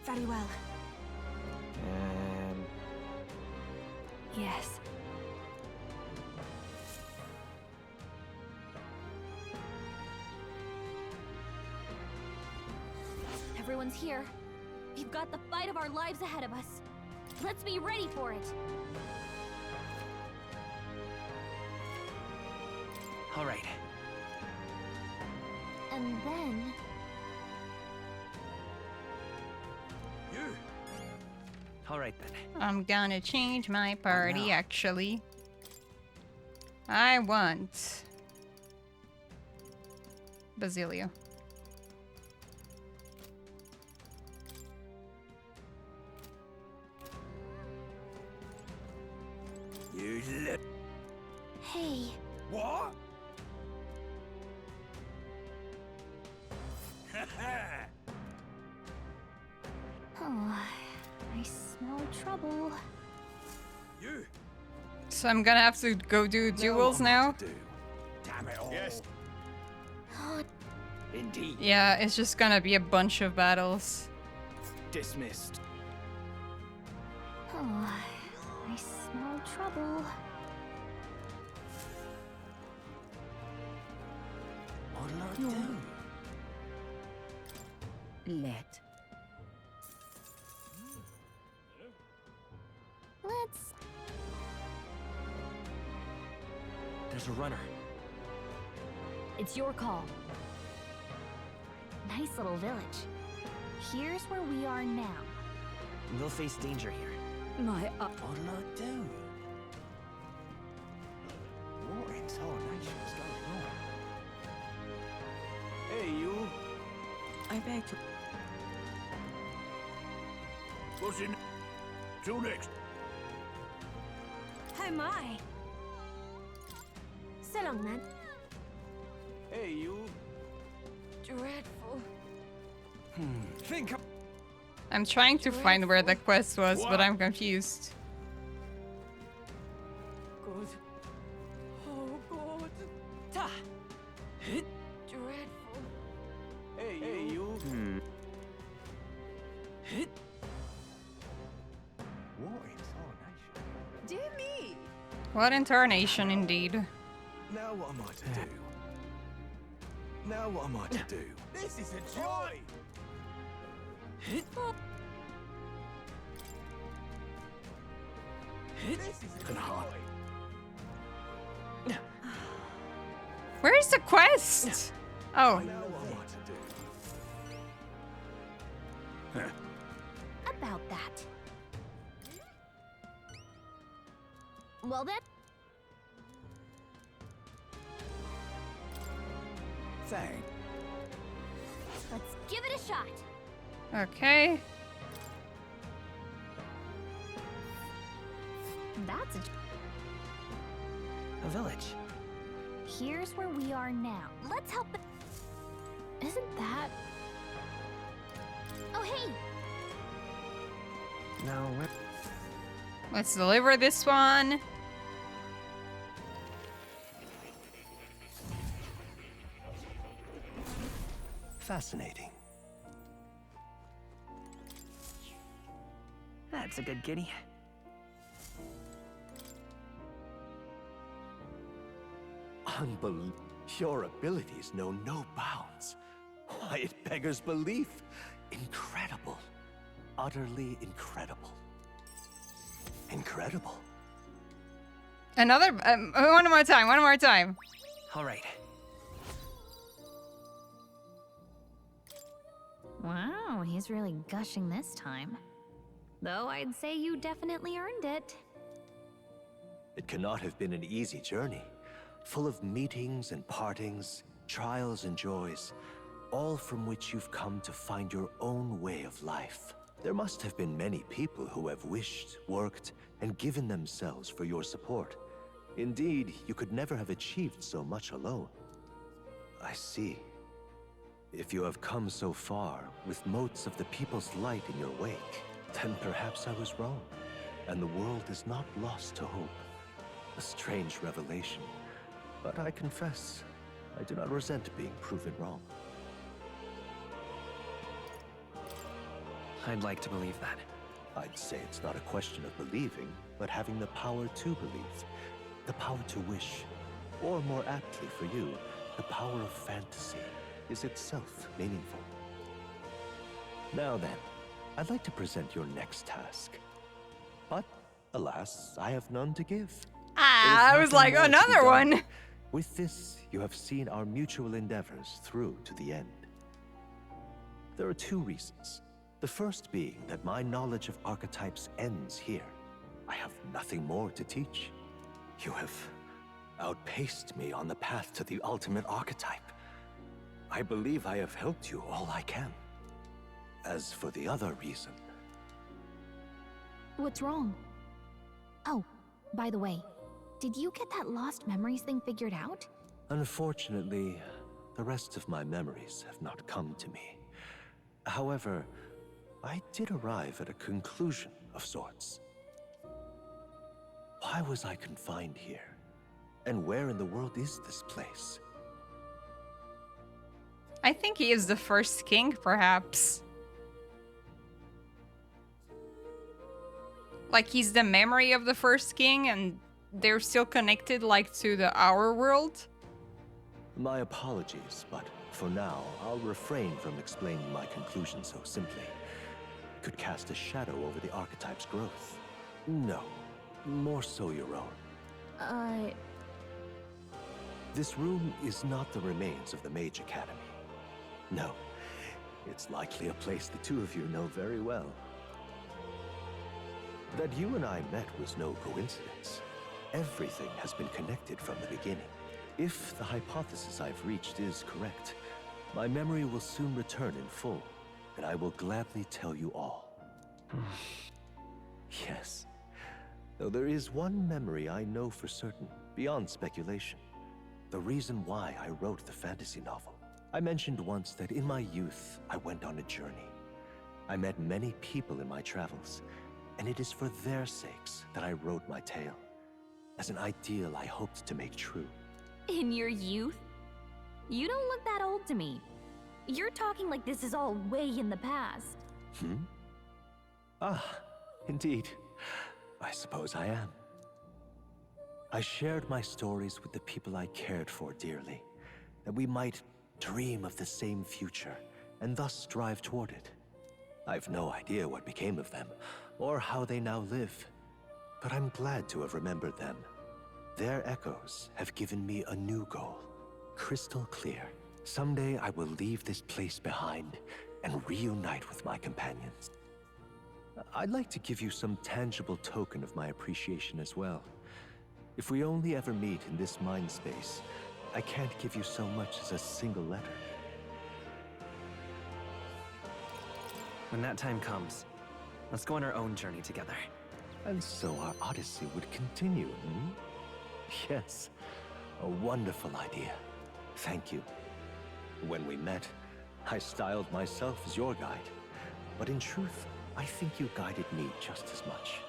Very well. Yes. Everyone's here. We've got the fight of our lives ahead of us. Let's be ready for it. All right. And then... All right then. I'm gonna change my party, actually. I want Basilio. You lit. Hey. What? Oh, I smell trouble. You. So I'm gonna have to go do duels now? Damn it all. Yes. Indeed. Yeah, it's just gonna be a bunch of battles. Dismissed. Oh, I smell trouble. What'll I do? Let. Let's... There's a runner. It's your call. Nice little village. Here's where we are now. We'll face danger here. My What'll I do? What in tarnation's going on? Hey, you. I beg to. What's in? Till next. Oh my. So long, man. Hey, you. Dreadful. Think. I'm trying to find where the quest was, but I'm confused. Good. Oh, God. Ta. Hit. Dreadful. Hey, you. Hit. What in tarnation? Dear me. What incarnation, indeed. Now what am I to do? Now what am I to do? This is a joy! Hit. Hit. This is a Gonna hard. joy! Where's the quest? Oh. Now what am I to do? About that. Well then. Thanks. Let's give it a shot. Okay. That's A village. Here's where we are now. Let's help it. Isn't that... Oh, hey! Now where? Let's deliver this one. Fascinating. That's a good kitty. Unbelievable. Your abilities know no bounds. Why, it beggars belief. Incredible. Utterly incredible. Incredible. Another, one more time. All right. Wow, he's really gushing this time. Though I'd say you definitely earned it. It cannot have been an easy journey. full of meetings and partings, trials and joys, all from which you've come to find your own way of life. There must have been many people who have wished, worked, and given themselves for your support. Indeed, you could never have achieved so much alone. I see. If you have come so far with motes of the people's light in your wake, then perhaps I was wrong, and the world is not lost to hope. A strange revelation, but I confess, I do not resent being proven wrong. I'd like to believe that. I'd say it's not a question of believing, but having the power to believe. The power to wish. Or more aptly for you, the power of fantasy is itself meaningful. Now then, I'd like to present your next task. But, alas, I have none to give. I was like, another one. With this, you have seen our mutual endeavors through to the end. There are two reasons. The first being that my knowledge of archetypes ends here. I have nothing more to teach. You have outpaced me on the path to the ultimate archetype. I believe I have helped you all I can. As for the other reason... What's wrong? Oh, by the way, did you get that lost memories thing figured out? Unfortunately, the rest of my memories have not come to me. However, I did arrive at a conclusion of sorts. Why was I confined here? And where in the world is this place? I think he is the first king, perhaps. Like, he's the memory of the first king, and they're still connected, like, to our world. My apologies, but for now, I'll refrain from explaining my conclusion so simply. It could cast a shadow over the archetype's growth. No, more so your own. This room is not the remains of the Mage Academy. No, it's likely a place the two of you know very well. That you and I met was no coincidence. Everything has been connected from the beginning. If the hypothesis I've reached is correct, my memory will soon return in full, and I will gladly tell you all. Yes, though there is one memory I know for certain, beyond speculation. The reason why I wrote the fantasy novel. I mentioned once that in my youth, I went on a journey. I met many people in my travels, and it is for their sakes that I wrote my tale, as an ideal I hoped to make true. In your youth? You don't look that old to me. You're talking like this is all way in the past. Ah, indeed. I suppose I am. I shared my stories with the people I cared for dearly, that we might dream of the same future, and thus strive toward it. I've no idea what became of them, or how they now live, but I'm glad to have remembered them. Their echoes have given me a new goal, crystal clear. Someday I will leave this place behind and reunite with my companions. I'd like to give you some tangible token of my appreciation as well. If we only ever meet in this mind space, I can't give you so much as a single letter. When that time comes, let's go on our own journey together. And so our odyssey would continue, Yes, a wonderful idea. Thank you. When we met, I styled myself as your guide. But in truth, I think you guided me just as much.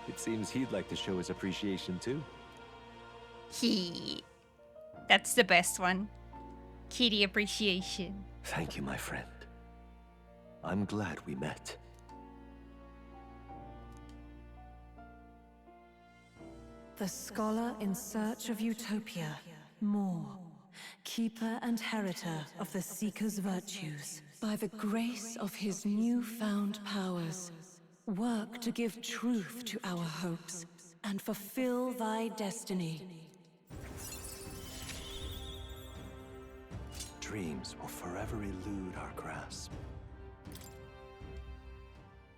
It seems he'd like to show his appreciation too. That's the best one. Kitty appreciation. Thank you, my friend. I'm glad we met. The scholar in search of utopia, more, keeper and heritor of the seeker's virtues. By the grace of his newfound powers, work to give truth to our hopes and fulfill thy destiny. Dreams will forever elude our grasp.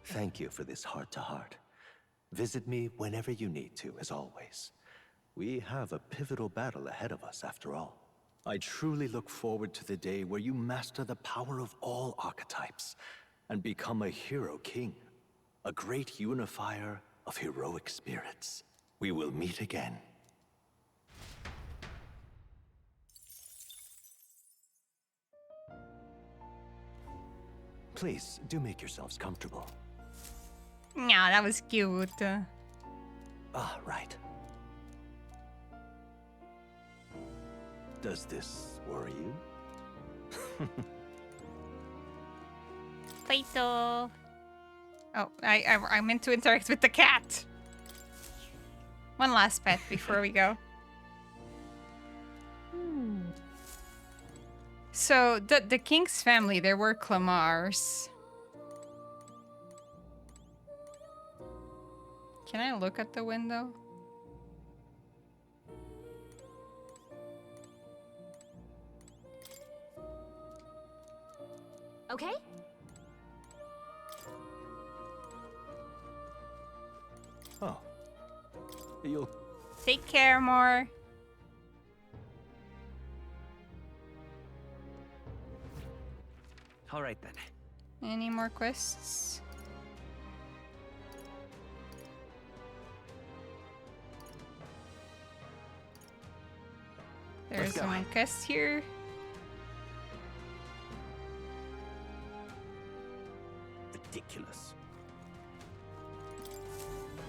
Thank you for this heart-to-heart. Visit me whenever you need to, as always. We have a pivotal battle ahead of us, after all. I truly look forward to the day where you master the power of all archetypes and become a hero king, a great unifier of heroic spirits. We will meet again. Please, do make yourselves comfortable. No, that was cute. Ah, right. Does this worry you? Plato. Oh, I meant to interact with the cat. One last pet before we go. So the king's family, there were Clamars. Can I look at the window? Okay? Oh. You'll... Take care, more. All right then. Any more quests? There's one quest here. Ridiculous.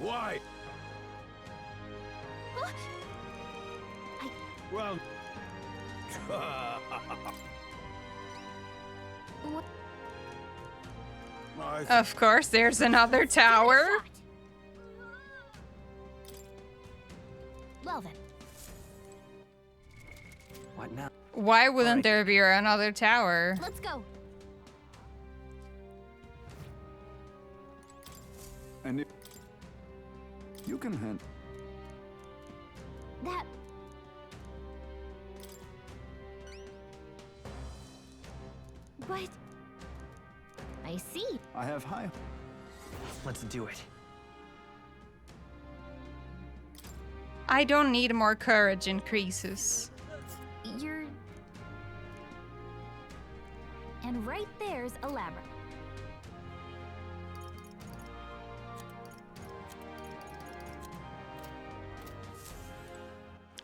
Why? Well... Of course, there's another tower. Well then. What now? Why wouldn't there be another tower? Let's go. And if you can hand That. But I see. I have high. Let's do it. I don't need more courage increases. You're. And right there's a labyrinth.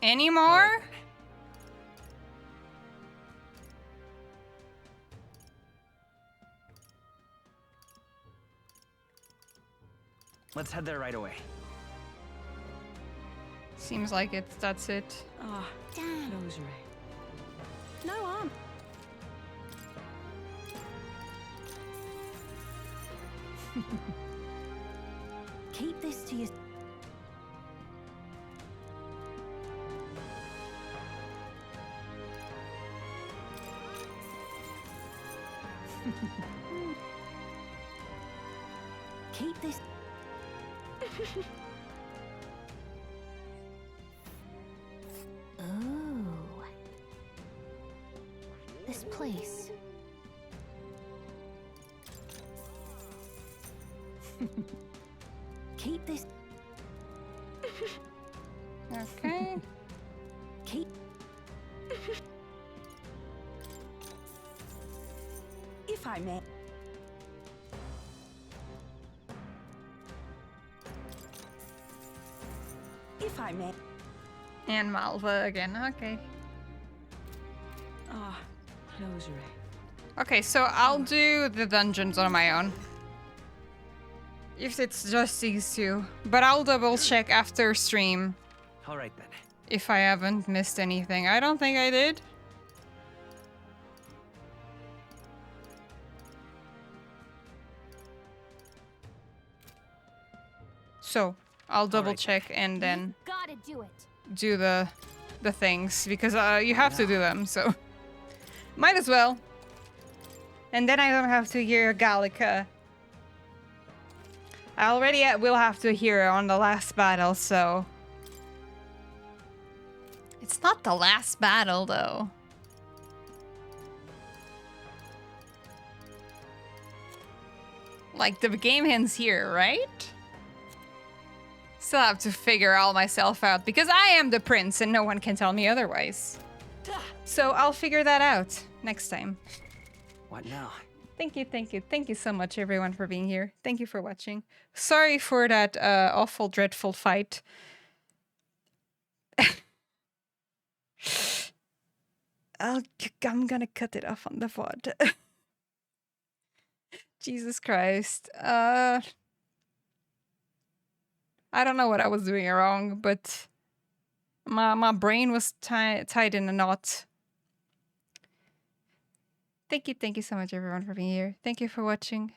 Any more? Let's head there right away. Seems like that's it. Ah, damn. Rosary. No harm. Keep this to your... Keep this... Oh. This place. Keep this... Okay. Keep... If I may. If I may. And Malva again. Okay. Ah, Rosary. Okay, so I'll do the dungeons on my own. If it's just these two. But I'll double check after stream All right then. if I haven't missed anything. I don't think I did. So, I'll double check and then Gotta do it. do the things because you have to do them, so might as well. And then I don't have to hear Gallica. I already will have to hear her on the last battle, so it's not the last battle though. Like the game ends here, right? still have to figure all myself out because I am the prince and no one can tell me otherwise. So I'll figure that out next time. What now? Thank you, thank you. Thank you so much, everyone, for being here. Thank you for watching. Sorry for that awful, dreadful fight. I'm gonna cut it off on the VOD. Jesus Christ. I don't know what I was doing wrong, but my brain was tied in a knot. Thank you so much, everyone, for being here. Thank you for watching.